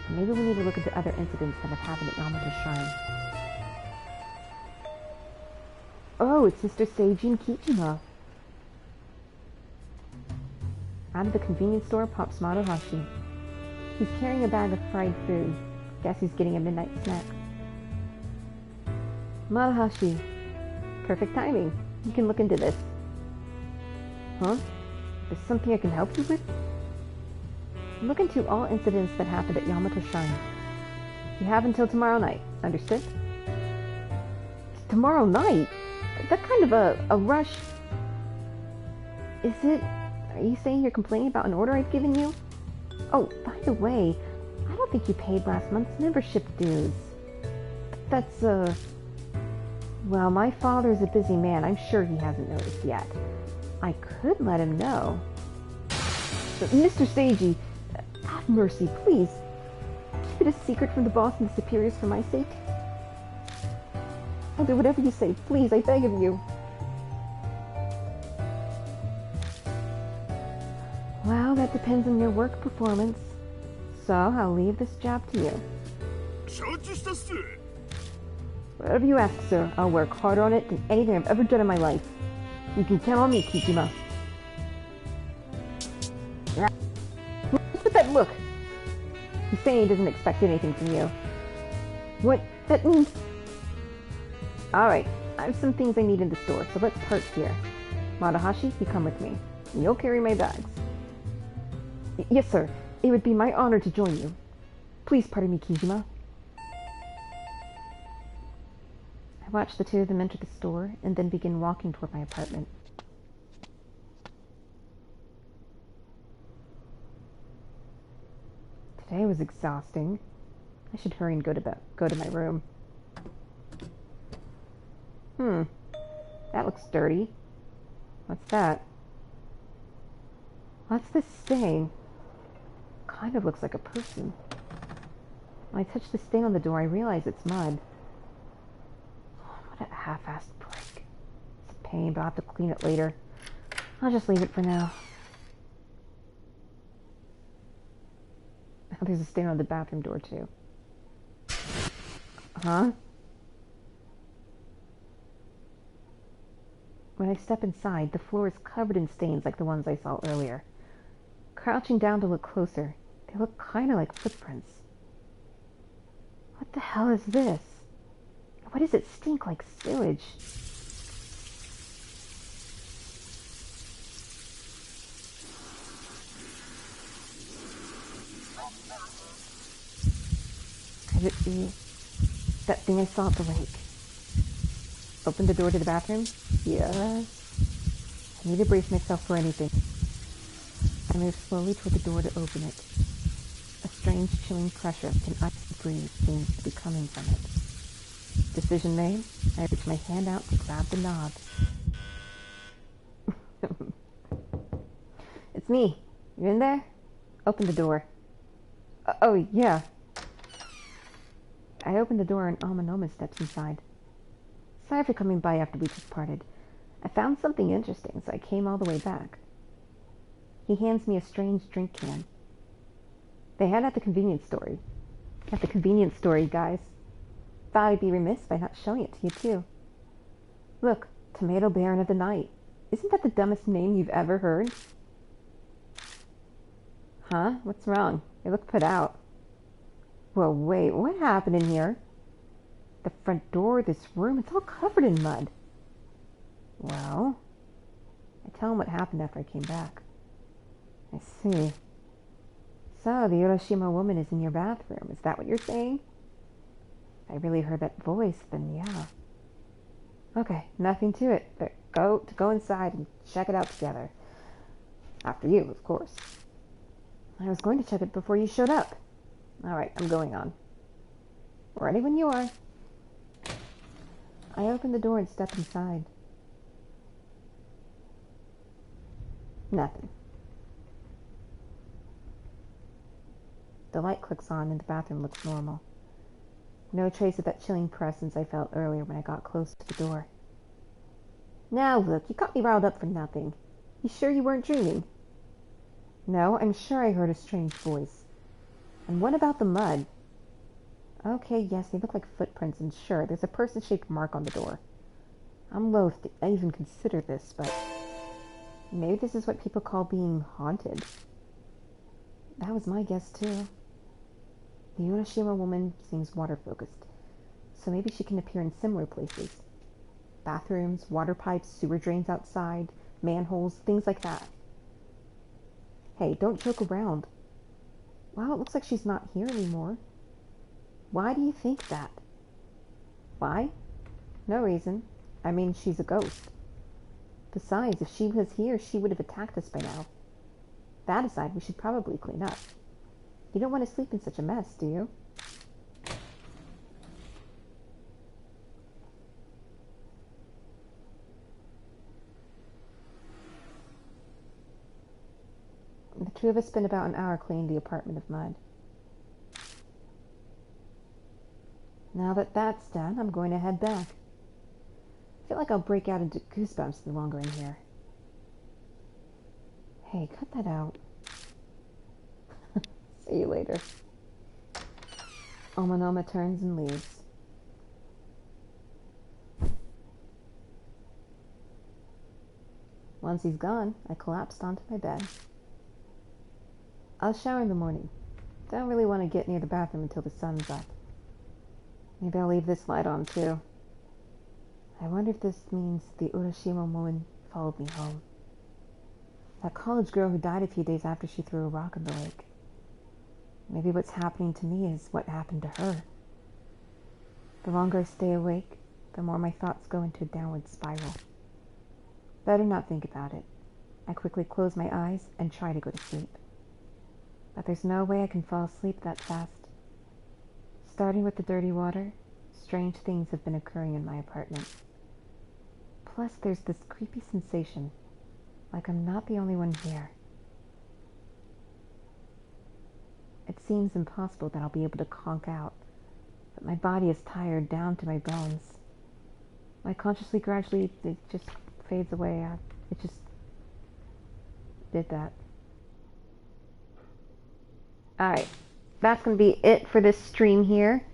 maybe we need to look into other incidents that have happened at Yamato Shrine. Oh, it's Mr. Seiji and Kijima. Out of the convenience store pops Maruhashi. He's carrying a bag of fried food. Guess he's getting a midnight snack. Maruhashi. Perfect timing. You can look into this. Huh? There's something I can help you with? Look into all incidents that happened at Yamato Shrine. You have until tomorrow night. Understood? Tomorrow night? That kind of a rush. Is it... Are you saying you're complaining about an order I've given you? Oh, by the way, I don't think you paid last month's membership dues. That's, Well, my father's a busy man. I'm sure he hasn't noticed yet. I could let him know. But Mr. Seiji, have mercy, please. Keep it a secret from the boss and the superiors for my sake. I'll do whatever you say. Please, I beg of you. Well, that depends on your work performance. So, I'll leave this job to you. Whatever you ask, sir. I'll work harder on it than anything I've ever done in my life. You can count on me, Kijima. What's with that look? He's saying he doesn't expect anything from you. What? That means... Alright, I have some things I need in the store, so let's part here. Maruhashi, you come with me. And you'll carry my bags. Yes, sir. It would be my honor to join you. Please pardon me, Kijima. I watched the two of them enter the store and then begin walking toward my apartment. Today was exhausting. I should hurry and go to my room. That looks dirty. What's that? What's this stain? Kind of looks like a person. When I touch the stain on the door, I realize it's mud. What a half-assed prick. It's a pain, but I'll have to clean it later. I'll just leave it for now. Oh, there's a stain on the bathroom door, too. Huh? When I step inside, the floor is covered in stains like the ones I saw earlier. Crouching down to look closer, they look kind of like footprints. What the hell is this? Why does it stink like sewage? Could it be that thing I saw at the lake? Open the door to the bathroom? Yes. I need to brace myself for anything. I move slowly toward the door to open it. A strange chilling pressure can I breathe seems to be coming from it. Decision made, I reach my hand out to grab the knob. It's me. You in there? Open the door. Oh, yeah. I opened the door and Amanoma steps inside. Sorry for coming by after we just parted. I found something interesting, so I came all the way back. He hands me a strange drink can. They had it at the convenience store. At the convenience store, guys. Thought I'd be remiss by not showing it to you, too. Look, Tomato Baron of the Night. Isn't that the dumbest name you've ever heard? Huh? What's wrong? They look put out. Whoa, wait, what happened in here? The front door of this room, it's all covered in mud. Well, I tell him what happened after I came back. I see. So, the Urashima Woman is in your bathroom. Is that what you're saying? If I really heard that voice, then yeah. Okay, nothing to it, but go inside and check it out together. After you, of course. I was going to check it before you showed up. Alright, I'm going on. Ready when you are. I opened the door and stepped inside. Nothing. The light clicks on and the bathroom looks normal. No trace of that chilling presence I felt earlier when I got close to the door. Now look, you got me riled up for nothing. You sure you weren't dreaming? No, I'm sure I heard a strange voice. And what about the mud? Okay, yes, they look like footprints, and sure, there's a person-shaped mark on the door. I'm loath to even consider this, but maybe this is what people call being haunted. That was my guess, too. The Urashima Woman seems water-focused, so maybe she can appear in similar places. Bathrooms, water pipes, sewer drains outside, manholes, things like that. Hey, don't joke around. Wow, it looks like she's not here anymore. Why do you think that? Why? No reason. I mean, she's a ghost. Besides, if she was here, she would have attacked us by now. That aside, we should probably clean up. You don't want to sleep in such a mess, do you? The two of us spent about an hour cleaning the apartment of mud. Now that that's done, I'm going to head back. I feel like I'll break out into goosebumps the longer I'm here. Hey, cut that out. See you later. Amanoma turns and leaves. Once he's gone, I collapsed onto my bed. I'll shower in the morning. Don't really want to get near the bathroom until the sun's up. Maybe I'll leave this light on too. I wonder if this means the Urashima Woman followed me home. That college girl who died a few days after she threw a rock in the lake. Maybe what's happening to me is what happened to her. The longer I stay awake, the more my thoughts go into a downward spiral. Better not think about it. I quickly close my eyes and try to go to sleep. But there's no way I can fall asleep that fast. Starting with the dirty water, strange things have been occurring in my apartment. Plus, there's this creepy sensation, like I'm not the only one here. It seems impossible that I'll be able to conk out, but my body is tired down to my bones. My consciously gradually, it just fades away. It just did that. Alright, that's going to be it for this stream here.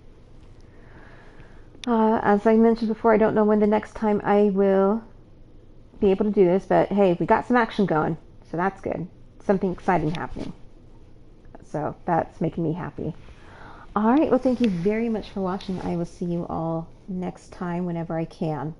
As I mentioned before, I don't know when the next time I will be able to do this, but hey, we got some action going, so that's good. Something exciting happening. So that's making me happy. Alright, well thank you very much for watching. I will see you all next time whenever I can.